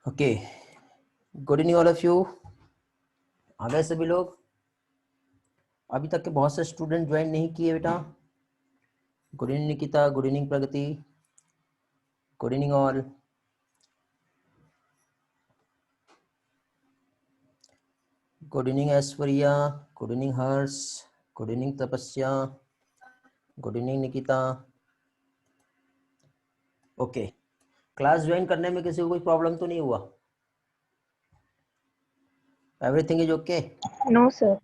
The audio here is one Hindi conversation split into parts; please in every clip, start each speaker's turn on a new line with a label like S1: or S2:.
S1: Okay, good evening all of you. आ गए सभी लोग? अभी तक के बहुत से स्टूडेंट ज्वाइन नहीं किए बेटा। Good evening Nikita, good evening Pragati, good evening all. Good evening Aishwarya, good evening Harsh, good evening Tapasya, good evening Nikita. Okay, class join करने में किसी को कोई प्रॉब्लम तो नहीं हुआ? Everything is okay?
S2: No sir.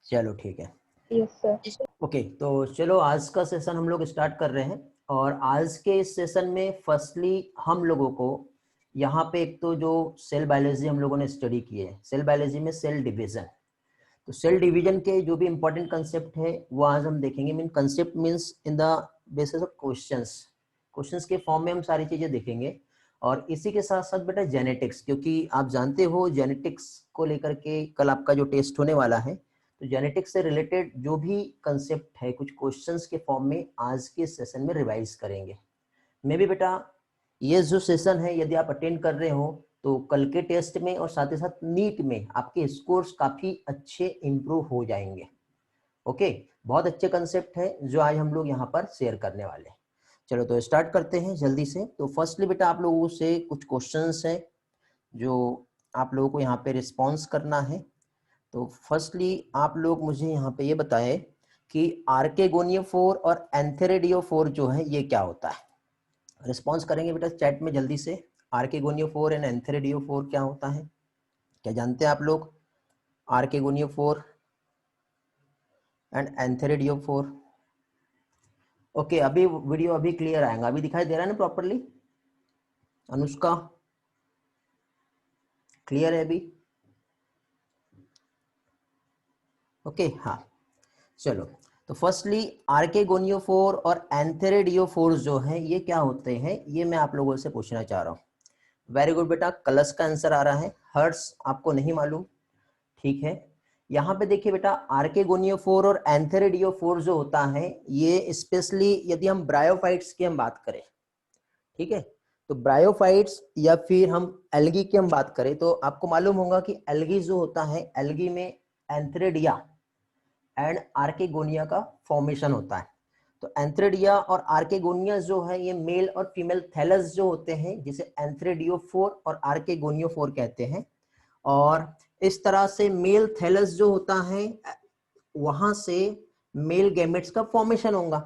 S1: चलो ठीक है।
S2: Yes sir.
S1: ओके, तो चलो आज का सेशन हम लोग स्टार्ट कर रहे हैं। और आज के इस सेशन में फर्स्टली हम लोगों को यहाँ पे एक तो जो सेल बायोलॉजी हम लोगों ने स्टडी की है, सेल बायोलॉजी में सेल डिवीजन। तो सेल डिवीजन के जो भी इंपॉर्टेंट कंसेप्ट है वो आज हम देखेंगे। Mean concept means in the basis of questions, questions के फॉर्म में हम सारी चीजें देखेंगे। और इसी के साथ साथ बेटा जेनेटिक्स, क्योंकि आप जानते हो जेनेटिक्स को लेकर के कल आपका जो टेस्ट होने वाला है, तो जेनेटिक्स से रिलेटेड जो भी कंसेप्ट है कुछ क्वेश्चंस के फॉर्म में आज के सेशन में रिवाइज करेंगे। मे भी बेटा ये जो सेशन है यदि आप अटेंड कर रहे हो तो कल के टेस्ट में और साथ ही साथ नीट में आपके स्कोर्स काफी अच्छे इंप्रूव हो जाएंगे। ओके, बहुत अच्छे कंसेप्ट है जो आज हम लोग यहाँ पर शेयर करने वाले हैं। चलो तो स्टार्ट करते हैं जल्दी से। तो फर्स्टली बेटा आप लोगों से कुछ क्वेश्चंस हैं जो आप लोगों को यहाँ पे रिस्पॉन्स करना है। तो फर्स्टली आप लोग मुझे यहाँ पे ये बताएं कि आर्केगोनियोफोर और एंथेरेडियोफोर जो है ये क्या होता है। रिस्पॉन्स करेंगे बेटा चैट में जल्दी से। आर्केगोनियोफोर एंड एंथेरेडियोफोर क्या होता है, क्या जानते हैं आप लोग? आर्केगोनियोफोर एंड एंथेरेडियोफोर। ओके, अभी वीडियो अभी क्लियर आएगा, अभी दिखाई दे रहा है ना प्रॉपरली? अनुष्का क्लियर है अभी? ओके हाँ, चलो। तो फर्स्टली आर्केगोनियोफोर और एंथेरेडियोफोर जो है ये क्या होते हैं, ये मैं आप लोगों से पूछना चाह रहा हूँ। वेरी गुड बेटा, कलश का आंसर आ रहा है। हर्ष आपको नहीं मालूम, ठीक है। यहाँ पे देखिए बेटा आर्केगोनियोफोर और एंथेरेडियोफोर जो होता है ये स्पेशली यदि हम ब्रायोफाइट्स की हम बात करें, ठीक है, तो ब्रायोफाइट्स या फिर हम एल्गी की हम बात करें तो आपको मालूम होगा कि एल्गी जो होता है, एल्गी में एंथेरेडिया एंड आर्केगोनिया का फॉर्मेशन होता है। तो एंथ्रेडिया और आर्केगोनिया जो है ये मेल और फीमेल थैलस जो होते हैं जिसे एंथ्रेडियोफोर और आर्केगोनियोफोर कहते हैं। और इस तरह से मेल थैलस जो होता है वहां से मेल गैमेट्स का फॉर्मेशन होगा।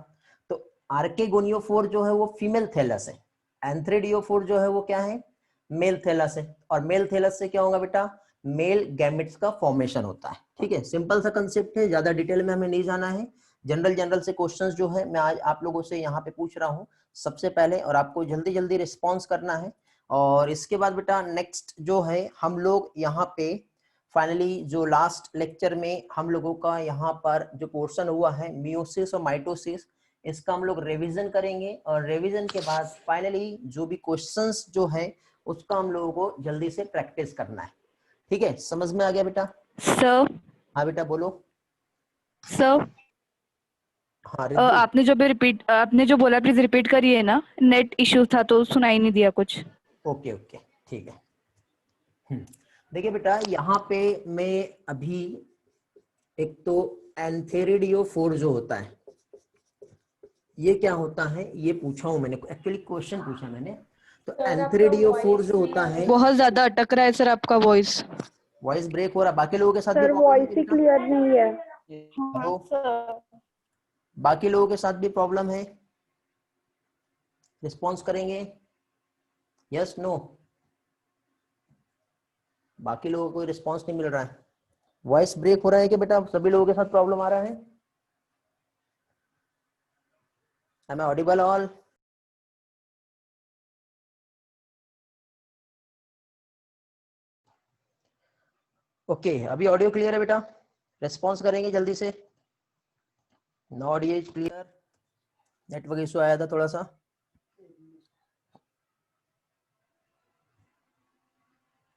S1: तो आर्केगोनियोफोर जो है वो फीमेल थैलस है, एंथ्रेडियोफोर जो है वो क्या है, मेल थैलस है। और मेल थैलस से क्या होगा बेटा, मेल गैमेट्स का फॉर्मेशन होता है। ठीक है, सिंपल सा कंसेप्ट है, ज्यादा डिटेल में हमें नहीं जाना है। जनरल से क्वेश्चंस जो है मैं आज आप लोगों से यहाँ पे पूछ रहा हूँ सबसे पहले, और आपको जल्दी जल्दी रिस्पॉन्स करना है। और इसके बाद बेटा नेक्स्ट जो है हम लोग यहाँ पे फाइनली जो लास्ट लेक्चर में हम लोगों का यहाँ पर जो पोर्शन हुआ है मियोसिस और माइटोसिस, इसका हम लोग रिवीजन करेंगे। और रिवीजन के बाद फाइनली जो भी क्वेश्चंस जो है उसका हम लोगों को जल्दी से प्रैक्टिस करना है। ठीक है, समझ में आ गया बेटा?
S2: सर।
S1: हाँ बेटा बोलो।
S2: सर,
S1: हाँ रिद्धि।
S2: आपने जो बोला प्लीज रिपीट करिए ना, नेट इश्यू था तो सुनाई नहीं दिया कुछ।
S1: ओके ओके ठीक है। देखिए बेटा यहाँ पे मैं अभी एक तो एंथेरिडियोफोर जो होता है ये क्या होता है ये पूछा हूं मैंने, एक्चुअली क्वेश्चन पूछा मैंने। तो एंथेरिडियोफोर जो होता है,
S2: बहुत ज्यादा अटक रहा है सर आपका वॉइस।
S1: वॉइस ब्रेक हो रहा है, बाकी लोगों के साथ भी
S2: सर
S1: प्रॉब्लम है
S2: वॉइस
S1: क्या
S2: ही
S1: बेटा?
S2: क्लियर नहीं है। हाँ
S1: हेलो,
S2: सर।
S1: बाकी लोगों के साथ भी प्रॉब्लम है? रिस्पॉन्स करेंगे यस नो? बाकी लोगों को रिस्पॉन्स नहीं मिल रहा है, वॉइस ब्रेक हो रहा है कि बेटा सभी लोगों के साथ प्रॉब्लम आ रहा है? Am I audible all? Okay, अभी ऑडियो क्लियर है बेटा? रिस्पॉन्स करेंगे जल्दी से। No audio is clear, network issue आया था थोड़ा सा।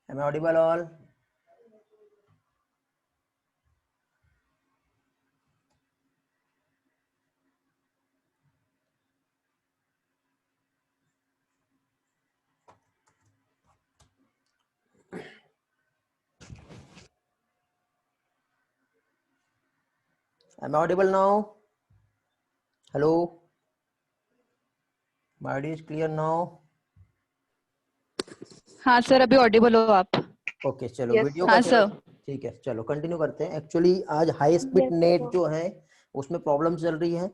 S1: Am I audible all? Am I audible now? Hello? My audio is clear now?
S2: हाँ सर, अभी ऑडिबल हो आप।
S1: ओके चलो
S3: Yes,
S1: वीडियो
S3: sir.
S1: का
S2: हाँ
S1: थोड़ा,
S2: सर।
S1: ठीक है चलो कंटिन्यू करते हैं। एक्चुअली आज high speed
S3: Yes,
S1: net
S3: sir.
S1: जो है उसमें प्रॉब्लम चल रही है,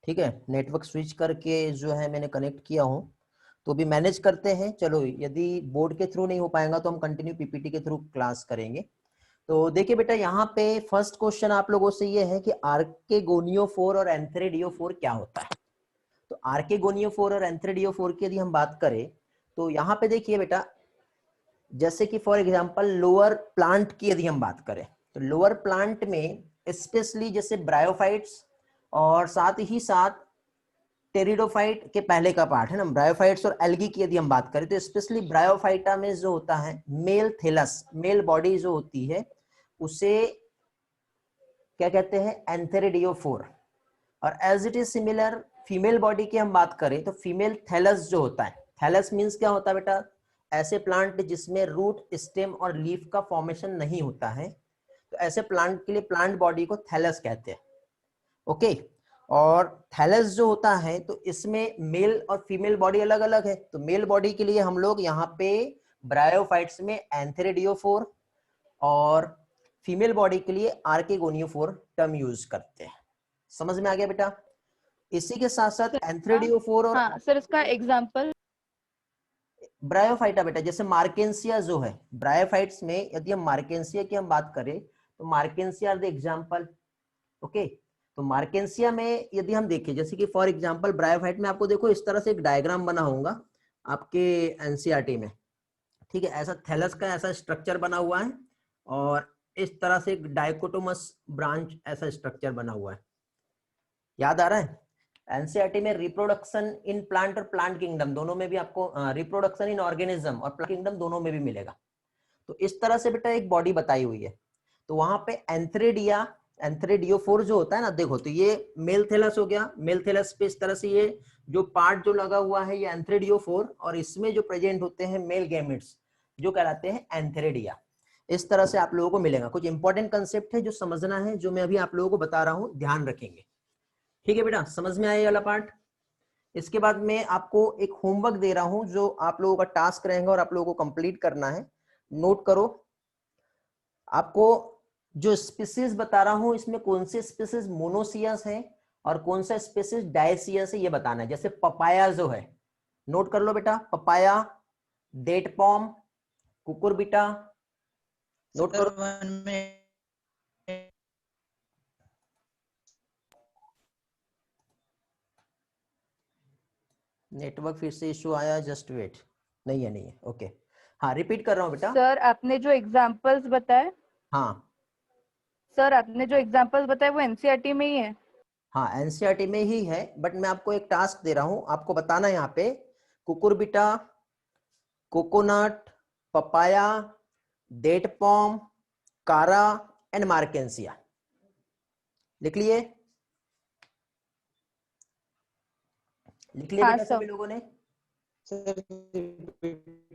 S1: ठीक है। नेटवर्क स्विच करके जो है मैंने कनेक्ट किया हूँ, तो भी मैनेज करते हैं। चलो यदि बोर्ड के थ्रू नहीं हो पाएगा तो हम कंटिन्यू पीपीटी के थ्रू क्लास करेंगे। तो देखिए बेटा, यहाँ पे फर्स्ट क्वेश्चन आप लोगों से ये है कि आर्केगोनियोफोर और एंथ्रेडियोफोर क्या होता है। तो आर्केगोनियोफोर और एंथ्रेडियोफोर की यदि हम बात करें तो यहाँ पे देखिए बेटा, जैसे कि फॉर एग्जांपल लोअर प्लांट की यदि हम बात करें तो लोअर प्लांट में स्पेशली जैसे ब्रायोफाइट्स और साथ ही साथ टेरिडोफाइट के पहले का पार्ट है ना, ब्रायोफाइट्स और एल्गी की यदि हम बात करें तो स्पेशली ब्रायोफाइटा में जो होता है मेल थैलस, मेल बॉडी जो होती है उसे क्या कहते हैं, एंथेरिडियोफोर। और as it is similar female body की हम बात करें तो फीमेल थैलस जो होता है, थैलस मींस क्या होता है बेटा, ऐसे प्लांट जिसमें रूट, स्टेम और लीफ का फॉर्मेशन नहीं होता है, तो ऐसे प्लांट के लिए प्लांट बॉडी को थैलस कहते हैं। ओके, और थैलस जो होता है तो इसमें मेल और फीमेल बॉडी अलग अलग है। तो मेल बॉडी के लिए हम लोग यहाँ पे ब्रायोफाइट्स में एंथेरिडियोफोर और फीमेल बॉडी के लिए आर्केगोनियोफोर टर्म यूज करते हैं। समझ में आ गया बेटा? इसी के साथ साथ एंथ्रेडियोफोर और
S2: हाँ सर, इसका एग्जांपल।
S1: ब्रायोफाइटा बेटा, जैसे मार्केंसिया जो है, ब्रायोफाइट्स में यदि हम मार्केंसिया की हम बात करें तो marchantia are the example. Okay, तो मार्केंसिया में यदि हम देखें, जैसे कि फॉर एग्जांपल ब्रायोफाइट में आपको देखो इस तरह से एक डायग्राम बना होगा आपके एनसीईआरटी में, ठीक है। ऐसा थैलस का ऐसा स्ट्रक्चर बना हुआ है और इस तरह से एक डाइकोटोमस ब्रांच ऐसा स्ट्रक्चर बना हुआ है, याद आ रहा है? एनसीईआरटी में रिप्रोडक्शन इन प्लांट और प्लांट किंगडम दोनों में भी आपको, रिप्रोडक्शन इन ऑर्गेनिज्म और प्लांट किंगडम दोनों में भी मिलेगा। तो इस तरह से बेटा एक बॉडी बताई हुई है। तो वहां पे एंथ्रेडिया, एंथ्रेडियोफोर जो होता है ना, देखो तो ये मेल थैलस हो गया, मेल थैलस पे इस तरह से ये जो पार्ट जो लगा हुआ है ये एंथ्रेडियोफोर, और इसमें जो प्रेजेंट होते हैं मेल गैमेट्स जो कहलाते हैं एंथ्रेडिया। इस तरह से आप लोगों को मिलेगा। कुछ इंपॉर्टेंट कंसेप्ट है जो समझना है, जो मैं अभी आप लोगों को बता रहा हूं, ध्यान रखेंगे। ठीक है बेटा, समझ में आया ये वाला पार्ट? इसके बाद मैं आपको एक होमवर्क दे रहा हूं जो आप लोगों का टास्क रहेगा और आप लोगों को कंप्लीट करना है। नोट करो, आपको जो स्पीसीज बता रहा हूं इसमें कौन से स्पीसीज मोनोसियस है और कौन सा स्पीसीज डायसियस है ये बताना है। जैसे पपाया जो है, नोट कर लो बेटा, पपाया, डेट पॉम, कुकुरबिटा, नोट करो। नेटवर्क फिर से इशू आया, जस्ट वेट। नहीं है, नहीं है, ओके। हाँ, रिपीट कर रहा हूँ बेटा।
S2: सर आपने जो एग्जांपल्स बताए,
S1: हाँ
S2: सर आपने जो एग्जांपल्स बताए वो एनसीईआरटी में ही है।
S1: हाँ, एनसीईआरटी में ही है, बट मैं आपको एक टास्क दे रहा हूँ, आपको बताना है यहाँ पे कुकुरबिटा, कोकोनट, पपाया, डेट पॉम, कारा एंड मार्केंसिया। लिख लिए? लिख लिए
S2: हाँ
S1: बेटा
S2: सर।
S1: सभी लोगों ने?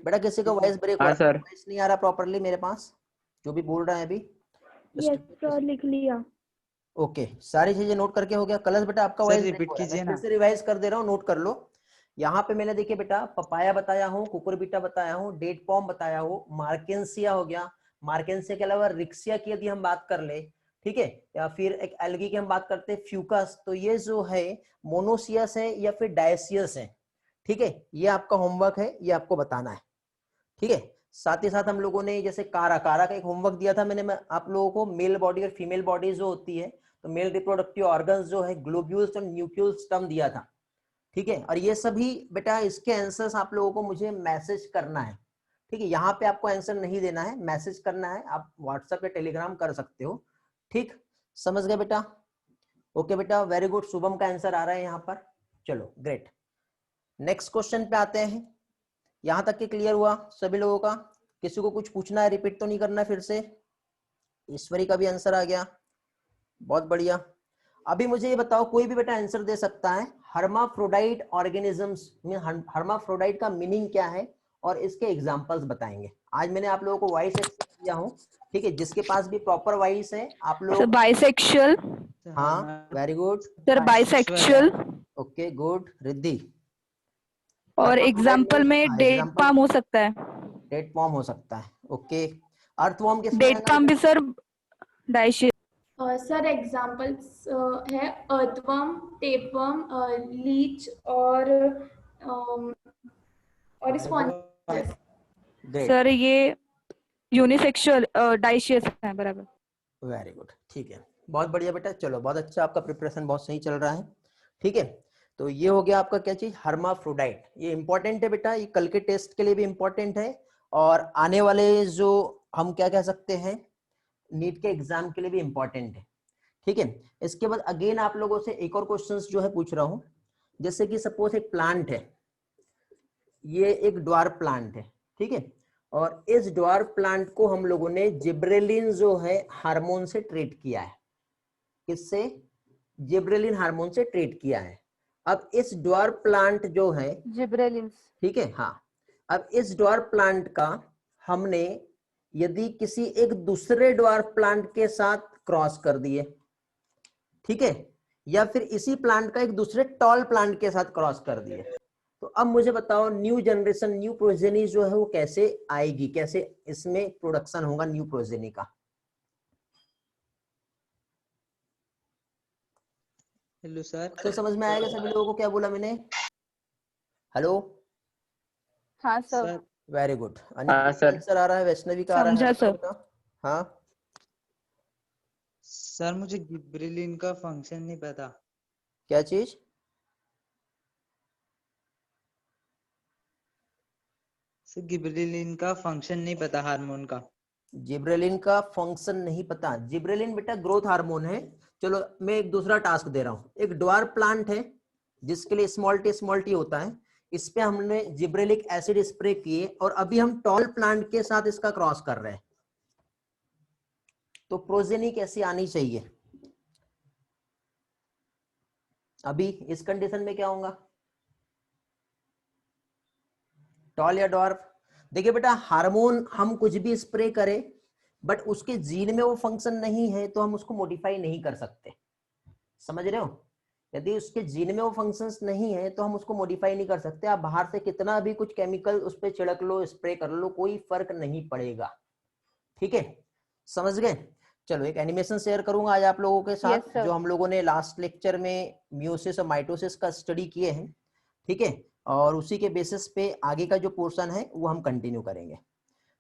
S1: बेटा किसी का वॉइस ब्रेक हो
S3: हाँ
S1: रहा है,
S3: सर।
S1: वॉइस नहीं आ रहा प्रॉपरली मेरे पास, जो भी बोल रहा है अभी।
S3: यस सर, लिख लिया।
S1: ओके, सारी चीजें नोट करके हो गया? कलश बेटा आपका
S3: सर
S1: वॉइस ब्रेक
S3: रिपीट
S1: हो रहा है,
S3: कीजिए
S1: मैं फिर
S3: ना।
S1: से रिवाइज कर दे रहा हूँ, नोट कर लो। यहाँ पे मैंने देखिए बेटा पपाया बताया हूँ, कुकुरबिटा बताया हूँ, डेट पॉम बताया हूँ, मार्केंसिया हो गया। मार्केंसिया के अलावा रिक्सिया की यदि हम बात कर ले, ठीक है, या फिर एक एल्गी की हम बात करते हैं फ्यूकस, तो ये जो है मोनोसियस है या फिर डायसियस है। ठीक है, ये आपका होमवर्क है, ये आपको बताना है। ठीक है, साथ ही साथ हम लोगों ने जैसे कारा, कारा का एक होमवर्क दिया था मैंने, मैं आप लोगों को मेल बॉडी और फीमेल बॉडी जो होती है, तो मेल रिप्रोडक्टिव ऑर्गन्स जो है ग्लोब्यूल्स और न्यूक्लियस टर्म दिया था। ठीक है, और ये सभी बेटा इसके आंसर्स आप लोगों को मुझे मैसेज करना है। ठीक है, यहाँ पे आपको आंसर नहीं देना है, मैसेज करना है, आप व्हाट्सएप या टेलीग्राम कर सकते हो। ठीक, समझ गए बेटा? ओके बेटा, वेरी गुड, शुभम का आंसर आ रहा है यहाँ पर। चलो ग्रेट, नेक्स्ट क्वेश्चन पे आते हैं। यहां तक के क्लियर हुआ सभी लोगों का? किसी को कुछ पूछना है, रिपीट तो नहीं करना है फिर से? ईश्वरी का भी आंसर आ गया, बहुत बढ़िया। अभी मुझे ये बताओ, कोई भी बेटा आंसर दे सकता है, हर्माफ्रोडाइट ऑर्गेनिजम्स में हर्माफ्रोडाइट का मीनिंग क्या है और इसके एग्जांपल्स बताएंगे। आज मैंने आप लोगों को वॉइस किया हूँ, ठीक है, जिसके पास भी प्रॉपर वॉइस है आप
S2: सर
S1: लोग।
S2: बाइसेक्सुअल।
S1: हाँ, very good,
S2: sir bisexual.
S1: Okay good Riddhi.
S2: और एग्जाम्पल में डेट
S1: एग्जाम्पल
S2: पाम हो सकता है।
S1: डेट फॉर्म हो सकता है, ओके। अर्थवॉर्म किसमें
S2: डेट
S1: आएगा
S2: पाम
S1: बेटा?
S2: भी सर डाइशियस।
S3: सर एग्जाम्पल्स है अर्थवर्म, टेपवर्म, लीच और स्पॉन्ज।
S1: ग्रेट,
S2: सर ये यूनिसेक्सुअल डाइशियस है, बराबर।
S1: वेरी गुड, ठीक है, बहुत बढ़िया बेटा, चलो बहुत अच्छा, आपका प्रिपरेशन बहुत सही चल रहा है, ठीक है। तो ये हो गया आपका क्या चीज, हर्माफ्रोडाइट। ये इंपॉर्टेंट है बेटा, ये कल के टेस्ट के लिए भी इंपॉर्टेंट है, और आने वाले जो हम क्या कह सकते हैं नीट के एग्जाम के लिए भी इंपॉर्टेंट है, ठीक है। इसके बाद अगेन आप लोगों से एक और क्वेश्चंस जो है पूछ रहा हूं, जैसे कि सपोज एक प्लांट है, ये एक ड्वार्फ प्लांट है, ठीक है, और इस ड्वार्फ प्लांट को हम लोगों ने जिब्रेलिन जो है हार्मोन से ट्रीट किया है। किससे? जिब्रेलिन हार्मोन से ट्रीट किया है। अब इस ड्वार्फ प्लांट जो है,
S2: जिब्रेलिन।
S1: ठीक है, हाँ, अब इस ड्वार्फ प्लांट का हमने यदि किसी एक दूसरे ड्वार्फ प्लांट के साथ क्रॉस कर दिए, ठीक है, या फिर इसी प्लांट का एक दूसरे टॉल प्लांट के साथ क्रॉस कर दिए, तो अब मुझे बताओ न्यू जनरेशन, न्यू प्रोजेनी जो है वो कैसे आएगी, कैसे इसमें प्रोडक्शन होगा न्यू प्रोजेनी का?
S4: Hello sir.
S1: तो समझ में आएगा सभी लोगों को क्या बोला मैंने? हेलो,
S2: हाँ sir.
S4: Sir
S1: very good. Aniket का आंसर आ रहा है, वैष्णवी का आ रहा है,
S2: समझा सर।
S1: बेटा? हाँ,
S4: सर मुझे गिबरेलिन का फंक्शन नहीं पता।
S1: क्या चीज?
S4: सर गिबरेलिन का फंक्शन नहीं पता हार्मोन का।
S1: जिब्रेलिन का फंक्शन नहीं पता? जिब्रेलिन बेटा ग्रोथ हार्मोन है। चलो मैं एक दूसरा टास्क दे रहा हूं, एक ड्वार्फ प्लांट है जिसके लिए स्मॉल टी होता है, इस पे हमने जिब्रेलिक एसिड स्प्रे किए, और अभी हम टॉल प्लांट के साथ इसका क्रॉस कर रहे हैं, तो प्रोजेनी कैसी आनी चाहिए? अभी इस कंडीशन में क्या होगा, टॉल या डॉर्फ? देखिए बेटा, हार्मोन हम कुछ भी स्प्रे करें, बट उसके जीन में वो फंक्शन नहीं है तो हम उसको मॉडिफाई नहीं कर सकते, समझ रहे हो? यदि उसके जीन में वो फंक्शंस नहीं है तो हम उसको मॉडिफाई नहीं कर सकते। आप बाहर से कितना भी कुछ केमिकल उस पर छिड़क लो, स्प्रे कर लो, कोई फर्क नहीं पड़ेगा, ठीक है, समझ गए? चलो एक एनिमेशन शेयर करूंगा आज आप लोगों के साथ,
S2: Yes, sir.
S1: जो हम लोगों ने लास्ट लेक्चर में मियोसिस और माइटोसिस का स्टडी किए हैं, ठीक है, और उसी के बेसिस पे आगे का जो पोर्शन है वो हम कंटिन्यू करेंगे।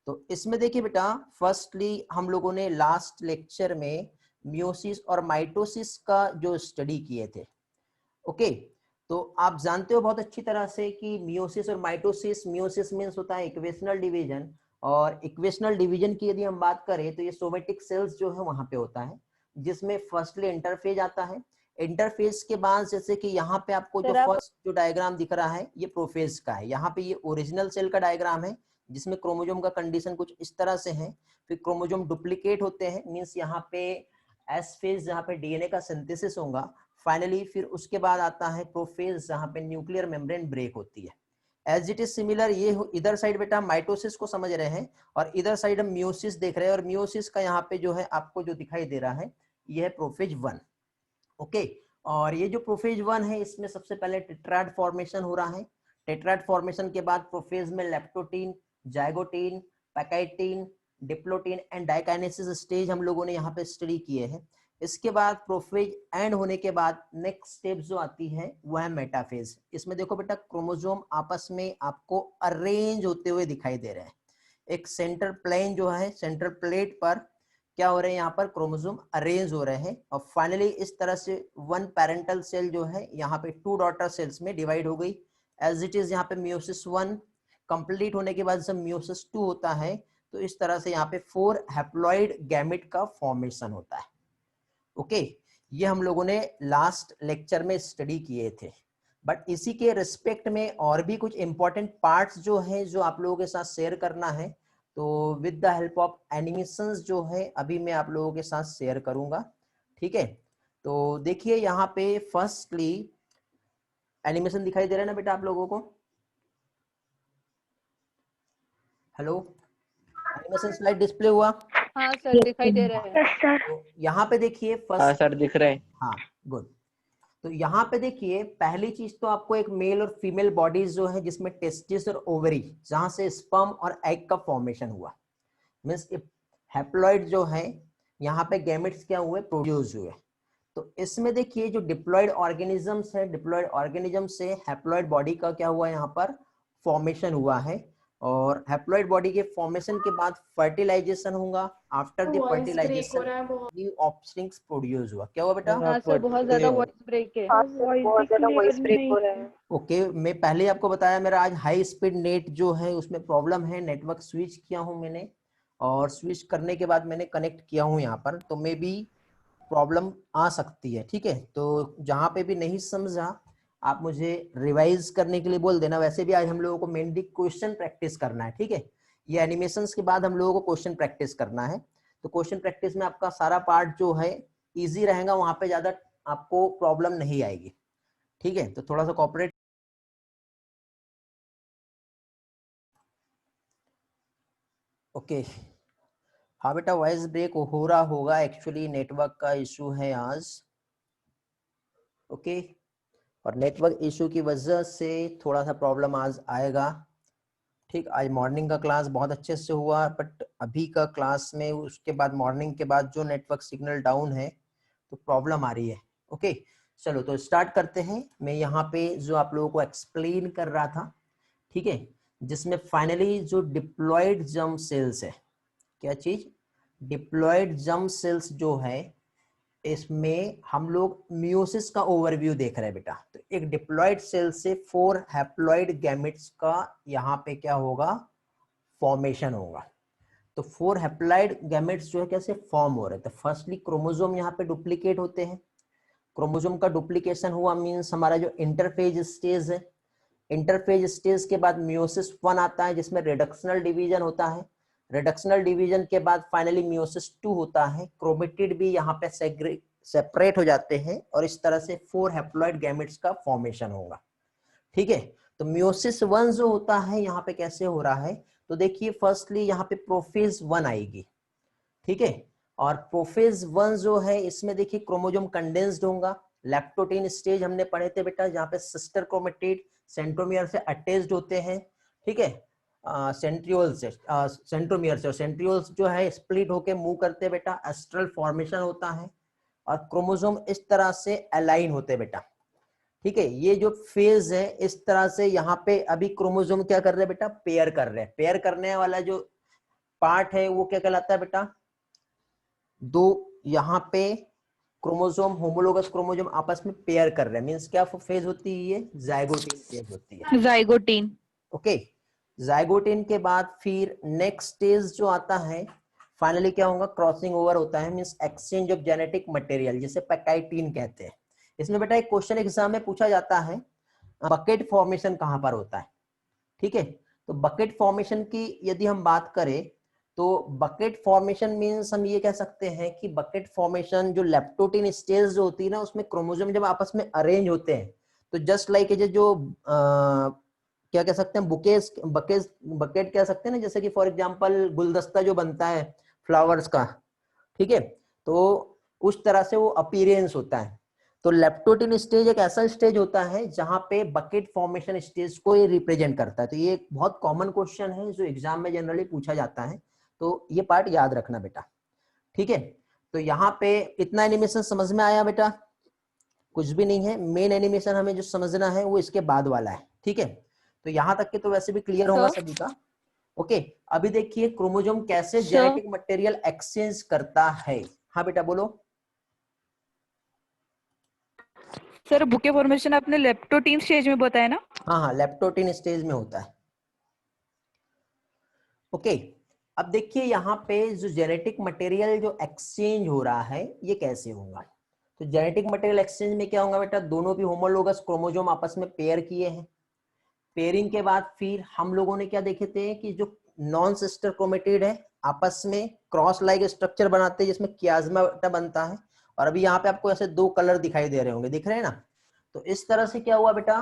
S1: तो इसमें देखिए बेटा, फर्स्टली हम लोगों ने लास्ट लेक्चर में मियोसिस और माइटोसिस का जो स्टडी किए थे, ओके। तो आप जानते हो बहुत अच्छी तरह से कि मियोसिस और माइटोसिस, मियोसिस मींस होता है इक्वेशनल डिवीजन, और इक्वेशनल डिवीजन की यदि हम बात करें तो ये सोमेटिक सेल्स जो है वहां पे होता है, जिसमें फर्स्टली इंटरफेज आता है। इंटरफेज के बाद जैसे कि यहाँ पे आपको जो फर्स्ट जो डायग्राम दिख रहा है ये प्रोफेज का है, यहाँ पे ये ओरिजिनल सेल का डायग्राम है जिसमें क्रोमोजोम का कंडीशन कुछ इस तरह से है, फिर क्रोमोजोम डुप्लीकेट होते हैं, मींस यहाँ पे एस फेज जहाँ पे डीएनए का सिंथेसिस होगा, फाइनली फिर उसके बाद आता है प्रोफेज जहां पे न्यूक्लियर मेम्ब्रेन ब्रेक होती है। एज इट इज सिमिलर, ये इधर साइड बेटा माइटोसिस को समझ रहे हैं, और इधर साइड हम मियोसिस देख रहे हैं, और मियोसिस का यहाँ पे जो है आपको जो दिखाई दे रहा है ये है प्रोफेज 1, ओके। और ये जो प्रोफेज 1 है इसमें सबसे पहले टेट्राड फॉर्मेशन हो रहा है, टेट्राड फॉर्मेशन के बाद प्रोफेज में leptotene, zygotene, pachytene, diplotene and diakinesis stage हम लोगों ने यहाँ पे स्टडी किए हैं। इसके बाद प्रोफेज एंड होने के बाद नेक्स्ट स्टेप जो आती है वो है मेटाफेज। इसमें देखो बेटा क्रोमोसोम आपस में आपको अरेंज होते हुए दिखाई दे रहे हैं, एक सेंटर प्लेन जो है, सेंटर प्लेट पर क्या हो रहे हैं, यहाँ पर क्रोमोसोम अरेंज हो रहे हैं, और फाइनली इस तरह से वन पेरेंटल सेल जो है यहाँ पे टू डॉटर सेल्स में डिवाइड हो गई। एज इट इज यहाँ पे मियोसिस 1 कंप्लीट होने के बाद जब मियोसिस 2 होता है तो इस तरह से यहाँ पे 4 हैप्लॉइड गैमेट का फॉर्मेशन होता है, ओके। ये हम लोगों ने लास्ट लेक्चर में स्टडी किए थे, बट इसी के रिस्पेक्ट में और भी कुछ इंपॉर्टेंट पार्ट्स जो है जो आप लोगों के साथ शेयर करना है, तो with the help of animations जो है अभी मैं आप लोगों के साथ शेयर करूंगा, ठीक है। तो देखिए यहाँ पे फर्स्टली एनिमेशन दिखाई दे रहा है ना बेटा आप लोगों को? हेलो, एनिमेशन स्लाइड डिस्प्ले हुआ?
S5: हाँ सर दिखाई दे रहा है।
S1: तो यहाँ पे देखिए
S6: हाँ
S1: फर्स्ट,
S6: सर दिख रहा है।
S1: हाँ गुड। तो यहाँ पे देखिए पहली चीज तो आपको एक मेल और फीमेल बॉडीज जो है जिसमें टेस्टिस और ओवरी, जहां से स्पर्म और एग का फॉर्मेशन हुआ, मीन्स हैप्लॉइड जो है यहाँ पे गैमेट्स क्या हुए, प्रोड्यूस हुए। तो इसमें देखिए जो डिप्लॉइड ऑर्गेनिजम्स है, डिप्लॉइड ऑर्गेनिज्म से हैप्लॉइड बॉडी का क्या हुआ, यहाँ पर फॉर्मेशन हुआ है। और हैप्लॉइड बॉडी के फॉर्मेशन के बाद फर्टिलाइजेशन होगा। आफ्टर द
S3: वॉइस ब्रेक हो
S1: फर्टिलाइजेशन
S3: रहा है बहुत।
S1: न्यू ऑफस्प्रिंग्स प्रोड्यूस हुआ। क्या हुआ बेटा?
S5: हाँ सर बहुत ज्यादा वॉइस ब्रेक है।
S2: वॉइस ब्रेक हो रहा है।
S1: ओके मैं पहले आपको बताया मेरा आज हाई स्पीड नेट जो है उसमें प्रॉब्लम है, नेटवर्क स्विच किया हूं मैंने, और स्विच करने के बाद मैंने कनेक्ट किया हूं यहाँ पर, तो मे बी प्रॉब्लम आ सकती है। ठीक है, तो जहाँ पे भी नहीं समझा आप मुझे रिवाइज करने के लिए बोल देना। वैसे भी आज हम लोगों को मेनली क्वेश्चन प्रैक्टिस करना है। ठीक है, ये एनिमेशंस के बाद हम लोगों को क्वेश्चन प्रैक्टिस करना है। तो क्वेश्चन प्रैक्टिस में आपका सारा पार्ट जो है इजी रहेगा, वहां पे ज्यादा आपको प्रॉब्लम नहीं आएगी। ठीक है, तो थोड़ा सा कॉपरेट। ओके हाँ बेटा, वॉइस ब्रेक हो रहा होगा, एक्चुअली नेटवर्क का इशू है आज। ओके, और नेटवर्क इशू की वजह से थोड़ा सा प्रॉब्लम आज आएगा। ठीक, आज मॉर्निंग का क्लास बहुत अच्छे से हुआ, बट अभी का क्लास में उसके बाद मॉर्निंग के बाद जो नेटवर्क सिग्नल डाउन है तो प्रॉब्लम आ रही है। ओके चलो तो स्टार्ट करते हैं। मैं यहाँ पे जो आप लोगों को एक्सप्लेन कर रहा था, ठीक है, जिसमें फाइनली जो डिप्लॉयड जर्म सेल्स है, क्या चीज, डिप्लॉयड जर्म सेल्स जो है, इसमें हम लोग मियोसिस का ओवरव्यू देख रहे हैं बेटा। तो एक डिप्लॉयड सेल से 4 हैप्लॉयड गैमेट्स का यहाँ पे क्या होगा, फॉर्मेशन होगा। तो 4 हैप्लॉयड गैमेट्स जो है कैसे फॉर्म हो रहे हैं, तो फर्स्टली क्रोमोसोम यहाँ पे डुप्लीकेट होते हैं। क्रोमोसोम का डुप्लीकेशन हुआ मीन्स हमारा जो इंटरफेज स्टेज है, इंटरफेज स्टेज के बाद मियोसिस 1 आता है जिसमें रिडक्शनल डिवीजन होता है। रिडक्शनल डिवीजन के बाद फाइनली मियोसिस 2 होता है। क्रोमेटिड भी यहाँ पे सेपरेट हो जाते हैं और इस तरह से 4 हैप्लॉइड गैमेट्स का फॉर्मेशन होगा। ठीक है, तो मियोसिस 1 जो होता है यहाँ पे कैसे हो रहा है, तो देखिए फर्स्टली यहाँ पे प्रोफेज 1 आएगी। ठीक है, और प्रोफेज 1 जो है इसमें देखिए क्रोमोसोम कंडेंस्ड होगा। लैप्टोटीन स्टेज हमने पढ़े थे बेटा, जहाँ पे सिस्टर क्रोमेटिड सेंट्रोमियर से अटैच्ड होते हैं। ठीक है, सेंट्रियोल से सेंट्रोमियर से, और सेंट्रियोल्स जो है स्प्लिट होके मूव करते हैं बेटा, एस्ट्रल फॉर्मेशन होता है और क्रोमोसोम इस तरह से अलाइन होते हैं बेटा। ठीक है, ये जो फेज है इस तरह से यहाँ पे अभी क्रोमोसोम क्या कर रहे हैं बेटा, पेयर कर रहे हैं। पेयर करने वाला जो पार्ट है वो क्या कहलाता है बेटा, दो यहाँ पे क्रोमोसोम, होमोलोगस क्रोमोसोम आपस में पेयर कर रहे हैं, मींस क्या फेज होती है, ये जाइगोटिन फेज होती है।
S2: जाइगोटीन।
S1: ओके, जाइगोटिन के बाद फिर नेक्स्ट स्टेज जो आता है फाइनली क्या होगा, क्रॉसिंग ओवर होता है, means exchange of genetic material, जिसे पैकाइटिन कहते हैं। इसमें बेटा एक क्वेश्चन एग्जाम में पूछा जाता है, बकेट फॉर्मेशन कहां पर होता है। ठीक है, तो बकेट फॉर्मेशन की यदि हम बात करें तो बकेट फॉर्मेशन मींस हम ये कह सकते हैं कि बकेट फॉर्मेशन जो लेप्टोटीन स्टेज जो होती है ना, उसमें क्रोमोसोम जब आपस में अरेंज होते हैं तो जस्ट लाइक जो क्या कह सकते हैं, बुकेज बकेट कह सकते हैं ना, जैसे कि फॉर एग्जांपल गुलदस्ता जो बनता है फ्लावर्स का। ठीक है, तो उस तरह से वो अपीयरेंस होता है। तो लेप्टोटीन स्टेज एक ऐसा स्टेज होता है जहां पे बकेट फॉर्मेशन स्टेज को ये रिप्रेजेंट करता है। तो ये एक बहुत कॉमन क्वेश्चन है जो एग्जाम में जनरली पूछा जाता है, तो ये पार्ट याद रखना बेटा। ठीक है, तो यहाँ पे इतना एनिमेशन समझ में आया बेटा, कुछ भी नहीं है। मेन एनिमेशन हमें जो समझना है वो इसके बाद वाला है। ठीक है, तो यहाँ तक के तो वैसे भी क्लियर होगा सभी का। ओके, अभी देखिए क्रोमोसोम कैसे जेनेटिक मटेरियल एक्सचेंज करता है। हाँ बेटा बोलो।
S2: सर बुके फॉर्मेशन आपने लेप्टोटीन स्टेज में बताया ना?
S1: हाँ हाँ, लेप्टोटीन स्टेज में होता है। ओके, अब देखिए यहाँ पे जो जेनेटिक मटेरियल जो एक्सचेंज हो रहा है ये कैसे होगा। तो जेनेटिक मटेरियल एक्सचेंज में क्या होगा बेटा, दोनों भी होमोलोगस क्रोमोसोम आपस में पेयर किए हैं। पेयरिंग के बाद फिर हम लोगों ने क्या देखे थे कि जो नॉन सिस्टर क्रोमेटिड है आपस में क्रॉस लाइक स्ट्रक्चर बनाते हैं जिसमें कियाज्मा बनता है। और अभी यहाँ पे आपको ऐसे 2 कलर दिखाई दे रहे होंगे, दिख रहे हैं ना। तो इस तरह से क्या हुआ बेटा,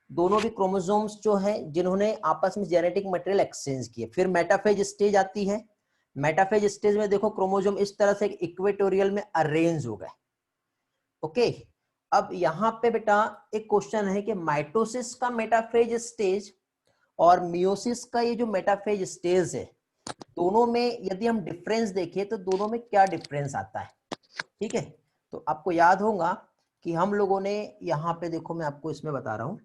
S1: दोनों भी क्रोमोसोम्स जो है जिन्होंने आपस में जेनेटिक मटेरियल एक्सचेंज किए। फिर मेटाफेज स्टेज आती है। मेटाफेज स्टेज में देखो क्रोमोसोम इस तरह से इक्वेटोरियल में अरेंज हो गए। ओके, अब यहाँ पे बेटा एक क्वेश्चन है कि माइटोसिस का मेटाफेज स्टेज और मियोसिस का ये जो मेटाफेज स्टेज है, दोनों में यदि हम डिफरेंस देखें तो दोनों में क्या डिफरेंस आता है। ठीक है, तो आपको याद होगा कि हम लोगों ने यहाँ पे देखो, मैं आपको इसमें बता रहा हूँ,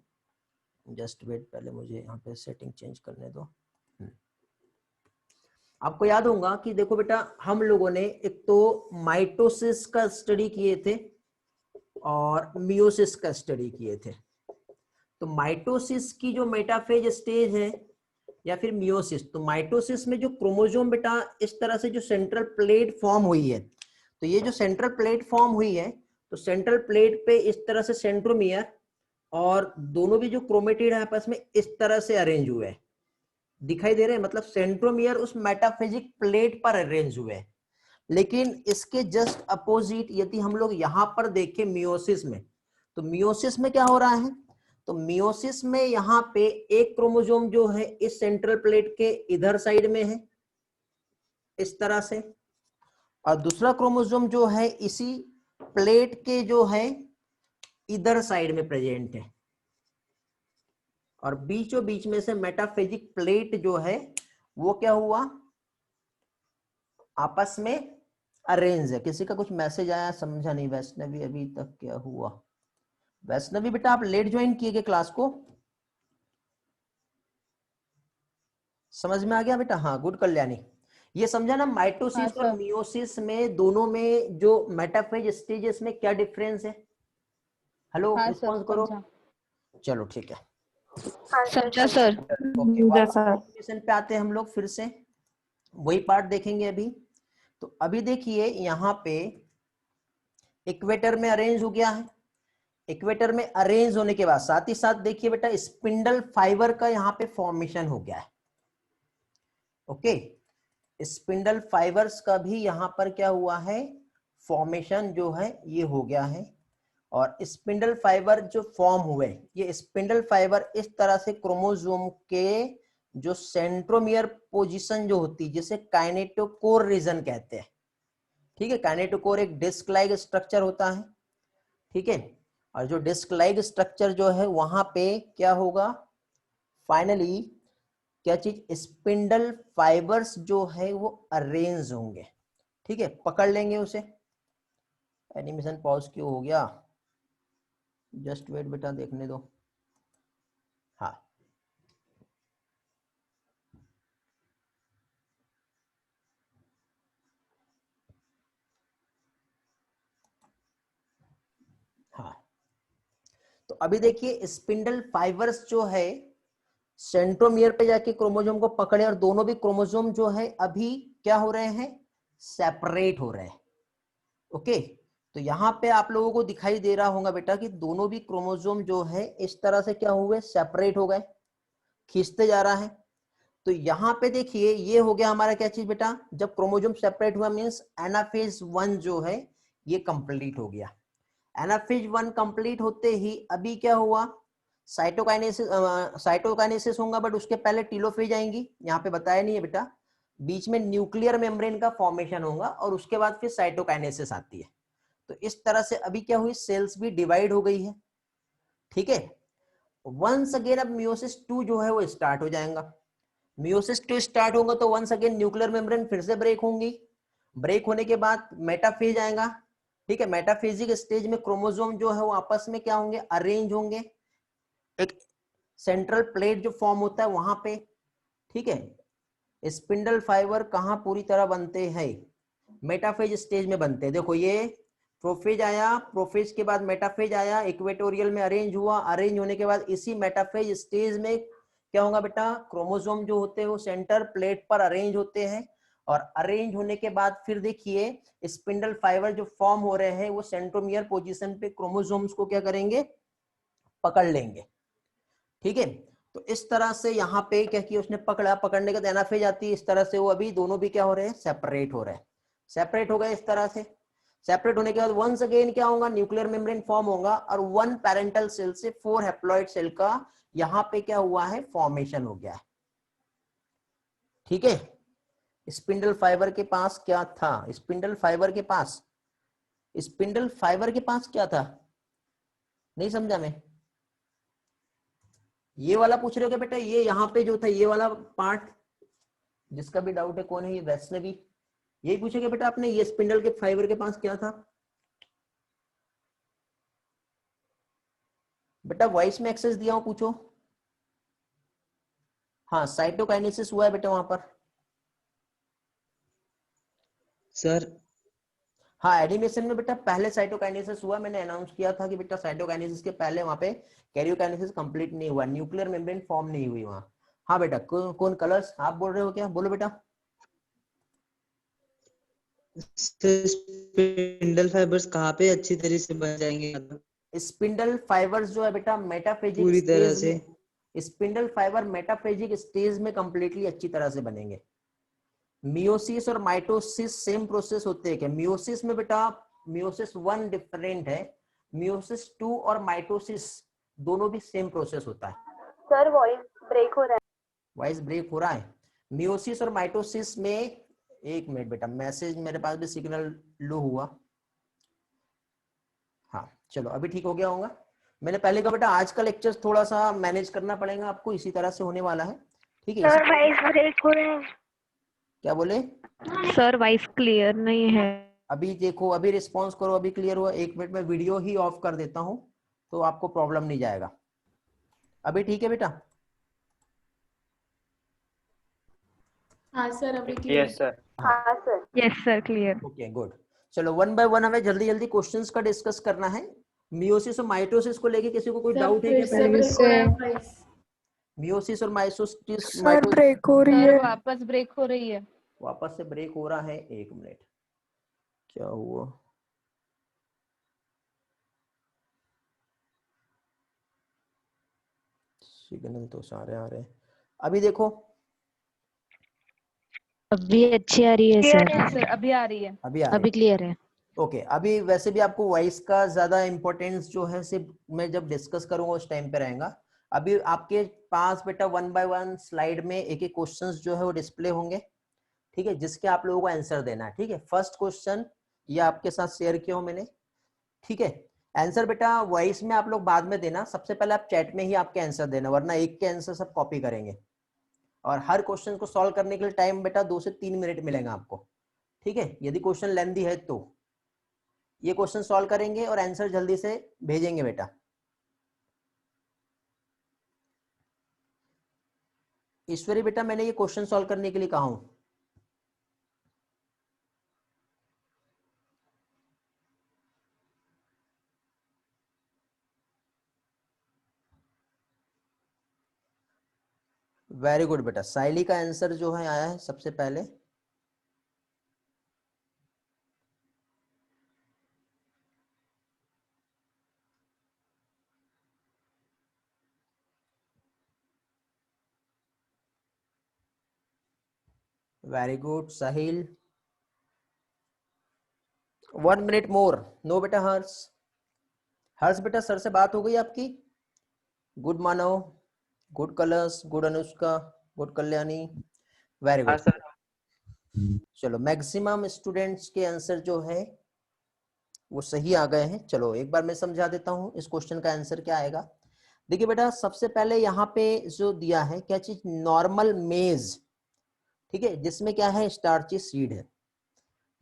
S1: जस्ट वेट, पहले मुझे यहाँ पे सेटिंग चेंज करने दो। आपको याद होगा कि देखो बेटा, हम लोगों ने एक तो माइटोसिस का स्टडी किए थे और मियोसिस का स्टडी किए थे। तो माइटोसिस की जो मेटाफेज स्टेज है या फिर मियोसिस, तो माइटोसिस में जो क्रोमोसोम बेटा इस तरह से जो सेंट्रल प्लेट फॉर्म हुई है, तो ये जो सेंट्रल प्लेट फॉर्म हुई है, तो सेंट्रल प्लेट पे इस तरह से सेंट्रोमियर और दोनों भी जो क्रोमेटिड है आपस में इस तरह से अरेंज हुए हैं, दिखाई दे रहे हैं। मतलब सेंट्रोमियर उस मेटाफेजिक प्लेट पर अरेंज हुए हैं। लेकिन इसके जस्ट अपोजिट यदि हम लोग यहां पर देखें मियोसिस में, तो मियोसिस में क्या हो रहा है, तो मियोसिस में यहाँ पे एक क्रोमोसोम जो है इस सेंट्रल प्लेट के इधर साइड में है इस तरह से, और दूसरा क्रोमोसोम जो है इसी प्लेट के जो है इधर साइड में प्रेजेंट है, और बीचों बीच में से मेटाफेजिक प्लेट जो है वो क्या हुआ, आपस में अरेंज है। किसी का कुछ मैसेज आया, समझा नहीं। वैष्णवी अभी तक क्या हुआ? वैष्णवी बेटा आप लेट ज्वाइन किए गए क्लास को, समझ में आ गया बेटा? हाँ गुड कल्याणी, ये समझा ना, माइटोसिस
S5: हाँ,
S1: और
S5: सर।
S1: मियोसिस में दोनों में जो मेटाफेज स्टेजेस में क्या डिफरेंस है? हेलो
S5: हाँ, सर,
S1: रिस्पॉन्स करो।
S5: समझा।
S1: चलो ठीक है,
S2: समझा सर।
S1: ओके, वापस क्वेश्चन पे आते हैं हम लोग, फिर से वही पार्ट देखेंगे अभी। तो अभी देखिए यहाँ पे इक्वेटर में अरेंज हो गया है। इक्वेटर में अरेंज होने के बाद साथ ही साथ देखिए बेटा स्पिंडल फाइबर का यहाँ पे फॉर्मेशन हो गया है। ओके, स्पिंडल फाइबर्स का भी यहाँ पर क्या हुआ है, फॉर्मेशन जो है ये हो गया है। और स्पिंडल फाइबर जो फॉर्म हुए, ये स्पिंडल फाइबर इस तरह से क्रोमोसोम के जो सेंट्रोमियर पोजीशन जो होती है, जिसे काइनेटोकोर रीजन कहते हैं। ठीक है, काइनेटोकोर एक डिस्क लाइक स्ट्रक्चर होता है। ठीक है, और जो डिस्क लाइक स्ट्रक्चर जो है वहां पे क्या होगा, फाइनली क्या चीज, स्पिंडल फाइबर्स जो है वो अरेंज होंगे। ठीक है, पकड़ लेंगे उसे। एनिमेशन पॉज क्यों हो गया? जस्ट वेट बेटा, देखने दो। हाँ, हाँ, तो अभी देखिए स्पिंडल फाइबर्स जो है सेंट्रोमियर पे जाके क्रोमोसोम को पकड़े, और दोनों भी क्रोमोसोम जो है अभी क्या हो रहे हैं, सेपरेट हो रहे हैं। ओके, तो यहाँ पे आप लोगों को दिखाई दे रहा होगा बेटा कि दोनों भी क्रोमोसोम जो है इस तरह से क्या हुए, सेपरेट हो गए, खींचते जा रहा है। तो यहाँ पे देखिए ये हो गया हमारा क्या चीज बेटा, जब क्रोमोसोम सेपरेट हुआ मींस एनाफेज 1 जो है ये कंप्लीट हो गया। एनाफेज 1 कंप्लीट होते ही अभी क्या हुआ, साइटोकाइनेसिस होगा, बट उसके पहले टीलोफेज आएंगी, यहाँ पे बताया नहीं है बेटा। बीच में न्यूक्लियर मेम्ब्रेन का फॉर्मेशन होगा और उसके बाद फिर साइटोकाइनेसिस आती है। तो इस तरह से अभी क्या हुई, सेल्स भी डिवाइड हो गई है। ठीक है, वंस अगेन अब मियोसिस 2 जो है वो स्टार्ट हो जाएगा। मियोसिस 2 स्टार्ट होगा तो वंस अगेन न्यूक्लियर मेम्ब्रेन फिर से ब्रेक होंगी। ब्रेक होने के बाद मेटाफेज आएगा। ठीक है, मेटाफेजिक स्टेज में क्रोमोसोम जो है वो आपस में क्या होंगे, अरेंज होंगे, एक सेंट्रल प्लेट जो फॉर्म होता है वहां पे। ठीक है, स्पिंडल फाइबर कहाँ पूरी तरह बनते हैं, मेटाफेज स्टेज में बनते हैं। देखो ये प्रोफेज आया, प्रोफेज के बाद मेटाफेज आया, इक्वेटोरियल में अरेंज हुआ, अरेंज होने के बाद इसी मेटाफेज स्टेज में क्या होगा बेटा, क्रोमोसोम जो होते हैं वो सेंटर प्लेट पर अरेंज होते हैं, और अरेंज होने के बाद फिर देखिए स्पिंडल फाइबर जो फॉर्म हो रहे हैं वो सेंट्रोमियर पोजीशन पे क्रोमोसोम्स को क्या करेंगे, पकड़ लेंगे। ठीक है, तो इस तरह से यहाँ पे क्या किया उसने, पकड़ा, पकड़ने के बाद एनाफेज आती है, इस तरह से वो अभी दोनों भी क्या हो रहे हैं, सेपरेट हो रहे हैं, सेपरेट हो गए इस तरह से। सेपरेट होने के बाद वंस अगेन क्या होगा, न्यूक्लियर मेम्ब्रेन फॉर्म होगा और 1 पैरेंटल सेल से 4 हैप्लॉइड सेल का यहां पे क्या हुआ है, फॉर्मेशन हो गया है। ठीक है, स्पिंडल फाइबर के पास क्या था, स्पिंडल फाइबर के पास क्या था, नहीं समझा मैं। ये वाला पूछ रहे हो क्या बेटा, ये यहाँ पे जो था ये वाला पार्ट, जिसका भी डाउट है कौन है ये, वैष्णवी, यही पूछेगा बेटा आपने, ये स्पिंडल के फाइबर के पास क्या था बेटा, वॉइस में एक्सेस दिया हूं, पूछो। हाँ, साइटोकाइनेसिस हुआ है बेटा वहां पर।
S4: सर
S1: हाँ, एडिनेशन में बेटा पहले साइटोकाइनेसिस हुआ, मैंने अनाउंस किया था कि बेटा साइटोकाइनेसिस के पहले वहां पे कैरियोकाइनेसिस कंप्लीट नहीं हुआ, न्यूक्लियर मेम्ब्रेन फॉर्म नहीं हुई वहां। हाँ बेटा, कौन कलर्स आप बोल रहे हो क्या, बोलो बेटा।
S4: स्पिंडल फाइबर्स कहाँ पे अच्छी तरह से बन जाएंगे,
S1: स्पिंडल फाइबर्स जो है बेटा मेटाफेजिक
S4: पूरी तरह
S1: स्टेज
S4: से?
S1: में, स्पिंडल फाइबर मेटाफेजिक स्टेज में कंप्लीटली अच्छी तरह से बनेंगे। मियोसिस और माइटोसिस सेम प्रोसेस होते हैं क्या, मियोसिस में बेटा मियोसिस 1 डिफरेंट है, मियोसिस 2 और माइटोसिस दोनों भी सेम प्रोसेस होता है।
S5: सर वॉइस ब्रेक हो रहा है।
S1: वॉइस ब्रेक हो रहा है, मियोसिस और माइटोसिस में, एक मिनट बेटा, मैसेज मेरे पास भी सिग्नल लो हुआ। हाँ चलो अभी ठीक हो गया होगा। मैंने पहले कहा बेटा आज का लेक्चर थोड़ा सा मैनेज करना पड़ेगा आपको, इसी तरह से होने वाला है। ठीक है,
S5: सर वॉइस ब्रेक हो रहा है।
S1: क्या बोले
S2: सर वॉइस क्लियर नहीं है।
S1: अभी देखो, अभी रिस्पॉन्स करो, अभी क्लियर हुआ। 1 मिनट में वीडियो ही ऑफ कर देता हूं तो आपको प्रॉब्लम नहीं जाएगा। अभी ठीक है बेटा।
S3: हाँ सर, अभी क्लियर।
S6: Yes sir.
S5: हाँ sir.
S2: Yes sir, clear.
S1: Okay good. चलो 1 बाय 1 हमें जल्दी जल्दी क्वेश्चंस का डिस्कस करना है। मियोसिस और माइटोसिस को लेके किसी को कोई
S3: सर
S1: डाउट है
S3: फिर
S1: क्या
S3: से ब्रेक हो रहा है वॉइस।
S1: मियोसिस और माइटोसिस
S5: सर ब्रेक हो रही
S2: सर
S5: है।
S2: वापस ब्रेक हो रही है।
S1: वापस से ब्रेक हो रहा है, 1 मिनट, क्या हुआ, सिग्नल तो सारे आ रहे हैं। अभी देखो,
S7: अभी अच्छी आ रही है सर।
S2: सर अभी आ रही है।
S1: अभी आ रही
S7: अभी क्लियर है।
S1: ओके। अभी वैसे भी आपको वॉइस का ज्यादा इंपॉर्टेंस जो है सिर्फ मैं जब डिस्कस करूंगा उस टाइम पे रहेगा। अभी आपके पास बेटा 1 बाय 1 स्लाइड में एक एक क्वेश्चंस जो है वो डिस्प्ले होंगे, ठीक है, जिसके आप लोगों को आंसर देना है। ठीक है, फर्स्ट क्वेश्चन ये आपके साथ शेयर किया हूं मैंने। ठीक है, आंसर बेटा वॉइस में आप लोग बाद में देना, सबसे पहले आप चैट में ही आपके आंसर देना, वरना एक के आंसर सब कॉपी करेंगे। और हर क्वेश्चन को सॉल्व करने के लिए टाइम बेटा 2 से 3 मिनट मिलेगा आपको। ठीक है, यदि क्वेश्चन लेंथी है तो ये क्वेश्चन सॉल्व करेंगे और आंसर जल्दी से भेजेंगे बेटा। ईश्वरी बेटा मैंने ये क्वेश्चन सॉल्व करने के लिए कहा हूं। वेरी गुड बेटा, साइली का आंसर जो है आया है सबसे पहले। वेरी गुड साहिल। 1 मिनट मोर। नो बेटा हर्ष, हर्ष बेटा सर से बात हो गई आपकी? गुड मानव, गुड कलर्स, good Anushka, good Kalyani, very
S6: हाँ
S1: गुड।
S6: सर।
S1: चलो मैक्सिमम स्टूडेंट्स के आंसर जो है वो सही आ गए हैं। चलो एक बार मैं समझा देता हूं इस क्वेश्चन का आंसर क्या आएगा। देखिए बेटा सबसे पहले यहाँ पे जो दिया है क्या चीज, नॉर्मल मेज, ठीक है, जिसमें क्या है स्टार्ची सीड है।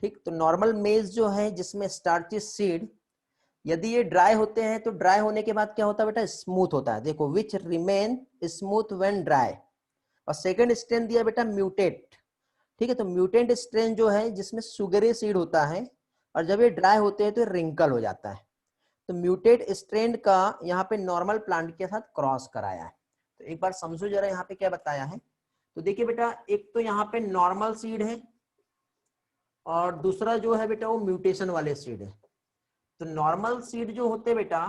S1: ठीक, तो नॉर्मल मेज जो है जिसमें स्टार्ची सीड, यदि ये ड्राई होते हैं तो ड्राई होने के बाद क्या होता है बेटा, स्मूथ होता है। देखो which remain smooth when dry. और सेकंड स्ट्रेन दिया बेटा म्यूटेट। ठीक है, तो म्यूटेंट स्ट्रेन जो है जिसमें सुगरी सीड होता है और जब ये ड्राई होते हैं तो रिंकल हो जाता है। तो म्यूटेट स्ट्रेन का यहाँ पे नॉर्मल प्लांट के साथ क्रॉस कराया है। तो एक बार समझो जरा यहाँ पे क्या बताया है। तो देखिए बेटा एक तो यहाँ पे नॉर्मल सीड है और दूसरा जो है बेटा वो म्यूटेशन वाले सीड है। तो नॉर्मल सीड जो होते हैं बेटा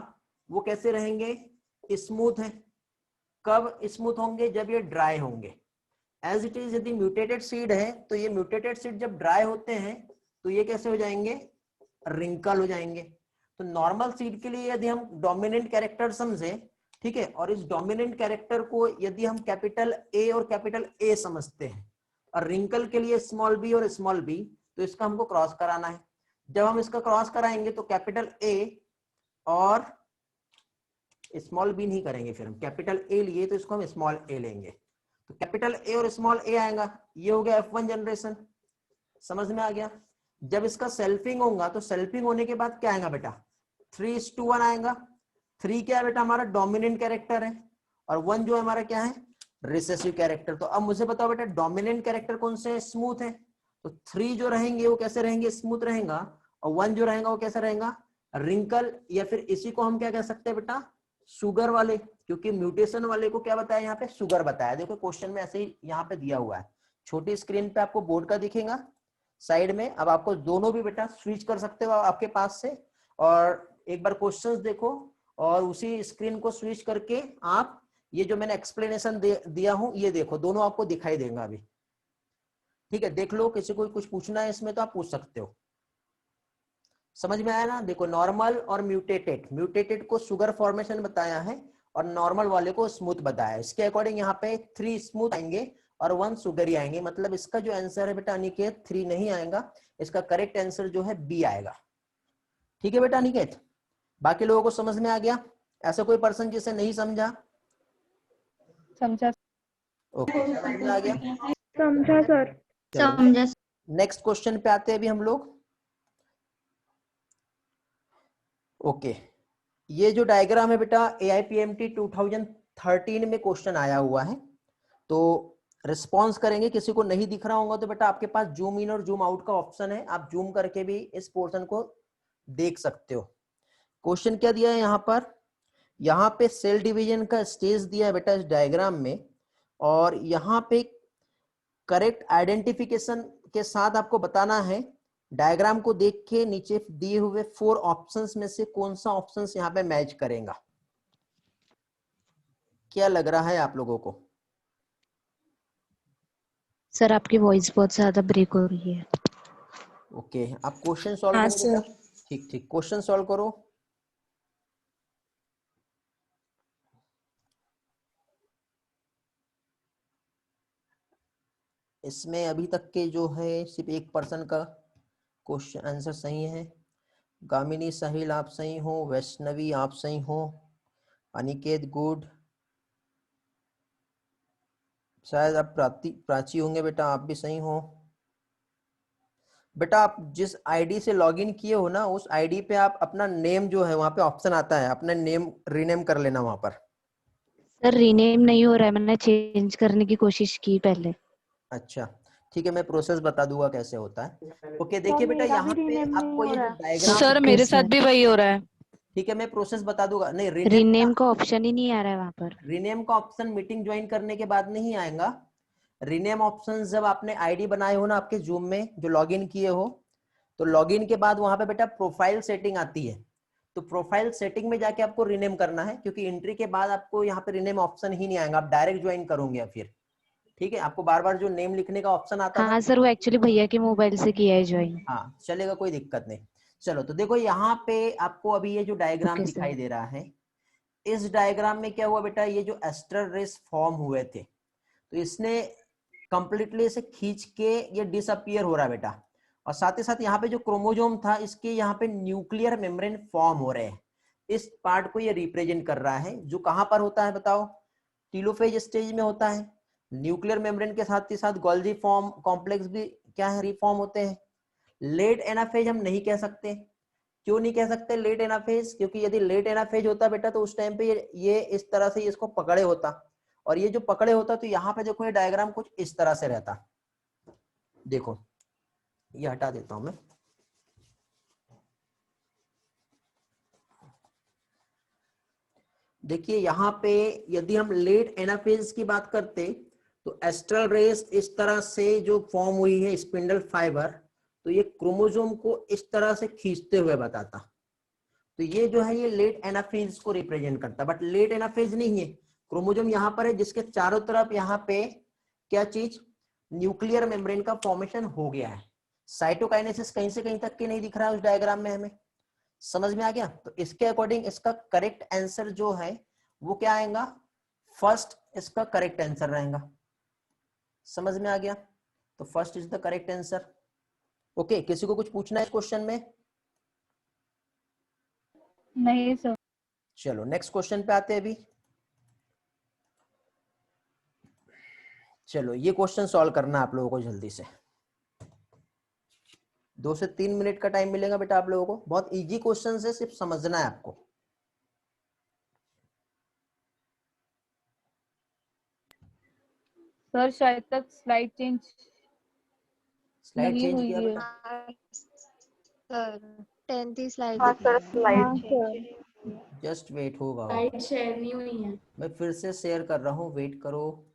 S1: वो कैसे रहेंगे, स्मूथ है। कब स्मूथ होंगे, जब ये ड्राई होंगे। एज इट इज यदि म्यूटेटेड सीड है तो ये म्यूटेटेड सीड जब ड्राई होते हैं तो ये कैसे हो जाएंगे, रिंकल हो जाएंगे। तो नॉर्मल सीड के लिए यदि हम डोमिनेंट कैरेक्टर समझे, ठीक है, और इस डोमिनेंट कैरेक्टर को यदि हम कैपिटल ए और कैपिटल ए समझते हैं, और रिंकल के लिए स्मॉल बी और स्मॉल बी, तो इसका हमको क्रॉस कराना है। जब हम इसका क्रॉस कराएंगे तो कैपिटल ए और स्मॉल बी नहीं करेंगे, फिर हम कैपिटल ए लिए तो इसको हम स्मॉल ए लेंगे, तो कैपिटल ए और स्मॉल ए आएगा। ये हो गया F1 जनरेशन, समझ में आ गया। जब इसका सेल्फिंग होगा तो सेल्फिंग होने के बाद क्या आएगा बेटा, 3:1 आएगा। 3 क्या है बेटा, हमारा डोमिनेंट कैरेक्टर है, और 1 जो हमारा क्या है, रिसेसिव कैरेक्टर। तो अब मुझे बताओ बेटा डोमिनेंट कैरेक्टर कौन से है, स्मूथ है, तो 3 जो रहेंगे वो कैसे रहेंगे, स्मूथ रहेगा, और 1 जो रहेगा वो कैसा रहेगा, रिंकल, या फिर इसी को हम क्या कह सकते हैं बेटा, शुगर वाले, क्योंकि म्यूटेशन वाले को क्या बताया यहाँ पे, शुगर बताया। देखो क्वेश्चन में ऐसे ही यहाँ पे दिया हुआ है, छोटी स्क्रीन पे आपको बोर्ड का दिखेगा साइड में। अब आपको दोनों भी बेटा स्विच कर सकते हो आपके पास से, और एक बार क्वेश्चंस देखो और उसी स्क्रीन को स्विच करके आप ये जो मैंने एक्सप्लेनेशन दिया हूं ये देखो, दोनों आपको दिखाई देगा अभी, ठीक है। देख लो, किसी को कुछ पूछना है इसमें तो आप पूछ सकते हो। समझ में आया ना। देखो नॉर्मल और म्यूटेटेड, म्यूटेटेड को शुगर फॉर्मेशन बताया है और नॉर्मल वाले को स्मूथ बताया है। इसके अकॉर्डिंग यहाँ पे 3 स्मूथ आएंगे और 1 शुगर ही आएंगे। मतलब इसका जो आंसर है बेटा अनिकेत 3 नहीं आएगा, इसका करेक्ट आंसर जो है बी आएगा। ठीक है बेटा अनिकेत, बाकी लोगों को समझ में आ गया? ऐसा कोई पर्सन जिसे नहीं समझा?
S2: समझा।
S1: ओके, समझ में आ गया?
S5: समझा सर।
S3: समझा।
S1: नेक्स्ट क्वेश्चन पे आते हैं अभी हम लोग। ओके, ये जो डायग्राम है बेटा AIPMT 2013 में क्वेश्चन आया हुआ है, तो रिस्पॉन्स करेंगे। किसी को नहीं दिख रहा होगा तो बेटा आपके पास जूम इन और जूम आउट का ऑप्शन है, आप जूम करके भी इस पोर्शन को देख सकते हो। क्वेश्चन क्या दिया है यहाँ पर, यहाँ पे सेल डिवीजन का स्टेज दिया है बेटा इस डायग्राम में, और यहाँ पे करेक्ट आइडेंटिफिकेशन के साथ आपको बताना है, डायग्राम को देख के नीचे दिए हुए 4 ऑप्शंस में से कौन सा ऑप्शंस यहाँ पे मैच करेगा। क्या लग रहा है आप लोगों को?
S7: सर आपकी वॉइस बहुत ज्यादा ब्रेक हो रही है।
S1: ओके, आप क्वेश्चन सॉल्व
S3: हाँ,
S1: करो बेटा। ठीक ठीक, क्वेश्चन सॉल्व करो। इसमें अभी तक के जो है सिर्फ 1% का क्वेश्चन आंसर सही है। गामिनी साहिल आप सही हो, वैष्णवी आप सही हो, अनिकेत गुड, शायद आप प्राची होंगे बेटा, आप भी सही हो। बेटा आप जिस आईडी से लॉगिन किए हो ना, उस आईडी पे आप अपना नेम जो है वहां पे ऑप्शन आता है, अपना नेम रीनेम कर लेना वहां पर।
S7: सर रीनेम नहीं हो रहा है, मैंने चेंज करने की कोशिश की पहले।
S1: अच्छा ठीक है, मैं प्रोसेस बता दूंगा कैसे होता है। ओके देखिए बेटा,
S5: मेरा भी
S1: यहाँ पे
S5: rename नहीं
S1: आपको
S5: हो
S1: ये जो
S5: रहा है।
S1: डायग्राम,
S2: सर मेरे साथ भी वही हो रहा है।
S1: ठीक है मैं प्रोसेस बता दूंगा। नहीं,
S7: रीनेम का ऑप्शन ही नहीं आ रहा है वहां पर।
S1: रीनेम का ऑप्शन मीटिंग ज्वाइन करने के बाद नहीं आएगा। रीनेम ऑप्शन जब आपने आईडी बनाए हो ना आपके जूम में, जो लॉगिन किए हो, तो लॉगिन के बाद वहां पे बेटा प्रोफाइल सेटिंग आती है, तो प्रोफाइल सेटिंग में जाके आपको रीनेम करना है, क्योंकि एंट्री के बाद आपको यहाँ पे रीनेम ऑप्शन ही नहीं आएगा, आप डायरेक्ट ज्वाइन करोगे फिर। ठीक है, आपको बार बार जो नेम लिखने का ऑप्शन आता था।
S7: हाँ सर, वो एक्चुअली भैया के मोबाइल से किया है ज्वाइन।
S1: हाँ चलेगा, कोई दिक्कत नहीं। चलो तो देखो यहाँ पे आपको अभी ये जो डायग्राम
S7: ओके
S1: दिखाई
S7: सर।
S1: दे रहा है, इस डायग्राम में क्या हुआ बेटा, ये जो एस्टर रेस फॉर्म हुए थे, तो इसने कंप्लीटली इसे खींच के ये डिसअपियर हो रहा है बेटा, और साथ ही साथ यहाँ पे जो क्रोमोजोम था इसके यहाँ पे न्यूक्लियर मेम्ब्रेन फॉर्म हो रहे हैं। इस पार्ट को ये रिप्रेजेंट कर रहा है, जो कहाँ पर होता है बताओ, टीलोफेज स्टेज में होता है। न्यूक्लियर मेम्ब्रेन के साथ ही साथ गोल्जी फॉर्म कॉम्प्लेक्स भी क्या है, रिफॉर्म होते हैं। लेट एनाफेज हम नहीं कह सकते। क्यों नहीं कह सकते लेट एनाफेज? क्योंकि यदि लेट एनाफेज होता बेटा तो उस टाइम पे ये इस तरह से इसको पकड़े होता, और ये जो पकड़े होता तो यहाँ पे देखो ये डायग्राम कुछ इस तरह से रहता। देखो ये हटा देता हूं मैं। देखिए यहाँ पे यदि हम लेट एनाफेज की बात करते तो एस्ट्रल रेस इस तरह से जो फॉर्म हुई है स्पिंडल फाइबर, तो ये क्रोमोसोम को इस तरह से खींचते हुए बताता। तो ये जो है ये लेट एनाफेज को रिप्रेजेंट करता, बट लेट एनाफेज नहीं है। क्रोमोसोम यहाँ पर है जिसके चारों तरफ यहाँ पे क्या चीज, न्यूक्लियर मेम्ब्रेन का फॉर्मेशन हो गया है। साइटोकाइनेसिस कहीं से कहीं तक के नहीं दिख रहा है उस डायग्राम में हमें, समझ में आ गया। तो इसके अकॉर्डिंग इसका करेक्ट आंसर जो है वो क्या आएगा, फर्स्ट इसका करेक्ट आंसर रहेगा, समझ में आ गया। तो first is the correct answer. Okay, किसी को कुछ पूछना है इस क्वेश्चन में?
S2: नहीं सर।
S1: चलो नेक्स्ट क्वेश्चन पे आते हैं अभी। चलो ये क्वेश्चन सॉल्व करना है आप लोगों को जल्दी से, 2 से 3 मिनट का टाइम मिलेगा बेटा आप लोगों को। बहुत इजी क्वेश्चन है, सिर्फ समझना है आपको।
S2: सर शायद तक स्लाइड चेंज
S1: स्लाइड
S2: नहीं
S1: चेंज
S2: हुई
S1: किया
S2: है।
S1: बेटा?
S5: सर 10th स्लाइड
S7: हाँ सर,
S5: दिखा
S7: slide
S2: हाँ सर।
S1: जस्ट वेट, होगा
S3: लाइट शेयर नहीं हुई है।
S1: मैं फिर से शेयर कर रहा हूँ, वेट करो।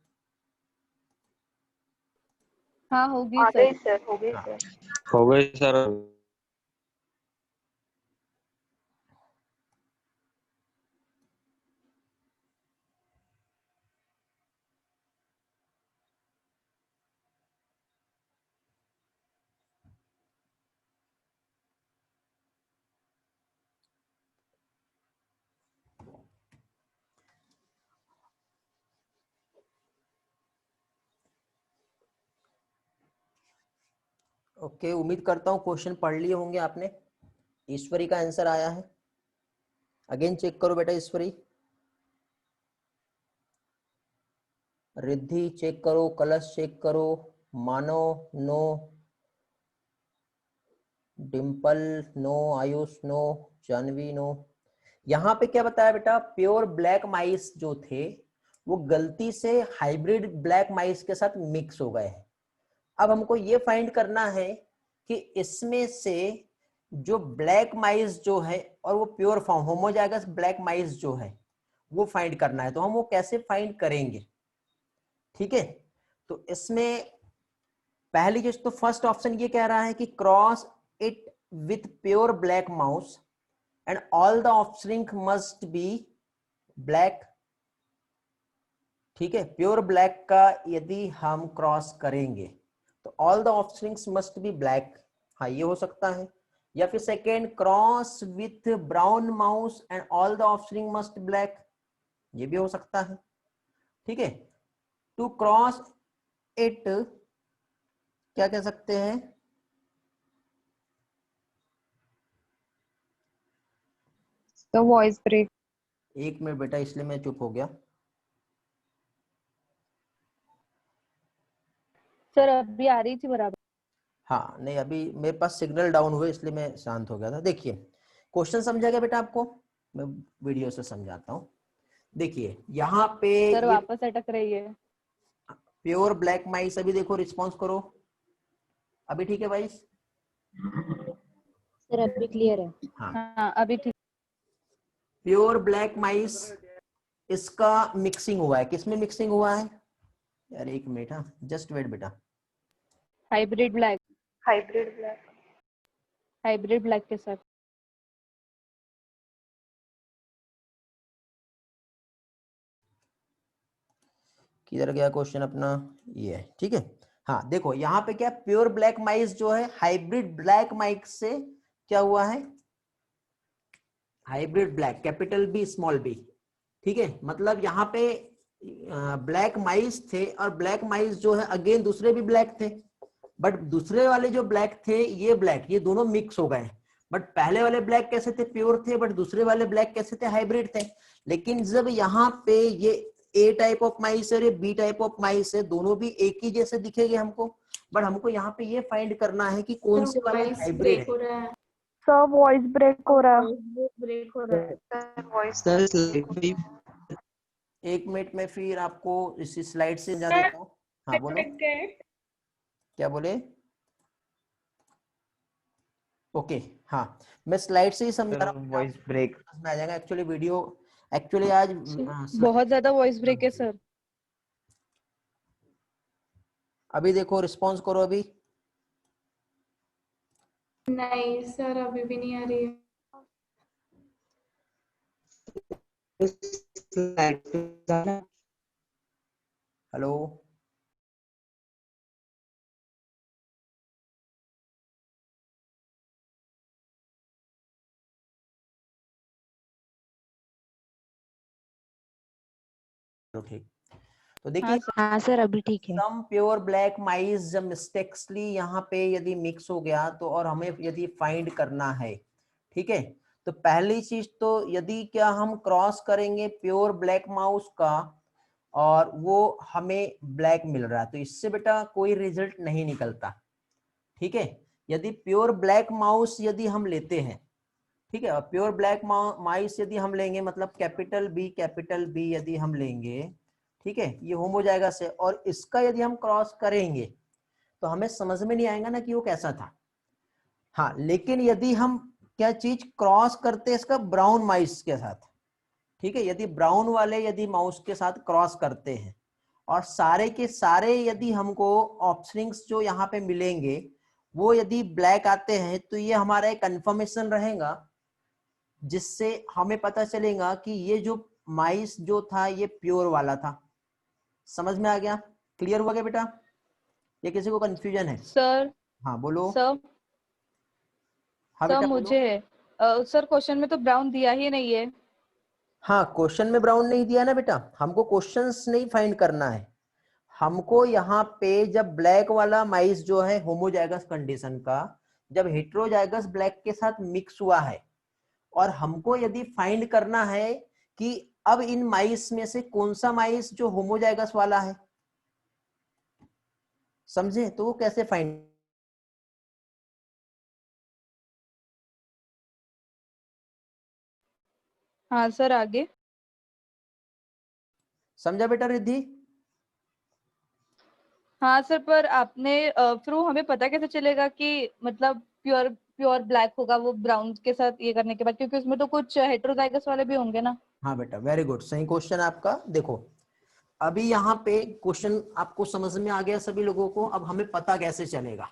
S2: हाँ होगी
S5: आ
S2: सर।
S5: गई सर, हो गई
S1: हाँ।
S5: सर।
S6: हो गई सर।
S1: ओके, उम्मीद करता हूँ क्वेश्चन पढ़ लिए होंगे आपने। ईश्वरी का आंसर आया है, अगेन चेक करो बेटा। ईश्वरी, रिद्धि चेक करो, कलश चेक करो, Manav no, Dimple no, Ayush no, Janvi no. यहाँ पे क्या बताया बेटा, प्योर ब्लैक माइस जो थे वो गलती से हाइब्रिड ब्लैक माइस के साथ मिक्स हो गए हैं। अब हमको ये फाइंड करना है कि इसमें से जो ब्लैक माइस जो है और वो प्योर फॉर्म होमोजाइगस ब्लैक माइस जो है वो फाइंड करना है। तो हम वो कैसे फाइंड करेंगे, ठीक है। तो इसमें पहली चीज तो फर्स्ट ऑप्शन ये कह रहा है कि cross it with pure black mouse and all the offspring must be black, ठीक है। प्योर ब्लैक का यदि हम क्रॉस करेंगे तो all the offsprings must be black, हाँ ये हो सकता है। या फिर second, cross with brown mouse and all the offspring must black, ये भी हो सकता है, ठीक है। टू क्रॉस इट क्या कह सकते हैं,
S5: तो वॉइस ब्रेक।
S1: एक मिनट बेटा, इसलिए मैं चुप हो गया।
S2: सर अभी आ रही थी बराबर।
S1: हाँ नहीं, अभी मेरे पास सिग्नल डाउन हुए इसलिए मैं शांत हो गया था। देखिए क्वेश्चन समझा गया बेटा आपको, मैं वीडियो से समझाता हूँ। देखिए यहाँ पे
S2: सर
S1: ये
S2: वापस अटक रही है।
S1: प्योर ब्लैक माइस, अभी देखो रिस्पॉन्स करो, अभी ठीक है भाई?
S7: सर अभी क्लियर है।
S1: हाँ,
S2: हाँ अभी ठीक।
S1: प्योर ब्लैक माइस इसका मिक्सिंग हुआ है, किसमें मिक्सिंग हुआ है यार, एक मिनट, हाँ जस्ट वेट बेटा।
S2: Hybrid black,
S5: hybrid black.
S2: Hybrid black के साथ।
S1: किधर गया क्वेश्चन अपना, ये है, ठीक है। हाँ देखो यहाँ पे क्या, प्योर ब्लैक माइस जो है हाइब्रिड ब्लैक माइस से क्या हुआ है, hybrid black, capital B small B, ठीक है। मतलब यहाँ पे ब्लैक माइस थे और ब्लैक माइस जो है अगेन दूसरे भी ब्लैक थे, बट दूसरे वाले जो ब्लैक थे ये ब्लैक, ये दोनों मिक्स हो गए। बट पहले वाले ब्लैक कैसे थे, प्योर थे, बट दूसरे वाले ब्लैक कैसे थे, हाइब्रिड थे। लेकिन जब यहाँ पे ये ए टाइप ऑफ माइस है, बी टाइप ऑफ माइस है, दोनों भी एक ही जैसे दिखेंगे हमको, बट हमको यहाँ पे ये फाइंड करना है कि कौन से वाले
S3: वॉइस
S1: हाइब्रिड
S3: ब्रेक
S1: है।
S3: हो रहा है।
S5: सर वॉइस ब्रेक हो रहा है।
S3: ब्रेक हो रहा है।
S5: सर वॉइस
S4: सर स्लाइड पे
S1: एक मिनट में फिर आपको इसी स्लाइड से समझा देता हूँ। हाँ बोलो, क्या बोले? ओके हाँ, मैं स्लाइड से ही समझा रहा हूँ,
S6: वॉइस ब्रेक।
S1: समझ में आ जाएगा। एक्चुअली वीडियो, एक्चुअली आज
S2: बहुत ज्यादा वॉइस ब्रेक है सर।
S1: अभी देखो रिस्पॉन्स करो अभी।
S3: नहीं सर अभी भी नहीं आ रही है।
S4: स्लाइड पे जाना।
S1: हेलो तो ठीक। तो
S2: हाँ
S1: देखिए
S2: सर।
S7: हाँ सर अभी ठीक है।
S1: सम प्योर ब्लैक माइस जब मिस्टेक्सली यहाँ पे यदि मिक्स हो गया तो और हमें यदि फाइंड करना है, ठीक है, तो पहली चीज तो यदि क्या हम क्रॉस करेंगे प्योर ब्लैक माउस का और वो हमें ब्लैक मिल रहा है तो इससे बेटा कोई रिजल्ट नहीं निकलता, ठीक है। यदि प्योर ब्लैक माउस यदि हम लेते हैं, ठीक है, और प्योर ब्लैक माइस यदि हम लेंगे मतलब कैपिटल बी यदि हम लेंगे, ठीक है, ये होमोजाइगस है और इसका यदि हम क्रॉस करेंगे तो हमें समझ में नहीं आएगा ना कि वो कैसा था। हाँ, लेकिन यदि हम क्या चीज क्रॉस करते हैं इसका ब्राउन माइस के साथ, ठीक है, यदि ब्राउन वाले यदि माउस के साथ क्रॉस करते हैं और सारे के सारे यदि हमको ऑफस्प्रिंग्स जो यहाँ पे मिलेंगे वो यदि ब्लैक आते हैं तो ये हमारा एक कंफर्मेशन रहेगा जिससे हमें पता चलेगा कि ये जो माइस जो था ये प्योर वाला था। समझ में आ गया? क्लियर हुआ क्या बेटा? ये किसी को कंफ्यूजन है?
S2: सर
S1: हाँ बोलो।
S2: सर
S1: हाँ
S2: सर
S1: बेटा बोलो।
S2: मुझे सर क्वेश्चन में तो ब्राउन दिया ही नहीं है।
S1: हाँ, क्वेश्चन में ब्राउन नहीं दिया ना बेटा, हमको क्वेश्चंस नहीं फाइंड करना है, हमको यहाँ पे जब ब्लैक वाला माइस जो है होमोजाइगस कंडीशन का जब हेटेरोजाइगस ब्लैक के साथ मिक्स हुआ है और हमको यदि फाइंड करना है कि अब इन माइस में से कौन सा माइस जो होमोजाइगस वाला है, समझे? तो वो कैसे फाइंड?
S2: हाँ सर आगे।
S1: समझा बेटा रिद्धि?
S2: हाँ सर पर आपने थ्रू हमें पता कैसे चलेगा कि मतलब प्योर प्योर ब्लैक होगा वो ब्राउन के साथ ये करने के बाद, क्योंकि उसमें तो कुछ हेटेरोजाइगस वाले भी होंगे ना।
S1: हाँ बेटा वेरी गुड, सही क्वेश्चन आपका। देखो अभी यहाँ पे क्वेश्चन आपको समझ में आ गया सभी लोगों को, अब हमें पता कैसे चलेगा।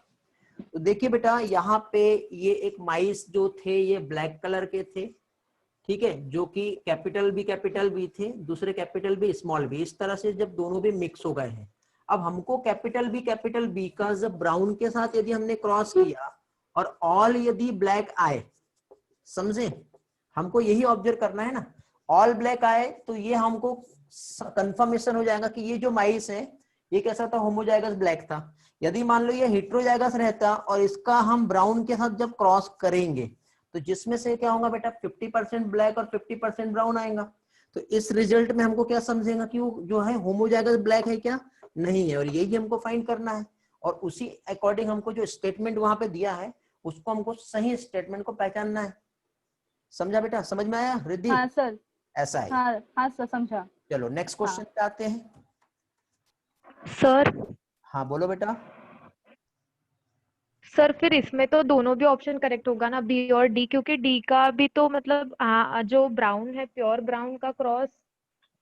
S1: तो देखिए बेटा यहाँ पे ये एक माइस जो थे ये ब्लैक कलर के थे, ठीक है, जो कि कैपिटल बी थे, दूसरे कैपिटल बी, इस तरह से जब दोनों भी मिक्स हो गए हैं, अब हमको कैपिटल बी का जब ब्राउन के साथ यदि हमने क्रॉस किया और ऑल यदि ब्लैक आए, समझे, हमको यही ऑब्जर्व करना है ना, ऑल ब्लैक आए तो ये हमको कंफर्मेशन हो जाएगा कि ये जो माइस है ये कैसा था, होमोजाइगस ब्लैक था। यदि मान लो ये हेटेरोजाइगस रहता और इसका हम ब्राउन के साथ जब क्रॉस करेंगे तो जिसमें से क्या होगा बेटा 50% ब्लैक और 50% ब्राउन आएगा, तो इस रिजल्ट में हमको क्या समझेगा कि वो जो है होमोजाइगस ब्लैक है क्या, नहीं है, और यही हमको फाइंड करना है और उसी अकॉर्डिंग हमको जो स्टेटमेंट वहां पे दिया है उसको हमको सही स्टेटमेंट को पहचानना है। समझा बेटा? समझ में आया रिद्धि?
S2: हाँ सर।
S1: ऐसा है।
S2: हाँ हाँ सर समझा।
S1: चलो नेक्स्ट क्वेश्चन पे आते हैं।
S5: सर
S1: हाँ बोलो बेटा।
S5: सर फिर इसमें तो दोनों भी ऑप्शन करेक्ट होगा ना, बी और डी, क्योंकि डी का भी तो मतलब जो ब्राउन है प्योर ब्राउन का क्रॉस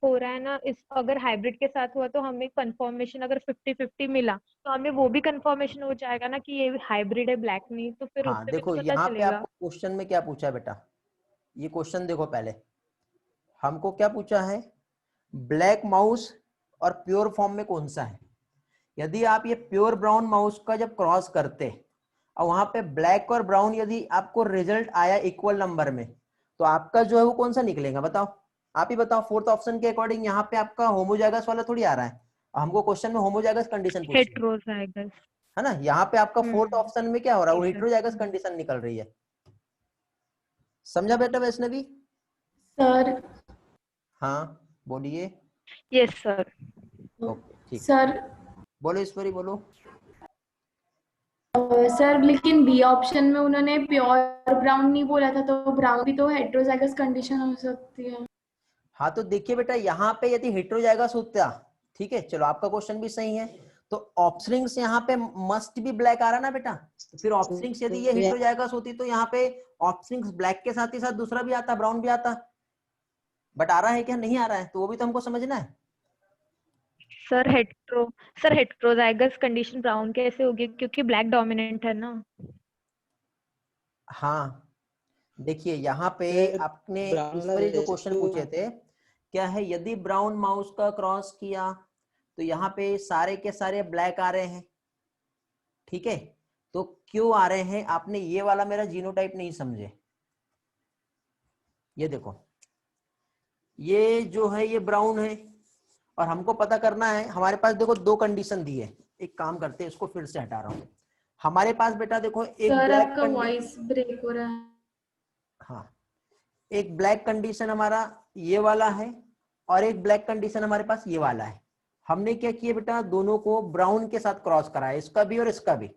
S5: हो रहा है ना, इस अगर हाइब्रिड के साथ हुआ तो हमें कंफर्मेशन अगर 50-50 मिला तो हमें वो भी कंफर्मेशन हो जाएगा ना कि ये हाइब्रिड है ब्लैक नहीं, तो फिर
S1: हाँ
S5: उससे भी तो
S1: देखो
S5: पता
S1: यहाँ पे
S5: चलेगा।
S1: आपको क्वेश्चन में क्या पूछा है बेटा, ये क्वेश्चन देखो पहले हमको क्या पूछा है, ब्लैक माउस और प्योर फॉर्म में कौन सा है। यदि आप ये प्योर ब्राउन माउस का जब क्रॉस करते और वहां पे ब्लैक और ब्राउन यदि आपको रिजल्ट आया इक्वल नंबर में तो आपका जो है वो कौन सा निकलेगा बताओ, आप ही बताओ। फोर्थ ऑप्शन के अकॉर्डिंग यहाँ पे आपका होमोजाइगस वाला थोड़ी आ रहा है, हमको क्वेश्चन में होमोजाइगस कंडीशन पूछी
S5: हेटेरोजाइगस।
S1: है ना, यहाँ पे आपका फोर्थ ऑप्शन में क्या हो रहा है, वो
S5: जी सर।
S1: हेटेरोजाइगस कंडीशन निकल रही है। समझा बेटा वैष्णवी?
S3: सर
S1: हाँ बोलिए।
S5: Yes sir.
S1: ओके ठीक,
S3: सर
S1: बोलो ईश्वरी बोलो।
S3: सर लेकिन बी ऑप्शन में उन्होंने प्योर ब्राउन नहीं बोला था, तो ब्राउन भी तो हेटेरोजाइगस कंडीशन हो सकती है।
S1: हाँ तो देखिए बेटा यहाँ पे यदि हेटेरोजाइगस होता, ठीक है, चलो आपका क्वेश्चन भी सही है, तो ऑफस्प्रिंग्स यहाँ पे मस्ट भी ब्लैक आ रहा ना बेटा, तो फिर ऑफस्प्रिंग्स यदि ये हेटेरोजाइगस होती तो यहाँ पे ऑफस्प्रिंग्स ब्लैक के साथ ही साथ दूसरा भी आता, ब्राउन भी आता, बट आ रहा है क्या, नहीं आ रहा है, तो वो भी तो हमको समझना है।
S5: सर हेटेरोजाइगस कंडीशन ब्राउन कैसे होगी, क्योंकि ब्लैक डोमिनेंट है ना।
S1: हाँ देखिए यहाँ पे
S4: सर
S1: आपने
S4: ब्राउन वाला
S1: ईश्वरी जो क्वेश्चन
S4: रेशो
S1: पूछे थे क्या है, यदि ब्राउन माउस का क्रॉस किया तो यहाँ पे सारे के सारे ब्लैक आ रहे हैं, ठीक है, तो क्यों आ रहे हैं, आपने ये वाला मेरा जीनोटाइप नहीं समझे। ये देखो ये जो है ये ब्राउन है और हमको पता करना है, हमारे पास देखो दो कंडीशन दी है। एक काम करते हैं, इसको फिर से हटा रहा हूँ। हमारे पास बेटा देखो एक
S3: सर
S1: ब्लैक
S3: आपका वॉइस ब्रेक हो रहा है।
S1: हाँ, एक ब्लैक कंडीशन हमारा ये वाला है और एक ब्लैक कंडीशन हमारे पास ये वाला है। हमने क्या किया बेटा, दोनों को ब्राउन के साथ क्रॉस कराया, इसका भी और इसका भी।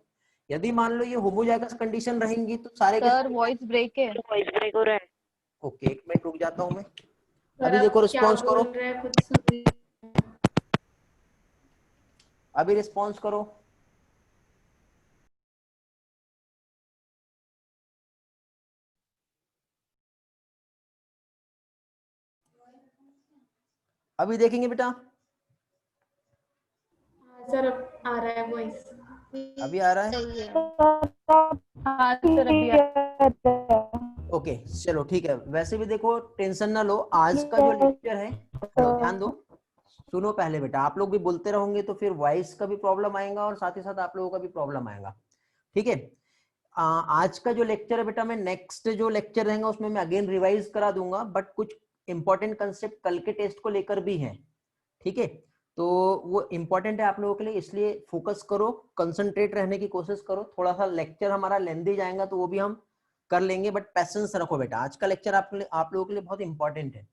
S1: यदि मान लो ये होमोजाइगस कंडीशन रहेंगी तो सारे के
S2: सर
S1: सारे,
S2: वॉइस ब्रेक है।
S1: ओके एक मिनट रुक जाता हूँ मैं।
S3: सर
S1: अभी
S3: आप
S1: देखो
S3: क्या
S1: रिस्पॉन्स
S3: बोल
S1: करो,
S3: रहे हैं कुछ समझ।
S1: अभी रिस्पॉन्स करो। अभी देखेंगे बेटा,
S3: हाँ सर अब आ रहा है वॉइस।
S1: अभी आ रहा है।
S2: हाँ सर अभी
S1: ओके चलो ठीक है। वैसे भी देखो टेंशन ना लो, आज का जो लेक्चर है, हेलो ध्यान दो, सुनो पहले बेटा। आप लोग भी बोलते रहोगे तो फिर वॉइस का भी प्रॉब्लम आएगा और साथ ही साथ आप लोगों का भी प्रॉब्लम आएगा, ठीक है। आज का जो लेक्चर है बेटा, मैं नेक्स्ट जो लेक्चर रहेगा उसमें मैं अगेन रिवाइज करा दूंगा, बट कुछ इंपॉर्टेंट कंसेप्ट कल के टेस्ट को लेकर भी हैं, ठीक है। तो वो इंपॉर्टेंट है आप लोगों के लिए, इसलिए फोकस करो, कंसंट्रेट रहने की कोशिश करो। थोड़ा सा लेक्चर हमारा लेंदी जाएगा तो वो भी हम कर लेंगे, बट पैसेंस रखो बेटा। आज का लेक्चर आप लोगों के लिए बहुत इंपॉर्टेंट है,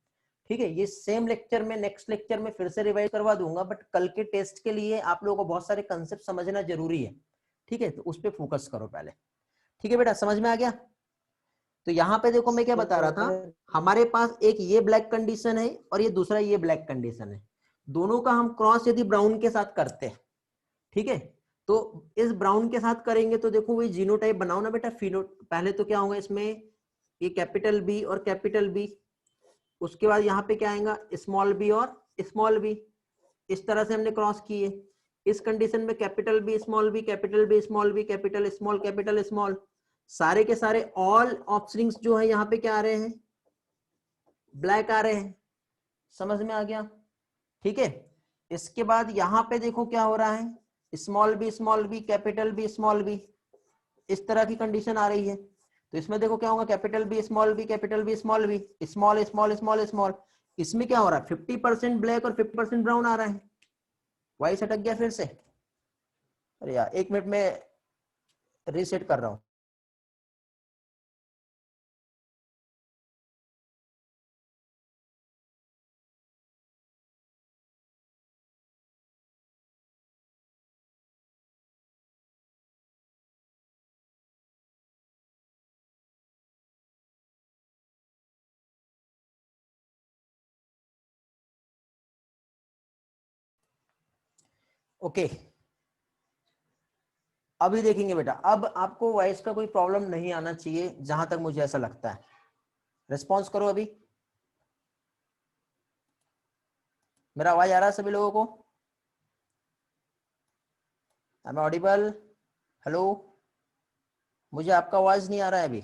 S1: ठीक है। ये सेम लेक्चर में नेक्स्ट लेक्चर में फिर से रिवाइज करवा दूंगा, बट कल के टेस्ट के लिए आप लोगों को बहुत सारे कंसेप्ट समझना जरूरी है, ठीक है। तो उस पर फोकस करो पहले, ठीक है बेटा, समझ में आ गया। तो यहाँ पे देखो मैं क्या बता रहा था, हमारे पास एक ये ब्लैक कंडीशन है और ये दूसरा ये ब्लैक कंडीशन है। दोनों का हम क्रॉस यदि ब्राउन के साथ करते हैं, ठीक है, तो इस ब्राउन के साथ करेंगे तो देखो वही जीनोटाइप बनाओ ना बेटा। फिनो पहले तो क्या होगा इसमें, ये कैपिटल बी और कैपिटल बी, उसके बाद यहाँ पे क्या आएगा, स्मॉल बी और स्मॉल बी। इस तरह से हमने क्रॉस किए। इस कंडीशन में capital B small B, capital B small B, capital small, सारे के सारे ऑल ऑफस्प्रिंग्स जो है यहाँ पे क्या आ रहे हैं, ब्लैक आ रहे हैं। समझ में आ गया, ठीक है। इसके बाद यहाँ पे देखो क्या हो रहा है, small B capital B small B, इस तरह की कंडीशन आ रही है। तो इसमें देखो क्या होगा, capital B small B, capital B small B, small small small small. इसमें क्या हो रहा है, 50% ब्लैक और 50% ब्राउन आ रहा है। वाइस अटक गया फिर से, अरे यार एक मिनट में रीसेट कर रहा हूं। ओके अभी देखेंगे बेटा, अब आपको वॉइस का कोई प्रॉब्लम नहीं आना चाहिए जहां तक मुझे ऐसा लगता है। रिस्पॉन्स करो अभी, मेरा आवाज आ रहा है सभी लोगों को? I am audible? हेलो, मुझे आपका आवाज नहीं आ रहा है अभी।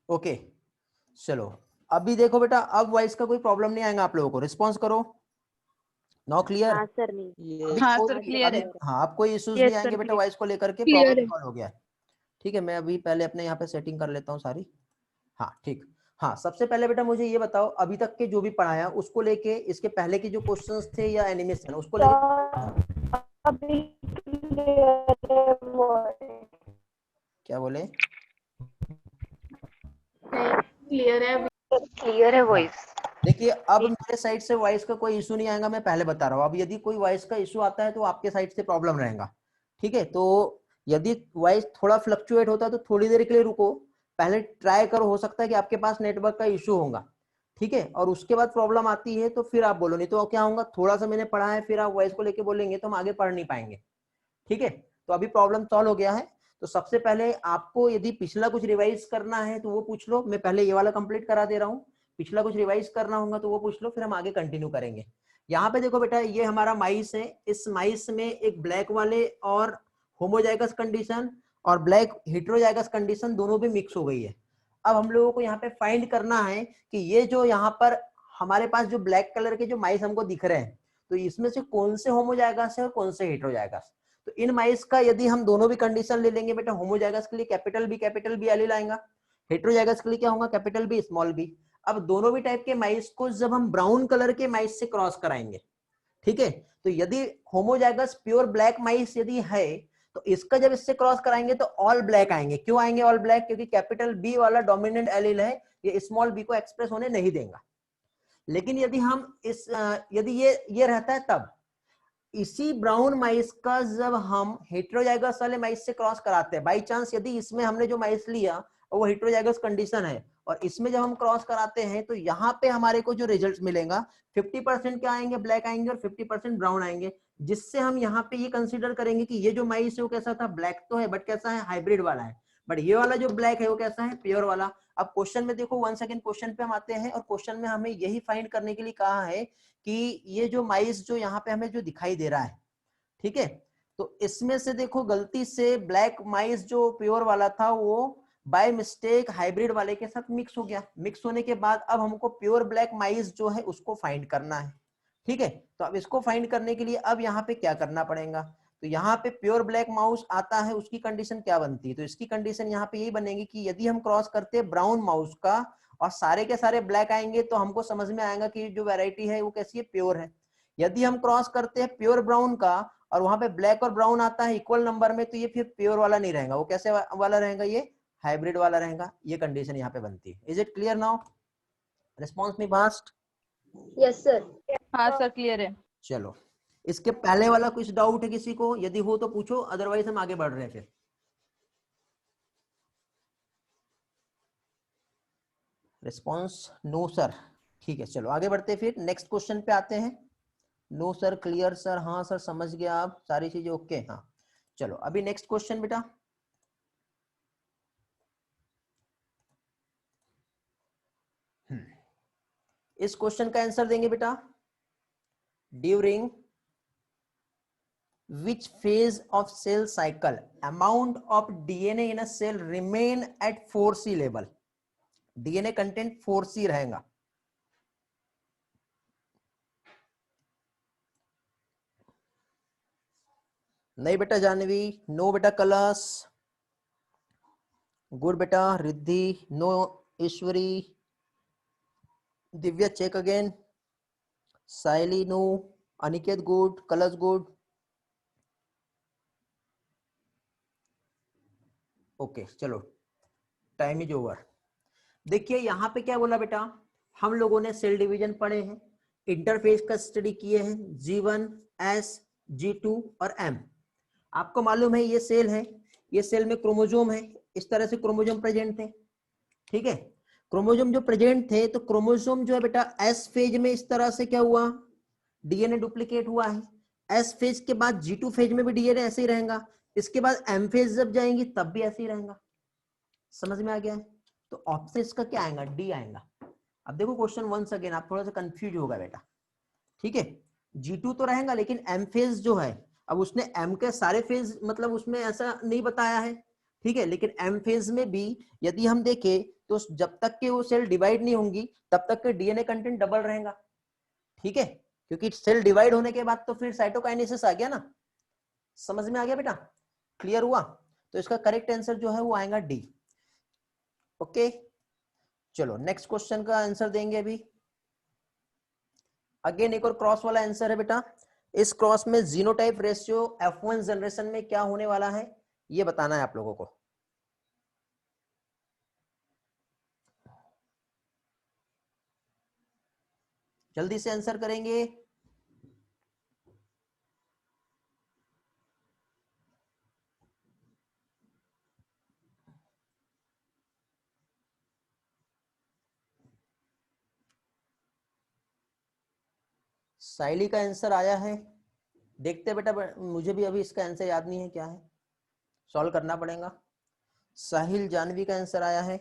S1: ओके चलो अभी देखो बेटा, अब वॉइस का कोई प्रॉब्लम नहीं आएगा आप लोगों को। रिस्पॉन्स करो, नो क्लियर?
S7: हाँ सर नहीं।
S4: ये
S2: हाँ सर क्लियर है।
S1: हाँ, अब कोई इश्यूज
S5: Yes,
S1: नहीं
S5: sir,
S1: आएंगे बेटा
S5: clear.
S1: वॉइस को लेकर के,
S2: Clear
S1: प्रॉब्लम
S2: है।
S1: सॉल्व हो गया है, ठीक है। मैं अभी पहले अपने यहाँ पे सेटिंग कर लेता हूँ सारी। हाँ ठीक। हाँ सबसे पहले बेटा मुझे ये बताओ, अभी तक के जो भी पढ़ाया उसको लेके, इसके पहले के जो क्वेश्चंस थे या एनिमेशन उसको लेके क्या बोले?
S3: क्लियर है।
S5: क्लियर है वॉइस।
S1: देखिए अब मेरे साइड से वॉइस का कोई इशू नहीं आएगा, मैं पहले बता रहा हूँ। अब यदि कोई वॉइस का इशू आता है तो आपके साइड से प्रॉब्लम रहेगा, ठीक है। तो यदि वॉइस थोड़ा फ्लक्चुएट होता है तो थोड़ी देर के लिए रुको, पहले ट्राई करो, हो सकता है कि आपके पास नेटवर्क का इशू होगा, ठीक है। और उसके बाद प्रॉब्लम आती है तो फिर आप बोलो, नहीं तो क्या होगा, थोड़ा सा मैंने पढ़ा है फिर आप वॉइस को लेके बोलेंगे तो हम आगे पढ़ नहीं पाएंगे, ठीक है। तो अभी प्रॉब्लम सॉल्व हो गया है। तो सबसे पहले आपको यदि पिछला कुछ रिवाइज करना है तो वो पूछ लो, मैं पहले ये वाला कंप्लीट करा दे रहा हूँ। पिछला कुछ रिवाइज करना होगा तो वो पूछ लो, फिर हम आगे कंटिन्यू करेंगे। यहाँ पे देखो बेटा, ये हमारा माइस है। इस माइस में एक ब्लैक वाले और होमोजाइगस कंडीशन और ब्लैक हेटेरोजाइगस कंडीशन दोनों भी मिक्स हो गई है। अब हम लोगों को यहाँ पे फाइंड करना है कि ये जो यहाँ पर हमारे पास जो ब्लैक कलर के जो माइस हमको दिख रहे हैं, तो इसमें से कौन से होमोजाइगस है और कौन से हेटेरोजाइगस। तो इन माइस का यदि हम दोनों भी कंडीशन ले लेंगे बेटा, होमोजाइगस के लिए कैपिटल बी एलील आएगा, हेटेरोजाइगस के लिए क्या होगा, कैपिटल बी स्मॉल बी। अब दोनों भी टाइप के माइस को जब हम ब्राउन कलर के माइस से क्रॉस कराएंगे, ठीक है, तो यदि होमोजाइगस प्योर ब्लैक माइस यदि है तो इसका जब इससे क्रॉस कराएंगे तो ऑल ब्लैक आएंगे। क्यों आएंगे ऑल ब्लैक? क्योंकि कैपिटल बी वाला डोमिनेंट एलील है, ये स्मॉल बी को एक्सप्रेस होने नहीं देगा। लेकिन यदि हम इस यदि ये रहता है तब इसी ब्राउन माइस का जब हम हेटेरोजाइगस वाले माइस से क्रॉस कराते हैं, बाई चांस यदि इसमें हमने जो माइस लिया वो हेटेरोजाइगस कंडीशन है और इसमें जब हम क्रॉस कराते हैं तो यहाँ पे हमारे को जो रिजल्ट मिलेगा 50% क्या आएंगे, ब्लैक आएंगे और 50% ब्राउन आएंगे, जिससे हम यहाँ पे ये कंसीडर करेंगे कि ये जो माइस है वो कैसा था, ब्लैक तो है बट कैसा है, हाइब्रिड वाला है। बट ये वाला जो ब्लैक है वो कैसा है, प्योर वाला। अब क्वेश्चन में देखो, 1 सेकंड क्वेश्चन पे हम आते हैं और क्वेश्चन में हमें यही फाइंड करने के लिए कहा है कि ये जो माइस जो यहाँ पे हमें जो दिखाई दे रहा है, ठीक है, तो इसमें से देखो गलती से ब्लैक माइस जो प्योर वाला था वो बाय मिस्टेक हाइब्रिड वाले के साथ मिक्स हो गया। मिक्स होने के बाद अब हमको प्योर ब्लैक माइस जो है उसको फाइंड करना है, ठीक है। तो अब इसको फाइंड करने के लिए अब यहाँ पे क्या करना पड़ेगा, तो यहाँ पे प्योर ब्लैक माउस आता है, उसकी कंडीशन क्या बनती है, तो इसकी कंडीशन यहाँ पे यही बनेगी कि यदि हम क्रॉस करते हैं ब्राउन माउस का और सारे के सारे ब्लैक आएंगे तो हमको समझ में आएगा कि जो वैरायटी है वो कैसी है, प्योर है। यदि हम क्रॉस करते हैं प्योर ब्राउन का और वहां पे ब्लैक और ब्राउन आता है इक्वल नंबर में, तो ये फिर प्योर वाला नहीं रहेगा, वो कैसे वाला रहेगा, ये हाइब्रिड वाला रहेगा। ये कंडीशन यहाँ पे बनती है। Is it clear now? Response me fast.
S6: Yes sir.
S2: हाँ सर क्लियर है।
S1: चलो, इसके पहले वाला कुछ डाउट है किसी को? यदि हो तो पूछो, अदरवाइज हम आगे बढ़ रहे हैं फिर। रिस्पॉन्स नो सर, ठीक है, चलो आगे बढ़ते हैं फिर नेक्स्ट क्वेश्चन पे आते हैं। नो सर, क्लियर सर, हाँ सर समझ गया आप, सारी चीजें ओके, हाँ चलो अभी नेक्स्ट क्वेश्चन बेटा। इस क्वेश्चन का आंसर देंगे बेटा, during which phase of cell cycle amount of DNA in a cell remain at 4C level? DNA content 4C रहेगा। नहीं बेटा जानवी, नो बेटा कलश, गुड बेटा रिद्धि, नो ईश्वरी, दिव्या चेक अगेन, साइली नो, अनिकेत गुड, कलश गुड, ओके चलो टाइम इज ओवर। देखिए यहाँ पे क्या बोला बेटा, हम लोगों ने सेल डिवीजन पढ़े हैं, इंटरफेस का स्टडी किए हैं, G1, S, G2 और M। आपको मालूम है ये सेल है, ये सेल में क्रोमोजोम है, इस तरह से क्रोमोजोम प्रेजेंट थे, ठीक है। क्रोमोजोम जो प्रेजेंट थे तो क्रोमोजोम जो है बेटा S फेज में इस तरह से क्या हुआ, डीएनए डुप्लीकेट हुआ है। S फेज के बाद G2 फेज में भी डीएनए ऐसे ही रहेगा, इसके बाद M फेज जब जाएंगी तब भी ऐसे ही रहेगा। समझ में आ गया है? तो ऑप्शन इसका क्या आएगा, डी आएगा। अब देखो क्वेश्चन वंस अगेन, आप थोड़ा सा कंफ्यूज होगा बेटा, ठीक है। G2 तो रहेगा लेकिन M फेज जो है, अब उसने M के सारे फेज मतलब उसमें ऐसा नहीं बताया है, ठीक है, लेकिन M फेज में भी यदि हम देखें तो जब तक के वो सेल डिवाइड नहीं होंगी तब तक के डीएनए कंटेंट डबल रहेगा, ठीक है, क्योंकि सेल डिवाइड होने के बाद तो फिर साइटोकाइनेसिस आ गया ना। समझ में आ गया बेटा, क्लियर हुआ? तो इसका करेक्ट आंसर जो है वो आएगा डी। ओके चलो नेक्स्ट क्वेश्चन का आंसर देंगे अभी। अगेन एक और क्रॉस वाला आंसर है बेटा। इस क्रॉस में जीनोटाइप रेशियो F1 जनरेशन में क्या होने वाला है ये बताना है आप लोगों को। जल्दी से आंसर करेंगे। साइली का आंसर आया है, देखते बेटा, मुझे भी अभी इसका आंसर याद नहीं है क्या है, सॉल्व करना पड़ेगा। साहिल जानवी का आंसर आया है,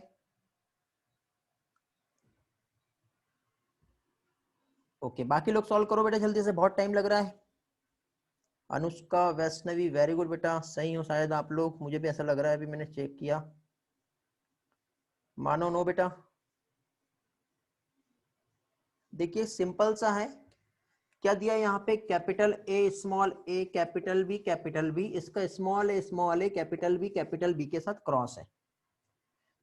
S1: ओके बाकी लोग सॉल्व करो बेटा जल्दी से, बहुत टाइम लग रहा है। अनुष्का, वैष्णवी, वेरी गुड बेटा, सही हो शायद आप लोग, मुझे भी ऐसा लग रहा है, अभी मैंने चेक किया। मानो नो बेटा। देखिए सिंपल सा है, क्या दिया है यहाँ पे, capital A small A capital B, इसका स्मॉल ए कैपिटल बी के साथ क्रॉस है।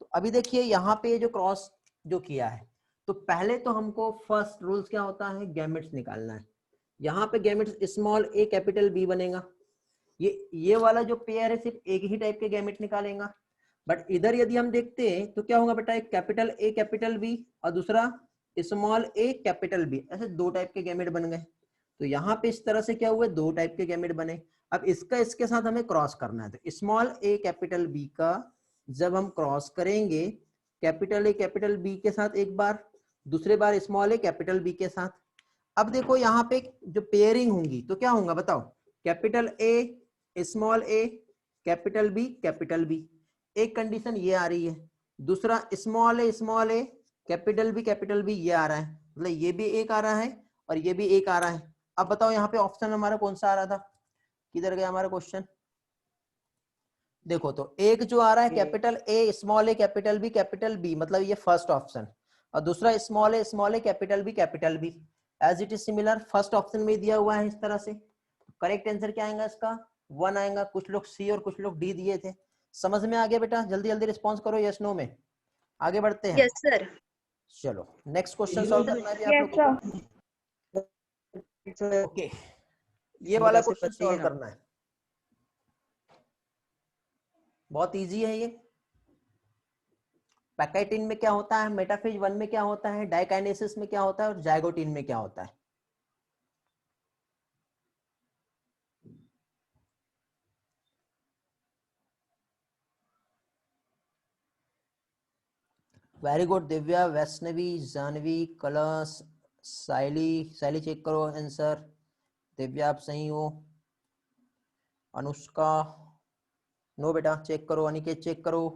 S1: तो अभी देखिए यहाँ पे जो क्रॉस जो किया है, तो पहले तो हमको फर्स्ट रूल्स क्या होता है, गैमेट्स निकालना है। यहाँ पे gametes small A capital B बनेगा, ये वाला जो पेयर है सिर्फ एक ही टाइप के गैमेट निकालेगा। बट इधर यदि हम देखते हैं तो क्या होगा बेटा, एक कैपिटल ए कैपिटल बी और दूसरा स्मॉल ए कैपिटल बी, ऐसे दो टाइप के गैमेट बन गए। तो यहाँ पे इस तरह से क्या हुए, दो टाइप के गैमेट बने। अब इसका इसके साथ हमें क्रॉस करना है, तो स्मॉल ए कैपिटल बी का जब हम क्रॉस करेंगे कैपिटल ए कैपिटल बी के साथ एक बार, दूसरे बार स्मॉल ए कैपिटल बी के साथ। अब देखो यहाँ पे जो पेयरिंग होंगी तो क्या होगा बताओ, capital A small A capital B, एक कंडीशन ये आ रही है, दूसरा स्मॉल ए कैपिटल बी ये आ रहा है, मतलब ये भी एक आ रहा है और ये भी एक आ रहा है। अब बताओ यहाँ पे ऑप्शन हमारा कौन सा आ रहा था, किधर गया हमारा क्वेश्चन, देखो तो एक जो आ रहा है capital A small A capital B, मतलब ये फर्स्ट ऑप्शन, और दूसरा small A capital B as it is similar, first option में दिया हुआ है इस तरह से। करेक्ट आंसर क्या आएगा इसका, 1 आएगा। कुछ लोग सी और कुछ लोग डी दिए थे। समझ में आ गया बेटा, जल्दी जल्दी रिस्पॉन्स करो यस नो में, आगे बढ़ते हैं।
S6: Yes sir.
S1: चलो नेक्स्ट क्वेश्चन सॉल्व करना है आप लोगों को। ओके, ये वाला क्वेश्चन सॉल्व करना है, बहुत इजी है ये। पैकेटिन में क्या होता है, मेटाफेज 1 में क्या होता है, डाइकाइनेसिस में क्या होता है और जाइगोटिन में क्या होता है। वेरी गुड दिव्या, वैष्णवी, जानवी, कलश, साइली चेक करो आंसर। दिव्या आप सही हो, अनुष्का नो बेटा चेक करो, अनिकेत चेक करो,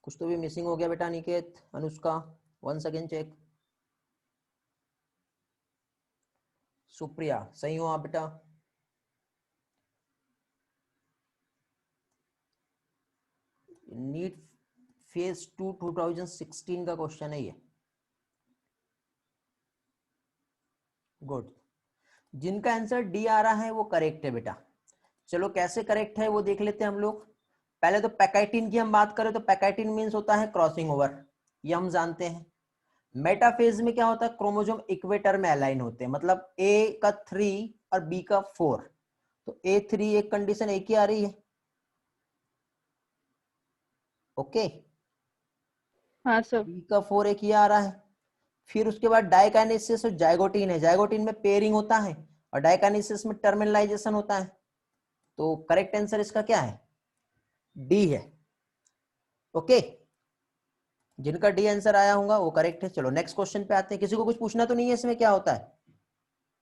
S1: कुछ तो भी मिसिंग हो गया बेटा अनिकेत, अनुष्का 1 सेकेंड चेक। सुप्रिया सही हो आप बेटा। नीट फेज 2 2016 का क्वेश्चन है ये। गुड, जिनका आंसर डी आ रहा है वो करेक्ट है बेटा। चलो कैसे करेक्ट है वो देख लेते हैं हम लोग। पहले तो पैकेटिन की हम बात करें तो पैकेटिन मीन्स होता है क्रॉसिंग ओवर, ये हम जानते हैं। मेटाफेज में क्या होता है, क्रोमोसोम इक्वेटर में अलाइन होते हैं, मतलब ए का 3 और बी का 4, तो A3 एक कंडीशन एक ही आ रही है। ओके,
S2: हाँ सर।
S1: बी का 4 एक ही आ रहा है। फिर उसके बाद डाइकाइनेसिस और जाइगोटिन है, जाइगोटिन में पेयरिंग होता है और डाइकाइनेसिस में टर्मिनलाइजेशन होता है। तो करेक्ट आंसर इसका क्या है, डी है। ओके, जिनका डी आंसर आया होगा वो करेक्ट है। चलो नेक्स्ट क्वेश्चन पे आते हैं। किसी को कुछ पूछना तो नहीं है इसमें क्या होता है?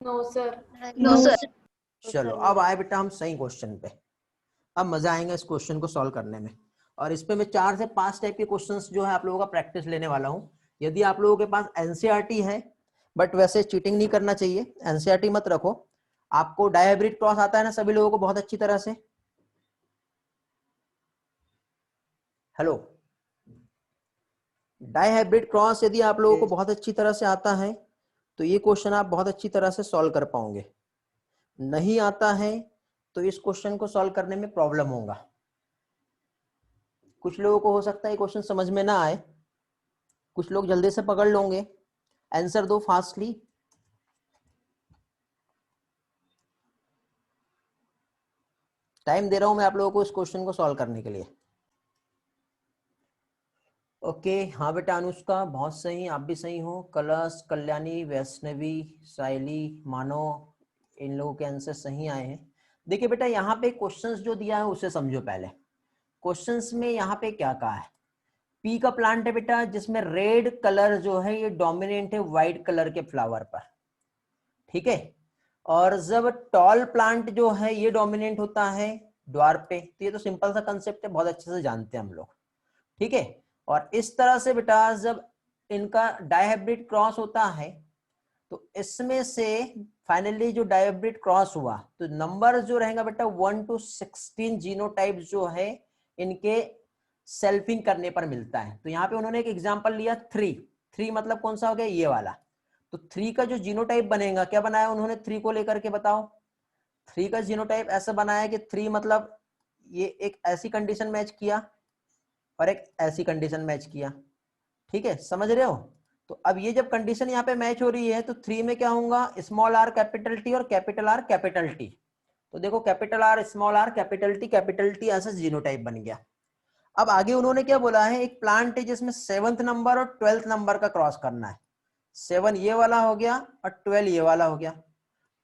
S3: No sir.
S6: No sir.
S1: चलो अब आए बेटा हम सही क्वेश्चन पे। अब मजा आएगा इस क्वेश्चन को सॉल्व करने में। और इस पे मैं 4 से 5 टाइप के क्वेश्चंस जो है आप लोगों का प्रैक्टिस लेने वाला हूं। यदि आप लोगों के पास एनसीईआरटी है, बट वैसे चीटिंग नहीं करना चाहिए, एनसीईआरटी मत रखो। आपको डायहाइब्रिड क्रॉस आता है ना सभी लोगों को बहुत अच्छी तरह से? हेलो, डायहाइब्रिड क्रॉस यदि आप लोगों को बहुत अच्छी तरह से आता है तो ये क्वेश्चन आप बहुत अच्छी तरह से सॉल्व कर पाओगे। नहीं आता है तो इस क्वेश्चन को सॉल्व करने में प्रॉब्लम होगा। कुछ लोगों को हो सकता है क्वेश्चन समझ में ना आए, कुछ लोग जल्दी से पकड़ लोगे। आंसर दो फास्टली। टाइम दे रहा हूं मैं आप लोगों को इस क्वेश्चन को सॉल्व करने के लिए। ओके, हाँ बेटा अनुष्का बहुत सही, आप भी सही हो। कलश, कल्याणी, वैष्णवी, साइली, मानो, इन लोगों के आंसर सही आए हैं। देखिए बेटा यहाँ पे क्वेश्चंस जो दिया है उसे समझो पहले। क्वेश्चंस में यहाँ पे क्या कहा है, पी का प्लांट है बेटा जिसमें रेड कलर जो है ये डोमिनेंट है व्हाइट कलर के फ्लावर पर, ठीक है। और जब टॉल प्लांट जो है ये डोमिनेंट होता है ड्वार्फ पे, तो ये तो सिंपल सा कंसेप्ट है, बहुत अच्छे से जानते हैं हम लोग, ठीक है। और इस तरह से बेटा जब इनका डायहाइब्रिड क्रॉस होता है तो इसमें से फाइनली जो डायहाइब्रिड क्रॉस हुआ तो नंबर जो रहेगा बेटा 1 to 16 जीनोटाइप जो है इनके सेल्फिंग करने पर मिलता है। तो यहाँ पे उन्होंने एक एग्जांपल लिया 3 मतलब कौन सा हो गया, ये वाला। तो 3 का जो जीनोटाइप बनेगा, क्या बनाया उन्होंने 3 को लेकर के, बताओ। 3 का जीनोटाइप ऐसा बनाया कि 3 मतलब ये एक ऐसी कंडीशन मैच किया और एक ऐसी कंडीशन मैच किया, ठीक है, समझ रहे हो। तो अब ये जब कंडीशन यहाँ पे मैच हो रही है तो 3 में क्या होगा, स्मॉल आर कैपिटल टी और कैपिटल आर कैपिटल टी। तो देखो capital R small R capital T ऐसा जीनोटाइप बन गया। अब आगे उन्होंने क्या बोला है, एक प्लांट है जिसमें 7th नंबर और 12th नंबर का क्रॉस करना है। 7 ये वाला हो गया और 12 ये वाला हो गया।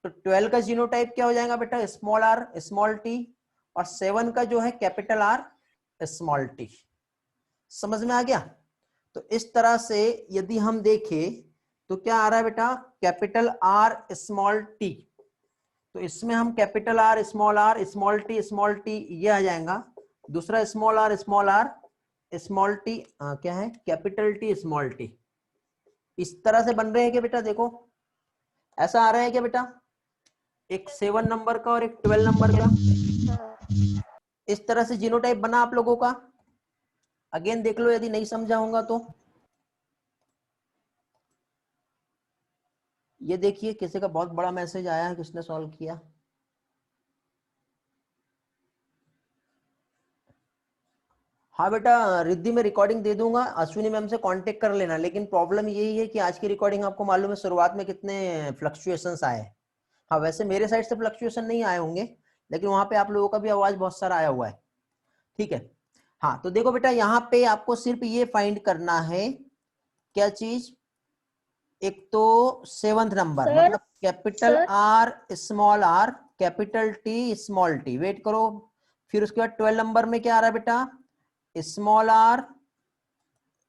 S1: तो 12 का जीनोटाइप क्या हो जाएगा बेटा, स्मॉल आर स्मॉल टी, और 7 का जो है कैपिटल आर स्मॉल टी। समझ में आ गया। तो इस तरह से यदि हम देखें तो क्या आ रहा है बेटा, कैपिटल आर स्मॉल टी, तो इसमें हम कैपिटल आर स्मॉल टी ये आ जाएगा। दूसरा स्मॉल आर स्मॉल टी क्या है, कैपिटल टी स्मॉल टी। इस तरह से बन रहे हैं कि बेटा, देखो ऐसा आ रहा है कि बेटा, एक 7 नंबर का और एक 12 नंबर का, इस तरह से जीनोटाइप बना आप लोगों का। अगेन देख लो यदि नहीं समझा होगा तो। ये देखिए किसी का बहुत बड़ा मैसेज आया है, किसने सॉल्व किया। हाँ बेटा, रिद्धि में रिकॉर्डिंग दे दूंगा, अश्विनी मैम से कांटेक्ट कर लेना। लेकिन प्रॉब्लम यही है कि आज की रिकॉर्डिंग आपको मालूम है शुरुआत में कितने फ्लक्चुएशंस आए। हाँ वैसे मेरे साइड से फ्लक्चुएशन नहीं आए होंगे, लेकिन वहां पे आप लोगों का भी आवाज बहुत सारा आया हुआ है, ठीक है। हाँ तो देखो बेटा, यहाँ पे आपको सिर्फ ये फाइंड करना है, क्या चीज, एक तो 7th नंबर मतलब capital R small R capital T small T, wait करो। फिर उसके बाद 12 नंबर में क्या आ रहा है बेटा, स्मॉल आर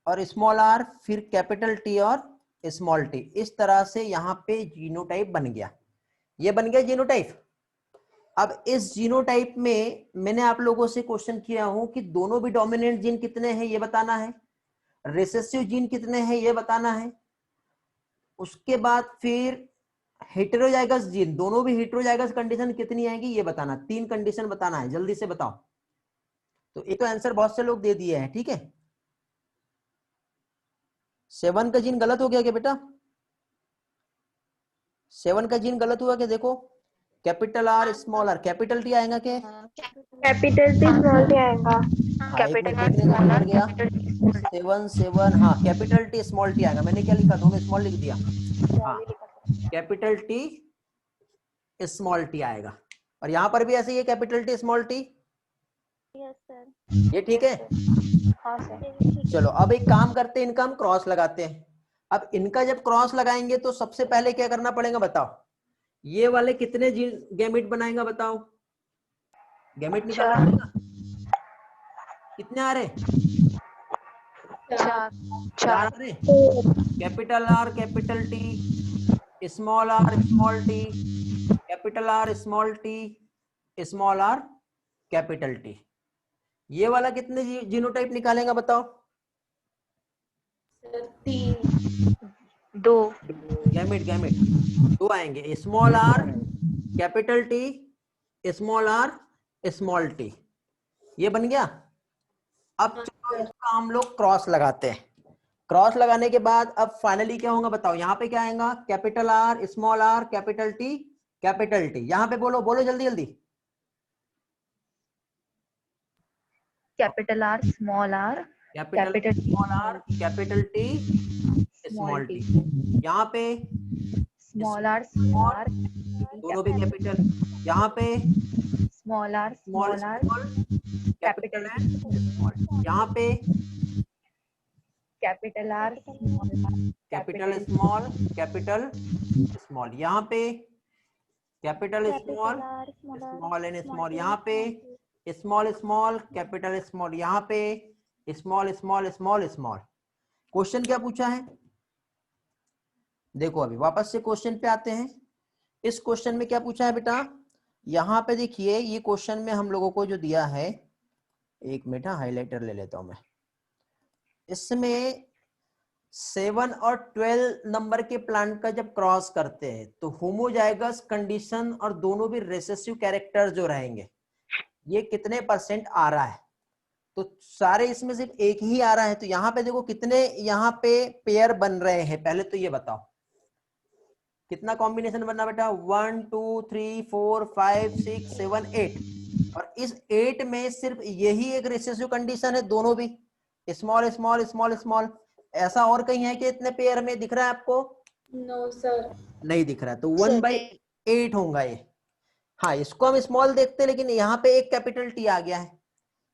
S1: और स्मॉल आर, फिर कैपिटल टी और स्मॉल टी। इस तरह से यहाँ पे जीनोटाइप बन गया, ये बन गया जीनोटाइप। अब इस जीनोटाइप में मैंने आप लोगों से क्वेश्चन किया हूं कि दोनों भी डोमिनेंट जीन कितने हैं ये बताना है, रिसेसिव जीन कितने हैं ये बताना है। उसके बाद फिर हेटेरोजाइगस जीन, दोनों भी हेटेरोजाइगस कंडीशन कितनी आएगी ये बताना, 3 कंडीशन बताना है, जल्दी से बताओ। तो ये तो आंसर बहुत से लोग दे दिए हैं, ठीक है। 7 का जीन गलत हो गया क्या बेटा, 7 का जीन गलत हुआ क्या, देखो capital R small R capital T आएगा क्या,
S5: कैपिटल टी स्मॉल टी आएगा।
S1: हाँ एक मिनट देखने दो किधर गया, 7 हाँ कैपिटल टी स्मॉल टी आएगा। मैंने क्या लिखा, दोनों स्मॉल लिख दिया, हाँ कैपिटल टी स्मॉल टी आएगा। और यहाँ पर भी ऐसे ही है, कैपिटल टी स्मॉल टी, ये ठीक है। चलो अब एक काम करते हैं, इनका हम क्रॉस लगाते हैं। अब इनका जब क्रॉस लगाएंगे तो सबसे पहले क्या करना पड़ेगा बताओ, ये वाले कितने गैमेट बनाएगा बताओ, गैमेट निकालना पड़ेगा। कितने आ रहे, 4 आ रहे, capital R capital T small R small T, capital R small T small R capital T. ये वाला कितने जीनोटाइप निकालेगा बताओ,
S5: 2
S1: गैमेट 2 आएंगे, small R capital T small R small T, ये बन गया। अब इसका हम लोग क्रॉस लगाते हैं। क्रॉस लगाने के बाद अब फाइनली क्या होगा बताओ, यहाँ पे क्या आएगा, capital R small R capital T, यहाँ पे बोलो बोलो जल्दी जल्दी,
S5: capital R small R
S1: capital small R capital T small T, यहाँ पे
S5: स्मॉल आर स्मॉल आर
S1: दोनों भी कैपिटल, यहाँ पे
S5: small R
S1: small capital and small, यहाँ पे
S5: कैपिटल आर
S1: कैपिटल स्मॉल, यहाँ पे कैपिटल स्मॉल एंड स्मॉल, यहाँ पे स्मॉल कैपिटल स्मॉल, यहाँ पे स्मॉल। क्वेश्चन क्या पूछा है देखो, अभी वापस से क्वेश्चन पे आते हैं। इस क्वेश्चन में क्या पूछा है बेटा, यहाँ पे देखिए, ये क्वेश्चन में हम लोगों को जो दिया है, एक मिनट हाइलाइटर ले लेता हूं मैं। इसमें 7 और 12 नंबर के प्लांट का जब क्रॉस करते हैं तो होमोजाइगस कंडीशन और दोनों भी रिसेसिव कैरेक्टर जो रहेंगे, ये कितने % आ रहा है। तो सारे इसमें सिर्फ एक ही आ रहा है। तो यहाँ पे देखो कितने यहाँ पे पेयर बन रहे हैं, पहले तो ये बताओ कितना कॉम्बिनेशन बनना बेटा, 1 2 3 4 5 6 7 8, और इस 8 में सिर्फ यही एक रिसेसिव कंडीशन है, दोनों भी स्मॉल स्मॉल स्मॉल स्मॉल। ऐसा और कहीं है कि इतने पेयर में दिख रहा है आपको?
S3: No sir.
S1: नहीं दिख रहा है, तो 1/8 होगा ये। हाँ, इसको हम स्मॉल देखते हैं, लेकिन यहाँ पे एक कैपिटल टी आ गया है,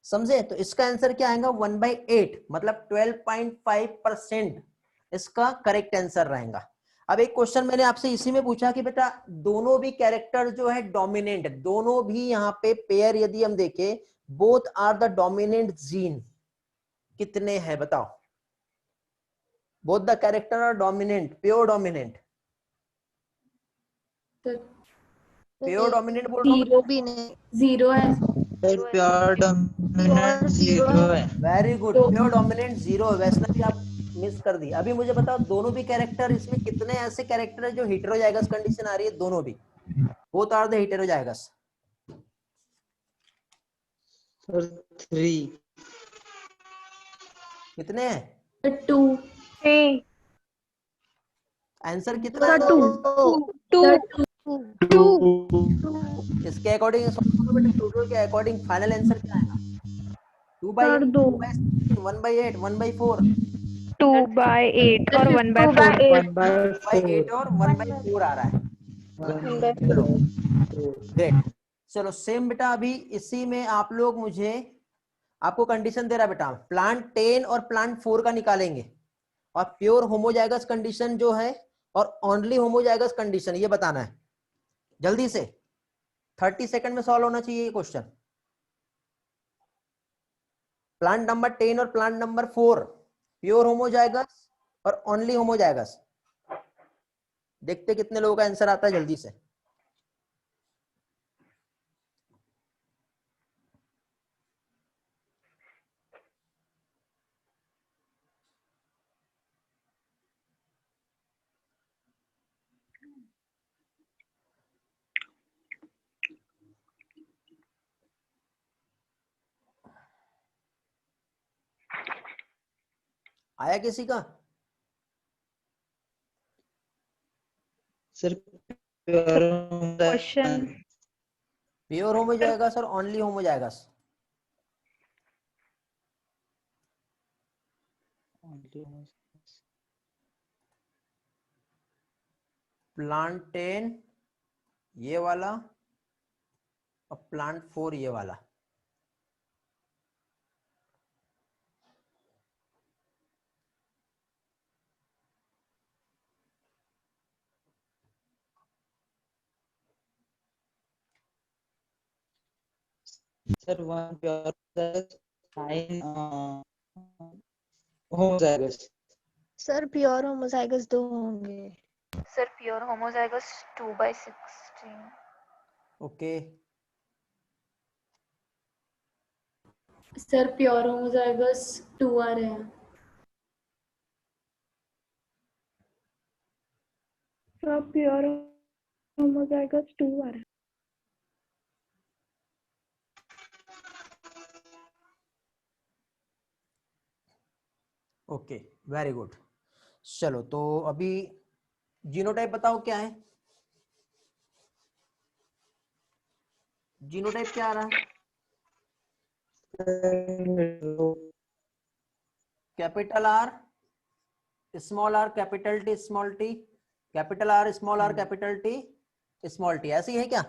S1: समझे? तो इसका आंसर क्या आएगा, 1/8, मतलब 12.5% इसका करेक्ट आंसर रहेगा। अब एक क्वेश्चन मैंने आपसे इसी में पूछा कि बेटा दोनों भी कैरेक्टर जो है डोमिनेंट, दोनों भी यहाँ पे पेयर यदि हम देखें, both are the dominant gene, कितने हैं बताओ? Both the character are dominant, pure dominant, pure dominant बोल रहा हूँ।
S3: जीरो भी नहीं, जीरो है।
S4: सर प्योर डोमिनेंट 0 है।
S1: वेरी गुड,
S3: तो-
S1: प्योर डोमिनेंट 0 है। वैष्णवी आप मिस कर दी। अभी मुझे बताओ दोनों भी कैरेक्टर, इसमें कितने ऐसे कैरेक्टर है जो हेटेरोजाइगस कंडीशन आ रही है? दोनों भी, both are the heterozygous.
S4: Sir 3।
S1: कितने हैं?
S3: 2
S1: आंसर कितना है?
S3: 2
S1: इसके अकॉर्डिंग टोटल के अकॉर्डिंग फाइनल आंसर क्या आएगा? 2/8, 1/8, 1/4,
S5: 2/8 और 1/4।
S1: 1/8 और 1/4 आ रहा है। चलो ग्रेट। चलो सेम बेटा, अभी इसी में आप लोग मुझे, आपको कंडीशन दे रहा बेटा, प्लांट 10 और प्लांट 4 का निकालेंगे, और प्योर होमोजाइगस कंडीशन जो है और ओनली होमोजाइगस कंडीशन, ये बताना है जल्दी से। 30 सेकंड में सॉल्व होना चाहिए ये क्वेश्चन। प्लांट नंबर 10 और प्लांट नंबर 4 प्योर होमोजाइगस और ओनली होमोजाइगस। देखते कितने लोगों का आंसर आता है जल्दी से। आया किसी का?
S4: Sir pure
S5: question
S1: pure homozygous और ओनली होमोजाइगस। प्लांट 10 ये वाला और प्लांट 4 ये वाला।
S4: Sir 1 pure 9 homozygous.
S6: Sir pure homozygous 2 होंगे।
S8: Sir pure homozygous 2/16।
S1: Okay,
S3: sir pure homozygous 2 आ रहे हैं।
S5: प्योर होमोजाइगस 2 आ रहा है।
S1: Okay very good. चलो तो अभी जीनोटाइप बताओ क्या है? जीनोटाइप क्या आ रहा है? Capital R small R capital T small T, capital R small R capital T small T, ऐसी है क्या?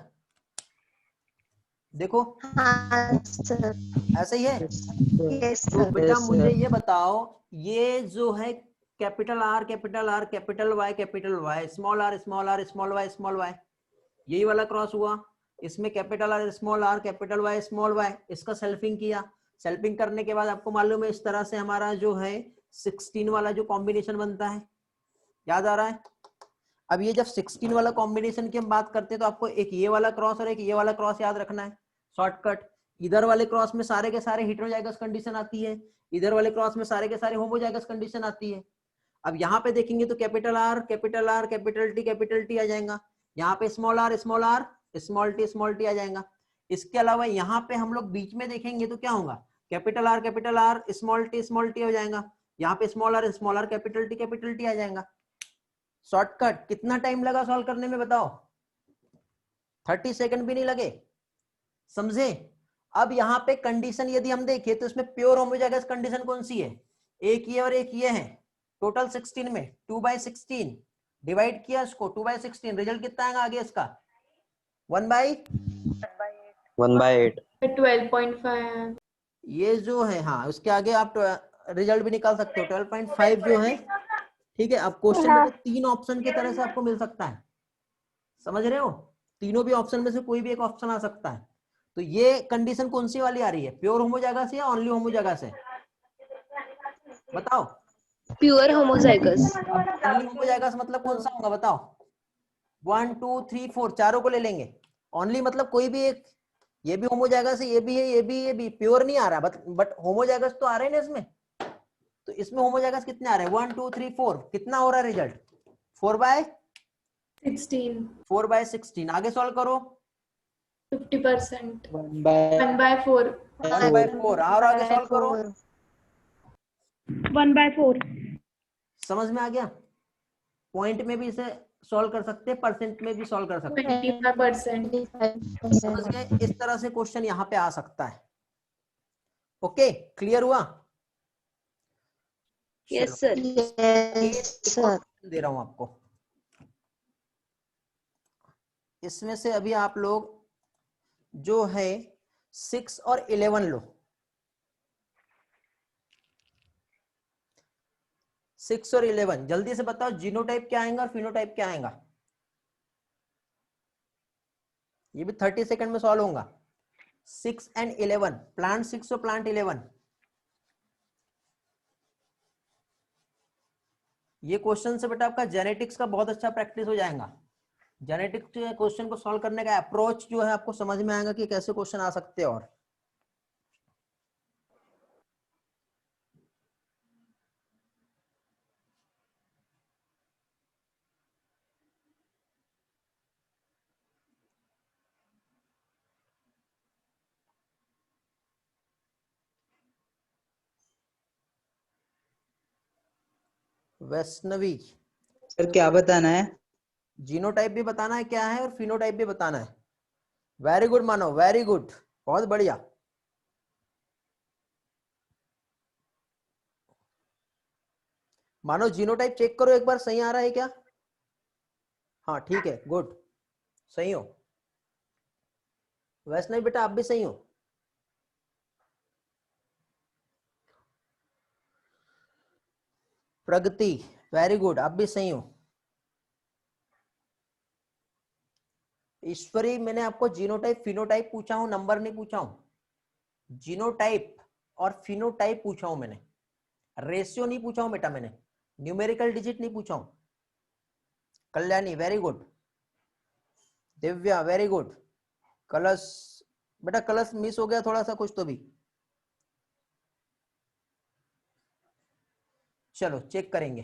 S1: देखो
S6: हाँ सर।
S1: ऐसे ही है।
S6: यस
S1: तो
S6: सर।
S1: बेटा मुझे ये बताओ, ये जो है capital R capital Y small R small Y, यही वाला क्रॉस हुआ। इसमें capital R capital Y small Y, इसका सेल्फिंग किया। सेल्फिंग करने के बाद आपको मालूम है इस तरह से हमारा जो है 16 वाला जो कॉम्बिनेशन बनता है, याद आ रहा है? अब ये जब 16 वाला कॉम्बिनेशन की हम बात करते हैं तो आपको एक ये वाला क्रॉस और एक ये वाला क्रॉस याद रखना है। शॉर्टकट, इधर वाले क्रॉस में सारे के सारे हेटेरोजाइगस कंडीशन आती है, इधर वाले क्रॉस में सारे के सारे होमोजाइगस कंडीशन आती है। अब यहाँ पे देखेंगे तो कैपिटल आर कैपिटल टी आ जाएगा, यहाँ पे स्मॉल आर स्मॉल टी आ जाएगा। इसके अलावा यहाँ पे हम लोग बीच में देखेंगे तो क्या होगा, कैपिटल आर स्मॉल टी हो जाएगा, यहाँ पे स्मॉल आर कैपिटल टी आ जाएगा। शॉर्टकट कितना टाइम लगा सॉल्व करने में बताओ? 30 सेकंड भी नहीं लगे, समझे? अब यहाँ पे कंडीशन यदि हम देखें तो इसमें प्योर होमोजाइगस कंडीशन कौन सी है? एक ये और एक ये है, टोटल 16 में 2/16 डिवाइड किया इसको 2/16, रिजल्ट कितना आएगा आगे इसका? 1/8।
S3: 12.5।
S1: ये जो है, हाँ उसके आगे आप रिजल्ट भी निकाल सकते हो, 12.5 जो है, ठीक है। अब क्वेश्चन में 3 ऑप्शन की तरह से आपको मिल सकता है, समझ रहे हो? तीनों भी ऑप्शन में से कोई भी एक ऑप्शन आ सकता है। तो ये कंडीशन कौन सी वाली आ रही है? प्योर होमोजाइगस या ओनली होमोजाइगस है? बताओ।
S6: Pure homozygous.
S1: ओनली होमोजाइगस मतलब कौन सा होगा बताओ? 1 2 3 4 चारों को ले लेंगे। ओनली मतलब कोई भी एक, ये भी होमोजाइगस है, ये भी है, ये भी प्योर नहीं आ रहा, बट होमोजाइगस तो आ रहे हैं ना इसमें। तो इसमें होमोजाइगस कितने आ रहे हैं? 1 2 3 4। कितना हो रहा है रिजल्ट?
S3: 4/16।
S1: 4/16। आगे सॉल्व करो।
S3: 50%।
S4: 1/4
S3: 1/4।
S1: 1/4। और आगे सॉल्व करो।
S5: 1/4।
S1: समझ में आ गया? पॉइंट में भी इसे सॉल्व कर सकते हैं, परसेंट में भी सॉल्व कर सकते हैं।
S3: 25%।
S1: समझ गए? इस तरह से क्वेश्चन यहाँ पे आ सकता है। ओके, क्लियर हुआ?
S6: Yes sir.
S1: एक और दे रहा हूं आपको, इसमें से अभी आप लोग जो है 6 और 11 लो। 6 और 11 जल्दी से बताओ, जीनोटाइप क्या आएगा और फिनोटाइप क्या आएगा? ये भी 30 सेकंड में सॉल्व होगा। 6 एंड 11, प्लांट 6 और प्लांट 11। ये क्वेश्चन से बेटा आपका जेनेटिक्स का बहुत अच्छा प्रैक्टिस हो जाएगा। जेनेटिक्स के क्वेश्चन को सॉल्व करने का अप्रोच जो है आपको समझ में आएगा कि कैसे क्वेश्चन आ सकते हैं। और वैष्णवी,
S4: सर क्या बताना है?
S1: जीनोटाइप भी बताना है क्या है और फिनोटाइप भी बताना है। वेरी गुड मानो, वेरी गुड, बहुत बढ़िया। मानो जीनोटाइप चेक करो एक बार, सही आ रहा है क्या? हाँ ठीक है, गुड, सही हो। वैष्णवी बेटा आप भी सही हो। प्रगति, वेरी गुड, आप भी सही हो। ईश्वरी, मैंने आपको जीनोटाइप फिनोटाइप पूछा हूं, नंबर नहीं पूछा हूं। जीनोटाइप और फिनोटाइप पूछा हूं मैंने, रेशियो नहीं पूछा हूं बेटा मैंने, न्यूमेरिकल डिजिट नहीं पूछा हूं। Kalyani very good, Divya very good, कलश बेटा, कलश मिस हो गया थोड़ा सा कुछ तो भी। चलो चेक करेंगे।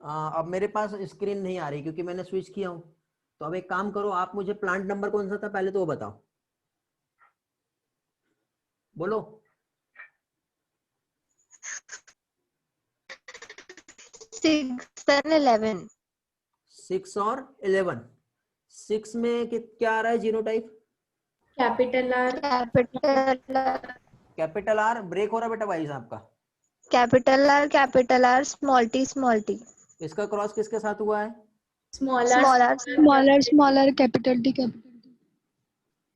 S1: अब मेरे पास स्क्रीन नहीं आ रही क्योंकि मैंने स्विच किया हूं। तो अब एक काम करो, आप मुझे प्लांट नंबर कौन सा था पहले तो वो बताओ, बोलो।
S6: 6 and 11।
S1: 6 और 11। 6 में क्या आ रहा है genotype?
S3: Capital R.
S1: Capital R. Break हो रहा बेटा भाई साहब का।
S6: Capital R small T.
S1: इसका क्रॉस किसके साथ हुआ है?
S3: Smaller capital T.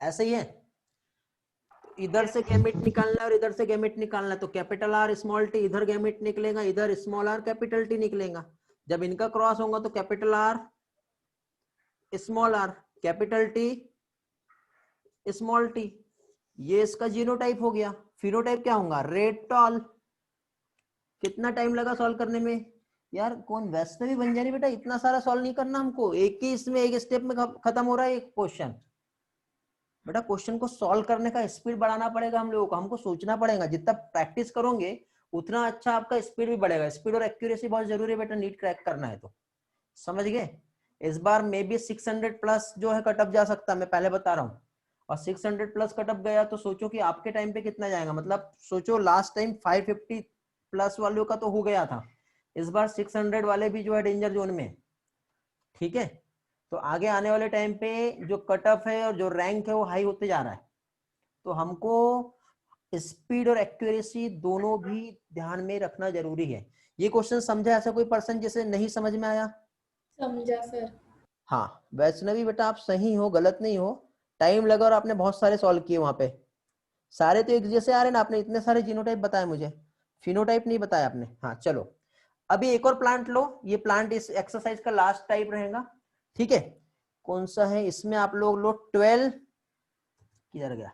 S1: ऐसे ही है। इधर से गैमेट निकालना है और इधर से गैमेट निकालना है, तो कैपिटल आर स्मॉल टी, इधर गैमेट निकलेगा, इधर स्मॉल आर कैपिटल टी निकलेगा। जब इनका क्रॉस होगा तो capital R small R, capital T small T, ये इसका जीनोटाइप हो गया। फिनोटाइप क्या होगा? Red tall. कितना टाइम लगा सॉल्व करने में? यार कौन वैष्णवी बन जा रही बेटा, इतना सारा सॉल्व नहीं करना हमको, एक ही इसमें एक स्टेप में खत्म हो रहा है एक क्वेश्चन। बेटा क्वेश्चन को सॉल्व करने का स्पीड बढ़ाना पड़ेगा हम लोगों को, हमको सोचना पड़ेगा। जितना प्रैक्टिस करोगे उतना अच्छा आपका स्पीड भी बढ़ेगा। स्पीड और एक्यूरेसी बहुत जरूरी है बेटा, नीट क्रैक करना है तो। समझ गए? इस बार मे बी 600 प्लस जो है कटअप जा सकता है, मैं पहले बता रहा हूँ। और 600 प्लस कटअप गया तो सोचो कि आपके टाइम पे कितना जाएगा। मतलब सोचो लास्ट टाइम 550 प्लस वालों का तो हो गया था, इस बार 600 वाले भी जो है डेंजर जोन में, ठीक है। तो आगे आने वाले टाइम पे जो कट ऑफ है और जो रैंक है वो हाई होते जा रहा है, तो हमको स्पीड और एक्यूरेसी दोनों भी ध्यान में रखना जरूरी है। ये क्वेश्चन समझा ऐसा कोई पर्सन जिसे नहीं समझ में आया?
S3: समझा सर।
S1: हाँ वैष्णवी बेटा आप सही हो, गलत नहीं हो। टाइम लगा और आपने बहुत सारे सॉल्व किए वहां पे। सारे तो एक जैसे आ रहे ना, आपने इतने सारे जीनोटाइप बताए मुझे, फिनोटाइप नहीं बताया आपने। हाँ चलो अभी एक और प्लांट लो, ये प्लांट इस एक्सरसाइज का लास्ट टाइप रहेगा, ठीक है। कौन सा है इसमें? आप लोग लो 12, किधर गया,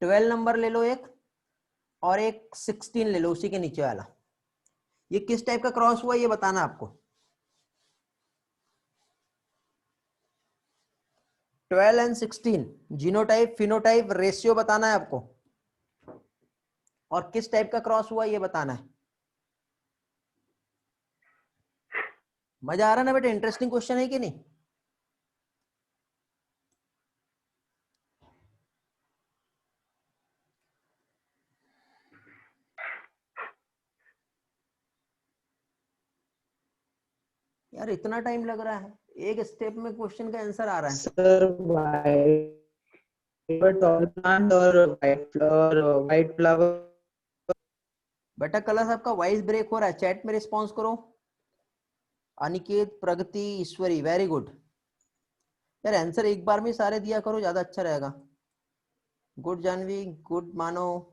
S1: 12 नंबर ले लो एक, और एक 16 ले लो उसी के नीचे वाला। ये किस टाइप का क्रॉस हुआ ये बताना आपको। 12 एंड 16 जीनोटाइप फिनोटाइप रेशियो बताना है आपको, और किस टाइप का क्रॉस हुआ ये बताना है। मजा आ रहा है ना बेटा? इंटरेस्टिंग क्वेश्चन है कि नहीं? यार इतना टाइम लग रहा है, एक स्टेप में क्वेश्चन का आंसर आ रहा है।
S4: सर टॉल प्लांट और वाइट फ्लावर।
S1: बेटा कलर आपका वॉइस ब्रेक हो रहा है, चैट में रिस्पॉन्स करो। अनिकेत, प्रगति, ईश्वरी, वेरी गुड। यार आंसर एक बार में सारे दिया करो, ज्यादा अच्छा रहेगा। गुड जानवी, गुड मानो।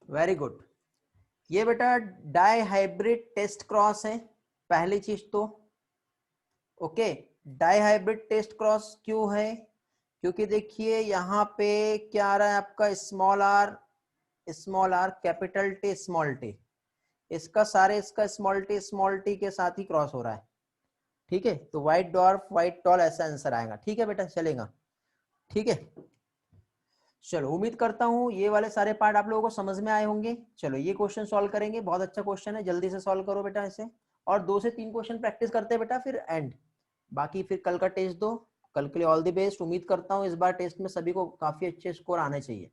S1: Very good. ये बेटा डाई हाइब्रिड टेस्ट क्रॉस है पहली चीज तो। Okay, dihybrid test cross क्यों है? क्योंकि देखिए यहाँ पे क्या आ रहा है आपका, small R capital T small T, इसका स्मॉल टी के साथ ही क्रॉस हो रहा है, ठीक है। तो व्हाइट डॉर्फ व्हाइट टॉल ऐसा आंसर आएगा, ठीक है बेटा, चलेगा, ठीक है। चलो उम्मीद करता हूँ ये वाले सारे पार्ट आप लोगों को समझ में आए होंगे। चलो ये क्वेश्चन सॉल्व करेंगे, बहुत अच्छा क्वेश्चन है, जल्दी से सॉल्व करो बेटा इसे, और 2 से 3 क्वेश्चन प्रैक्टिस करते हैं बेटा, फिर एंड। बाकी फिर कल का टेस्ट दो, कल के लिए ऑल द बेस्ट। उम्मीद करता हूँ इस बार टेस्ट में सभी को काफी अच्छे स्कोर आने चाहिए।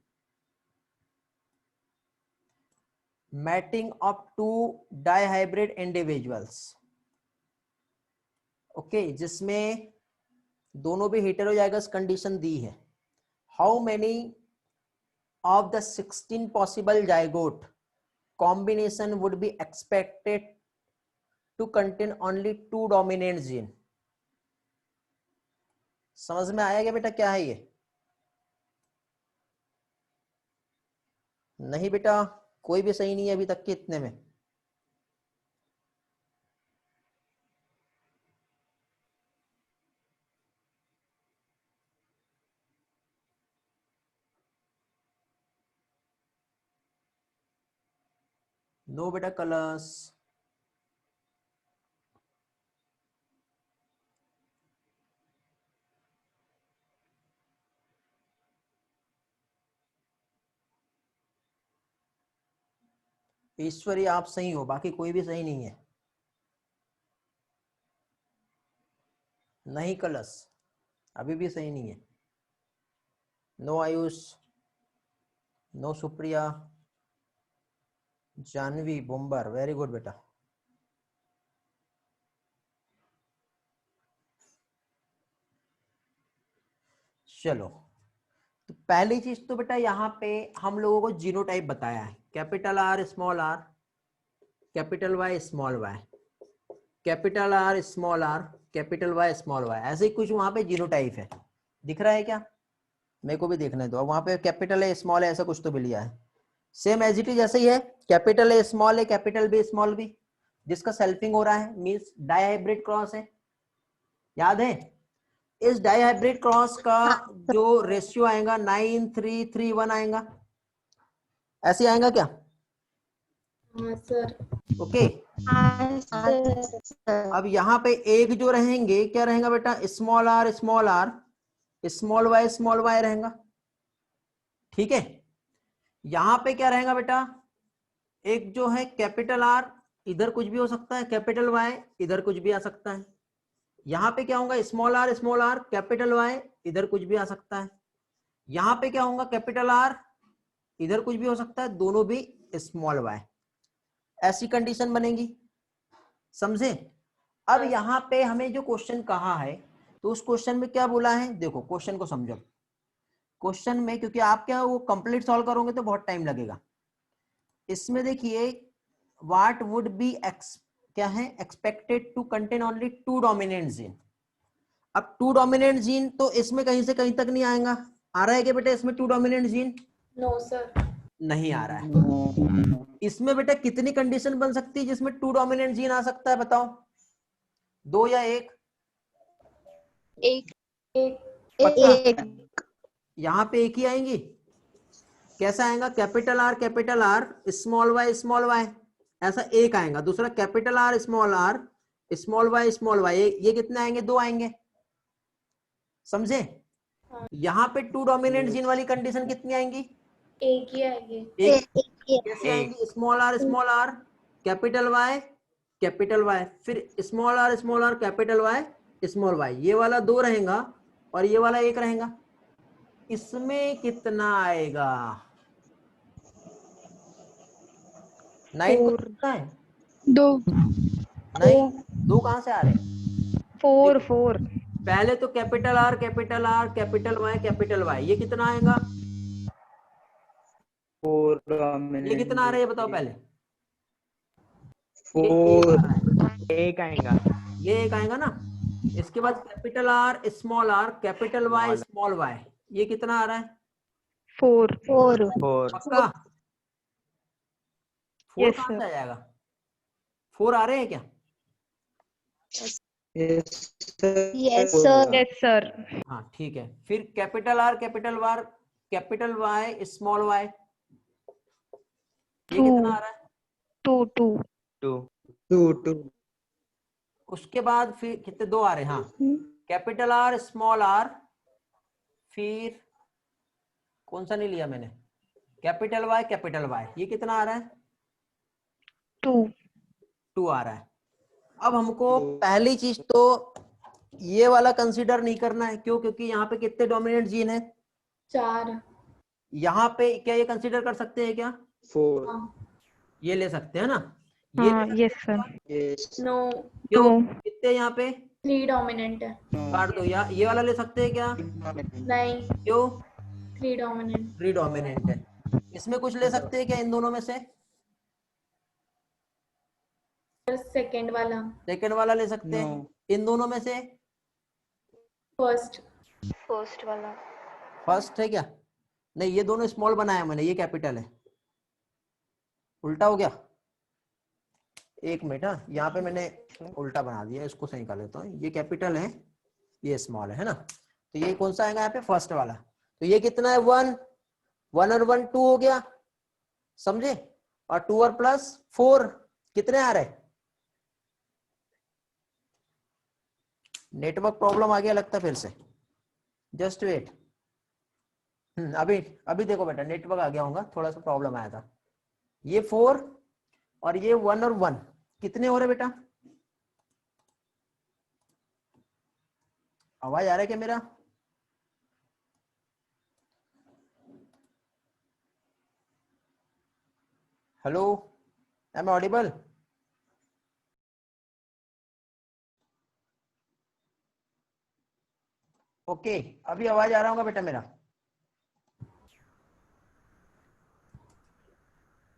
S1: Mating of 2 dihybrid individuals, okay, जिसमें दोनों भी हेटेरोजाइगस कंडीशन दी है। How many of the 16 possible zygote combination would be expected to contain only 2 dominant gene? समझ में आया क्या बेटा क्या है ये? नहीं बेटा कोई भी सही नहीं है अभी तक के इतने में। नो बेटा कलर्स। ईश्वरी आप सही हो, बाकी कोई भी सही नहीं है। नहीं कलर्स अभी भी सही नहीं है। नो आयुष, नो सुप्रिया, जानवी, बुम्बर, वेरी गुड बेटा। चलो तो पहली चीज तो बेटा यहाँ पे हम लोगों को जीनोटाइप बताया है, capital R small R, capital Y small Y, capital R small R, capital Y small Y, ऐसे ही कुछ वहां पे जीनोटाइप है। दिख रहा है क्या? मेरे को भी देखने दो। अब वहां पे कैपिटल ए स्मॉल है ऐसा कुछ तो भी लिया है, सेम एज इट इज ऐसे ही है। कैपिटल ए स्मॉल है, कैपिटल बी स्मॉल बी, जिसका सेल्फिंग हो रहा है, मींस डाइहाइब्रिड क्रॉस है, याद है? इस डाइहाइब्रिड क्रॉस का जो रेशियो आएगा 9:3:3:1 आएगा, ऐसे आएगा क्या?
S3: हाँ सर।
S1: ओके अब यहाँ पे एक जो रहेंगे क्या रहेगा बेटा, स्मॉल आर स्मॉल वाई रहेगा, ठीक है। यहां पे क्या रहेगा बेटा, एक जो है कैपिटल आर, इधर कुछ भी हो सकता है, कैपिटल वाई इधर कुछ भी आ सकता है। यहाँ पे क्या होगा, स्मॉल आर कैपिटल वाई इधर कुछ भी आ सकता है। यहाँ पे क्या होगा, कैपिटल आर इधर कुछ भी हो सकता है, दोनों भी स्मॉल वाई। ऐसी कंडीशन बनेगी, समझे। अब यहाँ पे हमें जो क्वेश्चन कहा है, तो उस क्वेश्चन में क्या बोला है, देखो क्वेश्चन को समझो। क्वेश्चन में क्योंकि आप क्या वो कंप्लीट सॉल्व करोगे तो बहुत टाइम लगेगा। इसमें देखिए व्हाट वुड बी क्या है, expected to contain only 2 dominant gene. अब 2 डोमिनेंट जीन तो इसमें कहीं से कहीं तक नहीं आएगा। आ रहा है क्या बेटा इसमें 2 डोमिनेंट जीन?
S3: No sir.
S1: नहीं आ रहा है। इसमें बेटा कितनी कंडीशन बन सकती है जिसमें 2 डोमिनेंट जीन आ सकता है, बताओ, 2 या 1?
S6: एक
S1: पक्का?
S6: एक
S1: यहाँ पे एक ही आएंगी। कैसा आएगा, कैपिटल आर स्मॉल वाई, ऐसा एक आएगा। दूसरा कैपिटल आर स्मॉल वाई, ये कितने आएंगे, 2 आएंगे, समझे। यहाँ पे 2 डोमिनेंट जीन वाली कंडीशन कितनी आएंगी,
S3: एक ही आएगी।
S1: एक। कैसे आएंगी, स्मॉल आर कैपिटल वाई, फिर small R capital Y small Y, ये वाला 2 रहेगा और ये वाला 1 रहेगा। इसमें कितना आएगा, 9 को कितना है,
S6: 2
S1: नहीं 2 कहां से आ रहे हैं,
S5: 4
S1: देखो,
S5: 4
S1: पहले तो कैपिटल आर कैपिटल वाई, ये कितना आएगा,
S4: 4
S1: ये कितना आ रहा है ये बताओ पहले।
S4: 4
S9: एक आएगा।
S1: ये 1 आएगा ना। इसके बाद capital R capital Y small Y, ये कितना आ रहा है,
S5: 4
S6: 4
S1: पक्का। 4
S5: यस
S1: कहां
S5: सर
S1: से आ जाएगा, 4 आ रहे हैं क्या?
S4: Yes
S6: yes sir
S5: yes sir
S1: हाँ ठीक है। फिर capital R capital Y small Y, ये कितना आ रहा है,
S5: 2 2
S9: 2
S4: 2
S1: उसके बाद फिर कितने 2 आ रहे हैं, हाँ, कैपिटल आर स्मॉल आर, फिर कौन सा नहीं लिया मैंने, कैपिटल वाई, ये कितना आ रहा है, 2 आ रहा है। अब हमको पहली चीज तो ये वाला कंसीडर नहीं करना है, क्यों, क्योंकि यहाँ पे कितने डोमिनेंट जीन है,
S3: 4।
S1: यहाँ पे क्या ये कंसीडर कर सकते हैं क्या,
S4: 4
S1: ये ले सकते हैं ना, ये
S5: हाँ
S1: ले
S5: यस
S1: सकते हैं
S5: सर
S1: क्या?
S4: यस
S3: नो,
S1: क्यों, कितने यहाँ पे
S3: 3 डोमिनेंट है।
S1: काट दो, या ये वाला ले सकते हैं क्या,
S3: नहीं,
S1: क्यों,
S3: 3 डोमिनेंट।
S1: 3 डोमिनेंट है। इसमें कुछ ले सकते हैं क्या इन दोनों में से,
S3: सेकंड वाला।
S1: सेकंड वाला ले सकते हैं, इन दोनों में से
S3: फर्स्ट।
S8: फर्स्ट वाला।
S1: फर्स्ट है क्या, नहीं ये दोनों स्मॉल बनाया मैंने, ये कैपिटल है, उल्टा हो गया, एक मिनट, हाँ यहाँ पे मैंने उल्टा बना दिया, इसको सही कर लेता हूँ, ये कैपिटल है ये स्मॉल है ना, तो ये कौन सा आएगा यहाँ पे, फर्स्ट वाला। तो ये कितना है, 1 और 1 2 हो गया, समझे, और 2 और प्लस 4 कितने आ रहे, नेटवर्क प्रॉब्लम आ गया लगता है फिर से, जस्ट वेट। अभी देखो बेटा नेटवर्क आ गया होगा, थोड़ा सा प्रॉब्लम आया था। ये 4 और ये 1 और 1 कितने हो रहे बेटा, आवाज आ रहा है क्या मेरा, hello, am I audible? Okay, अभी आवाज आ रहा होगा बेटा मेरा,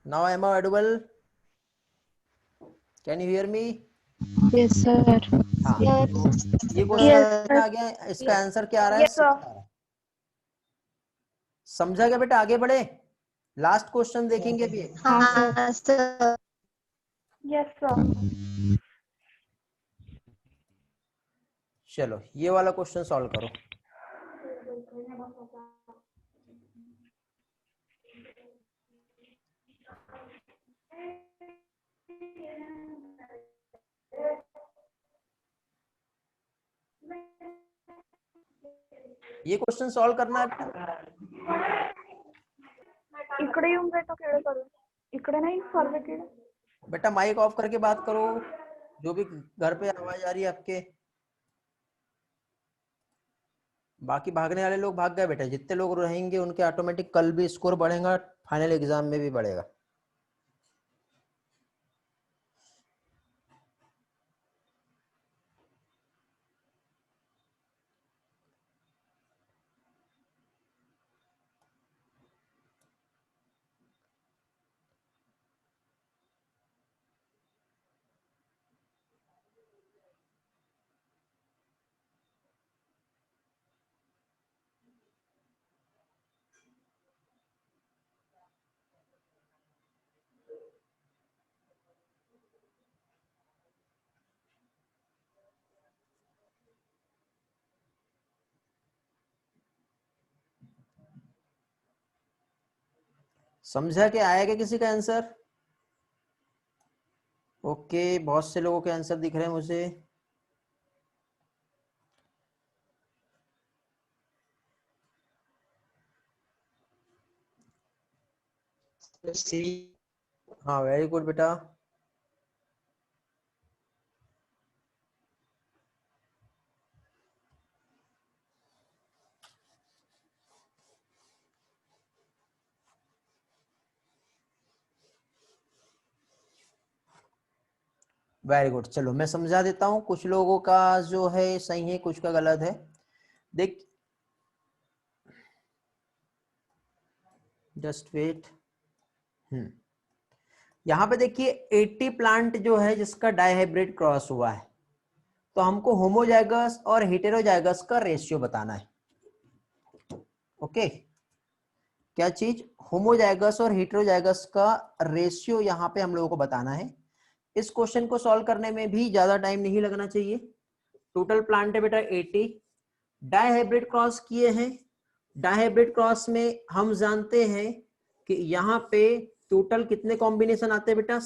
S1: now am I audible, can you hear me?
S6: Yes sir
S1: हाँ, तो ये क्वेश्चन आ गया, इसका आंसर क्या आ रहा है, 6 आ रहा है। समझा गया बेटा, आगे बढ़े, लास्ट क्वेश्चन देखेंगे अभी।
S6: हाँ सर
S5: यस सर
S1: चलो ये वाला क्वेश्चन सॉल्व करो। ये क्वेश्चन सॉल्व करना है बेटा,
S10: इकडे येऊन भेटो केळं करून इकडे नाही सर्वे केळं
S1: बेटा माइक ऑफ करके बात करो, जो भी घर पे आवाज आ रही है आपके। बाकी भागने वाले लोग भाग गए बेटा, जितने लोग रहेंगे उनके ऑटोमेटिक कल भी स्कोर बढ़ेगा, फाइनल एग्जाम में भी बढ़ेगा। समझा कि आएगा किसी का आंसर? ओके, बहुत से लोगों के आंसर दिख रहे हैं मुझे। हाँ वेरी गुड बेटा। वेरी गुड, चलो मैं समझा देता हूं, कुछ लोगों का जो है सही है, कुछ का गलत है। देख जस्ट वेट। यहाँ पे देखिए 80 प्लांट जो है जिसका डाइहाइब्रिड क्रॉस हुआ है, तो हमको होमोजाइगस और हेटेरोजाइगस का रेशियो बताना है। ओके, क्या चीज? होमोजाइगस और हेटेरोजाइगस का रेशियो यहाँ पे हम लोगों को बताना है। इस क्वेश्चन को सॉल्व करने में भी ज्यादा टाइम नहीं लगना चाहिए। टोटल प्लांट है बेटा 80, डाइहाइब्रिड क्रॉस किए हैं। डाइहाइब्रिड क्रॉस में हम जानते हैं कि यहाँ पे टोटल कितने कॉम्बिनेशन आते हैं बेटा?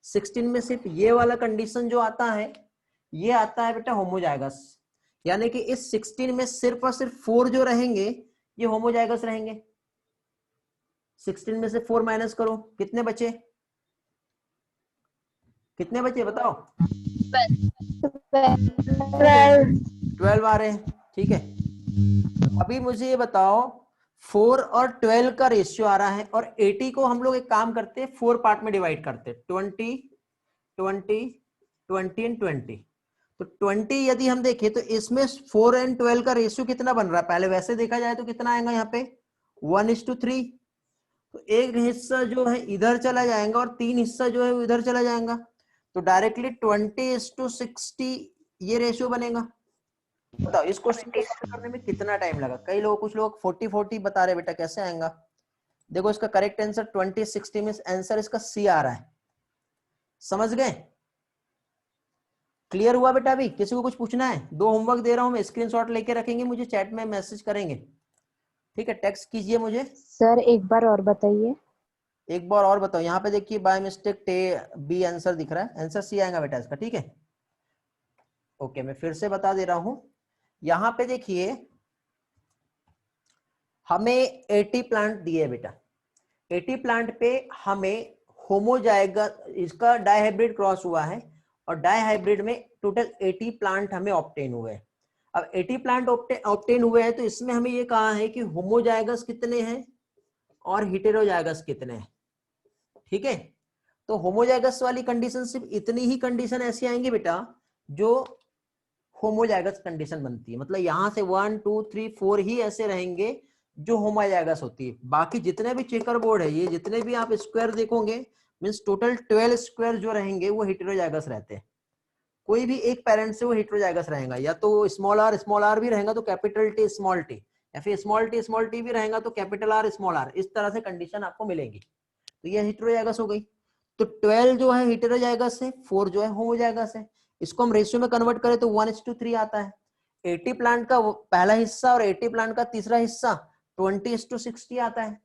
S1: 16 में सिर्फ ये वाला कंडीशन जो आता है ये आता है बेटा होमोजाइगस, यानी कि इस 16 में सिर्फ और सिर्फ 4 जो रहेंगे ये होमोजाइगस रहेंगे। 16 में से 4 माइनस करो, कितने बचे? कितने बचे बताओ? 12 आ रहे हैं, ठीक है। अभी मुझे ये बताओ 4 और 12 का रेशियो आ रहा है, और 80 को हम लोग एक काम करते हैं 4 पार्ट में डिवाइड करते हैं, 20 20 20 एंड 20। तो 20 यदि हम देखें तो इसमें 4 एंड 12 का रेशियो कितना बन रहा है? पहले वैसे देखा जाए तो कितना आएगा यहाँ पे? 1:3। तो एक हिस्सा जो है इधर चला जाएगा और 3 हिस्सा जो है उधर चला जाएगा, तो डायरेक्टली 20:60 ये रेशियो बनेगा। बताओ इस क्वेश्चन को सॉल्व करने में कितना टाइम लगा? कई लोग, कुछ लोग 40 बता रहे, बेटा कैसे आएगा? देखो इसका करेक्ट आंसर 20:60 में आंसर इसका सी आ रहा है। समझ गए? क्लियर हुआ बेटा? अभी किसी को कुछ पूछना है? 2 होमवर्क दे रहा हूं मैं, स्क्रीनशॉट लेके रखेंगे, मुझे चैट में मैसेज करेंगे, ठीक है? टेक्स्ट कीजिए मुझे।
S6: सर एक बार और बताइए।
S1: एक बार और बताओ। यहाँ पे देखिए बाय मिस्टेक बी आंसर दिख रहा है, आंसर सी आएगा बेटा इसका, ठीक है? ओके, मैं फिर से बता दे रहा हूं। यहाँ पे देखिए हमें 80 प्लांट दिए बेटा, 80 प्लांट पे हमें होमोजाइगस, इसका डाइहाइब्रिड क्रॉस हुआ है, और डाइहाइब्रिड में टोटल 80 प्लांट हमें ऑब्टेन हुए। अब 80 प्लांट ऑब्टेन हुए हैं, तो इसमें हमें ये कहा है कि होमोजाइगस कितने हैं और हेटेरोजाइगस कितने हैं, ठीक है? तो होमोजाइगस वाली कंडीशन सिर्फ इतनी ही कंडीशन ऐसी आएंगी बेटा जो होमोजाइगस कंडीशन बनती है, मतलब यहां से 1 2 3 4 ही ऐसे रहेंगे जो होमोजाइगस होती है। बाकी जितने भी चेकर बोर्ड है, ये जितने भी आप स्क्वायर देखोगे, मींस टोटल 12 स्क्वायर जो रहेंगे वो हेटेरोजाइगस रहते हैं। कोई भी एक पेरेंट से वो हेटेरोजाइगस रहेगा, या तो स्मॉल आर भी रहेगा तो कैपिटल टी स्मॉल टी, या फिर स्मॉल टी भी रहेगा तो कैपिटल आर स्मॉल आर, इस तरह से कंडीशन आपको मिलेगी। तो ये हेटेरोजाइगस हो गई। तो 12 जो है हेटेरोजाइगस है, 4 जो है होमोजाइगस है। इसको हम रेशियो में कन्वर्ट करें तो 1:3 आता है। 80 प्लांट का पहला हिस्सा और 80 प्लांट का तीसरा हिस्सा 20:60 आता है,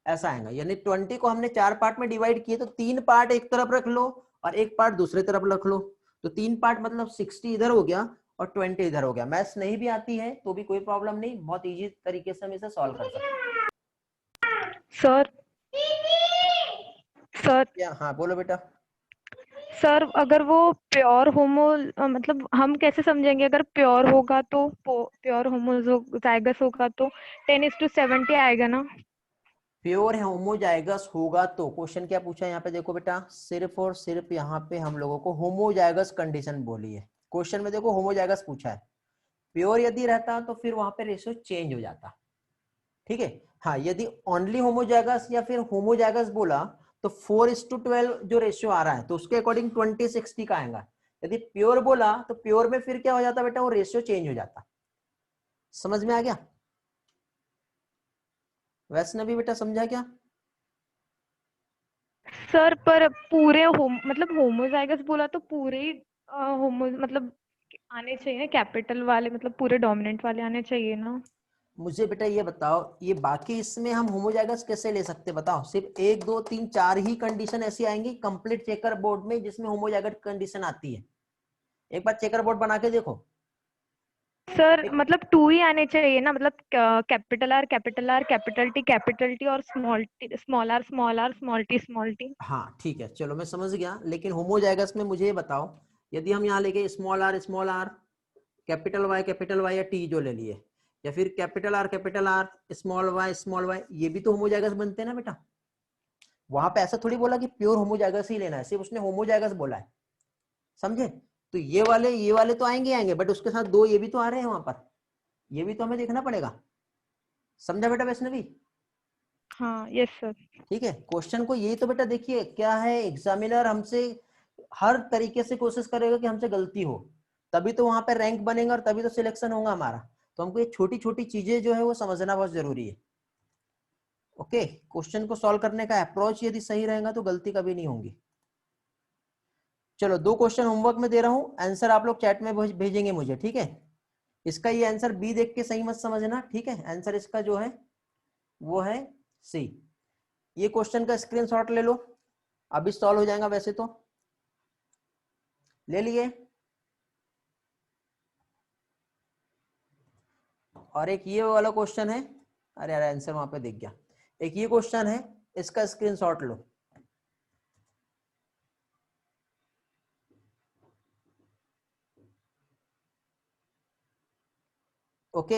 S1: ऐसा आएगा। यानी 20 को हमने 4 पार्ट में डिवाइड किए, तो 3 पार्ट एक तरफ रख लो और 1 पार्ट दूसरे तरफ रख लो, तो 3 पार्ट मतलब 60 इधर हो गया और 20 इधर हो गया। मैथ्स नहीं भी आती है तो भी कोई प्रॉब्लम नहीं, बहुत इजी तरीके से हम इसे सॉल्व कर सकते हैं।
S5: सर सर
S1: क्या? हाँ बोलो बेटा।
S5: सर अगर वो प्योर होमो मतलब हम कैसे समझेंगे अगर प्योर होगा तो प्योर होमोजाइगस होगा तो 10:70 आएगा ना।
S1: प्योर होमोजाइगस होगा तो क्वेश्चन क्या पूछा है यहाँ पे देखो बेटा, सिर्फ और सिर्फ यहाँ पे हम लोगों को होमोजाइगस कंडीशन बोली है। क्वेश्चन में देखो होमोजाइगस पूछा है, प्योर यदि रहता तो फिर वहां पे रेशियो चेंज हो जाता। ठीक है, हाँ यदि ओनली होमोजाइगस या फिर होमोजाइगस बोला तो 4:12 जो रेशियो आ रहा है तो उसके अकॉर्डिंग 20:60 का आएगा। यदि प्योर बोला तो प्योर में फिर क्या हो जाता बेटा, वो रेशियो चेंज हो जाता। समझ में आ गया? वैष्णवी बेटा समझा क्या?
S5: सर पर पूरे मतलब होमोजाइगस बोला तो पूरे ही होमो मतलब आने चाहिए ना कैपिटल वाले, मतलब पूरे डोमिनेंट वाले आने चाहिए ना।
S1: मुझे बेटा ये बताओ, ये बाकी इसमें हम होमोजाइगस कैसे ले सकते बताओ? सिर्फ 1 2 3 4 ही कंडीशन ऐसी आएंगी कंप्लीट चेकर बोर्ड में जिसमें होमोजाइगस कंडीशन आती है। एक बार चेकर बोर्ड बना के देखो।
S5: सर मतलब 2 ही आने चाहिए ना, मतलब कैपिटल आर कैपिटल टी और स्मॉल आर स्मॉल टी।
S1: हाँ ठीक है, चलो मैं समझ गया, लेकिन होमोजाइगस में मुझे ये बताओ, यदि हम यहाँ लेके स्मॉल आर कैपिटल वाई या टी जो ले लिए, या फिर कैपिटल आर स्मॉल वाई, ये भी तो होमोजाइगस बनते हैं ना बेटा। वहां पे ऐसा थोड़ी बोला कि प्योर होमोजाइगस ही लेना है, सिर्फ उसने होमोजाइगस बोला है, समझे? तो ये वाले तो आएंगे, बट उसके साथ 2 ये भी तो आ रहे हैं वहां पर, ये भी तो हमें देखना पड़ेगा। समझा बेटा वैष्णवी?
S5: हाँ यस सर।
S1: ठीक है, क्वेश्चन को यही तो बेटा देखिए क्या है, एग्जामिनर हमसे हर तरीके से कोशिश करेगा कि हमसे गलती हो, तभी तो वहां पे रैंक बनेगा और तभी तो सिलेक्शन होगा हमारा। तो हमको ये छोटी छोटी चीजें जो है वो समझना बहुत जरूरी है। ओके, क्वेश्चन को सॉल्व करने का अप्रोच यदि सही रहेगा तो गलती कभी नहीं होगी। चलो 2 क्वेश्चन होमवर्क में दे रहा हूं, आंसर आप लोग चैट में भेजेंगे मुझे, ठीक है? इसका ये आंसर बी देख के सही मत समझना, ठीक है? आंसर इसका जो है वो है सी। ये क्वेश्चन का स्क्रीनशॉट ले लो, अभी सॉल्व हो जाएगा वैसे तो। ले लिए? और एक ये वाला क्वेश्चन है, अरे यार आंसर वहां पे दिख गया। एक ये क्वेश्चन है, इसका स्क्रीनशॉट लो। ओके,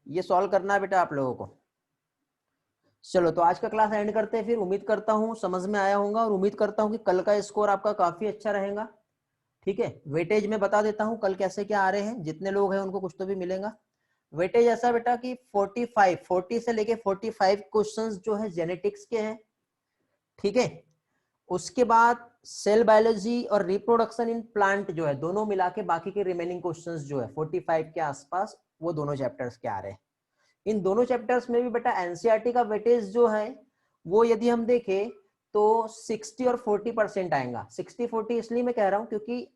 S1: ये सॉल्व करना है बेटा आप लोगों को। चलो तो आज का क्लास एंड करते हैं फिर। उम्मीद करता हूं समझ में आया होगा और उम्मीद करता हूं कि कल का स्कोर आपका काफी अच्छा रहेगा। ठीक है, वेटेज में बता देता हूं कल कैसे क्या आ रहे हैं, जितने लोग हैं उनको कुछ तो भी मिलेगा। वेटेज ऐसा बेटा कि 40 से लेके 45 क्वेश्चंस जो है जेनेटिक्स के हैं, ठीक है? उसके बाद सेल बायोलॉजी और रिप्रोडक्शन इन प्लांट जो है दोनों मिला के बाकी के रिमेनिंग क्वेश्चंस जो है 45 के आसपास वो दोनों चैप्टर्स के आ रहे हैं। इन दोनों चैप्टर्स में भी बेटा एनसीईआरटी का वेटेज जो है वो यदि हम देखें तो 60 और 40% आएगा। 60-40 इसलिए मैं कह रहा हूं क्योंकि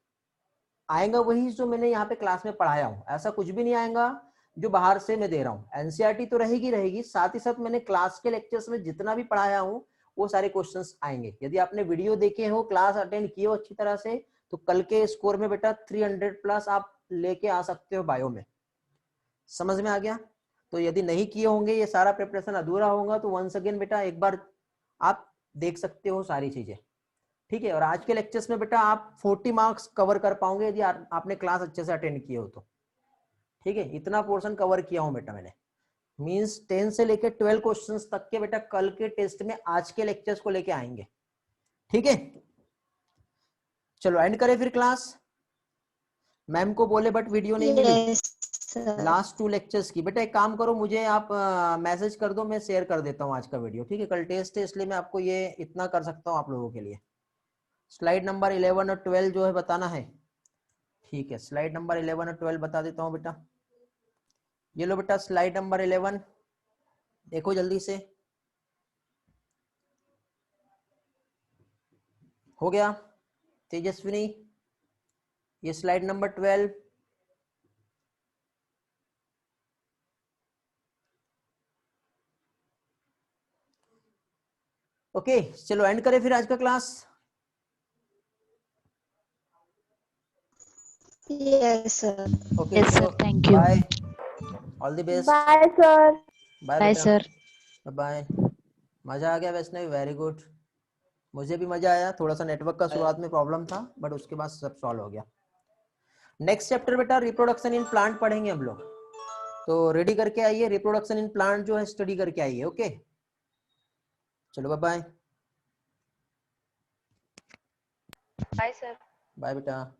S1: आएगा वही जो मैंने यहाँ पे क्लास में पढ़ाया हूँ, ऐसा कुछ भी नहीं आएगा जो बाहर से मैं दे रहा हूँ। एनसीईआरटी तो रहेगी, साथ ही साथ मैंने क्लास के लेक्चर्स में जितना भी पढ़ाया हूँ वो सारे क्वेश्चंस आएंगे। यदि आपने वीडियो देखे हो, क्लास अटेंड किए हो अच्छी तरह से, तो कल के स्कोर में बेटा 300+ आप लेके आ सकते हो बायो में। समझ में आ गया? तो यदि नहीं किए होंगे, ये सारा प्रिपरेशन अधूरा होगा, तो वंस अगेन बेटा एक बार आप देख सकते हो सारी चीजें, ठीक है? और आज के लेक्चर्स में बेटा आप 40 मार्क्स कवर कर पाओगे यदि आपने क्लास अच्छे से अटेंड किए हो तो, ठीक है? इतना पोर्शन कवर किया हूं बेटा मैंने, मींस 10 से लेके 12 क्वेश्चंस तक के बेटा कल के टेस्ट में आज के लेक्चर्स को लेके आएंगे, ठीक है? चलो एंड करें फिर क्लास। मैम को बोले बट वीडियो नहीं मिली लास्ट 2 लेक्चर्स की। बेटा एक काम करो, मुझे आप मैसेज कर दो, मैं शेयर कर देता हूँ आज का वीडियो, ठीक है? कल टेस्ट है इसलिए मैं आपको ये इतना कर सकता हूँ आप लोगों के लिए। स्लाइड नंबर 11 और 12 जो है बताना है, ठीक है? स्लाइड नंबर 11 और 12 बता देता हूँ बेटा। ये लो बेटा स्लाइड नंबर 11, देखो जल्दी से। हो गया तेजस्विनी? ये स्लाइड नंबर 12, ओके चलो एंड करें फिर आज का class.
S8: Yes sir.
S1: Okay
S7: Yes, sir.
S1: चलो
S7: Thank you.
S1: Bye, all the best,
S10: bye sir.
S1: Bye
S7: Bye,
S1: बेटा,
S7: sir.
S1: बाय। मजा आ गया वैष्णवी, वेरी गुड। मुझे भी मजा आया, थोड़ा सा नेटवर्क का शुरुआत में प्रॉब्लम था बट उसके बाद सब सॉल्व हो गया। नेक्स्ट चैप्टर बेटा रिप्रोडक्शन इन प्लांट पढ़ेंगे हम लोग, तो रेडी करके आइए, रिप्रोडक्शन इन प्लांट जो है स्टडी करके आइए। ओके चलो bye bye.
S8: Bye sir.
S1: Bye बेटा।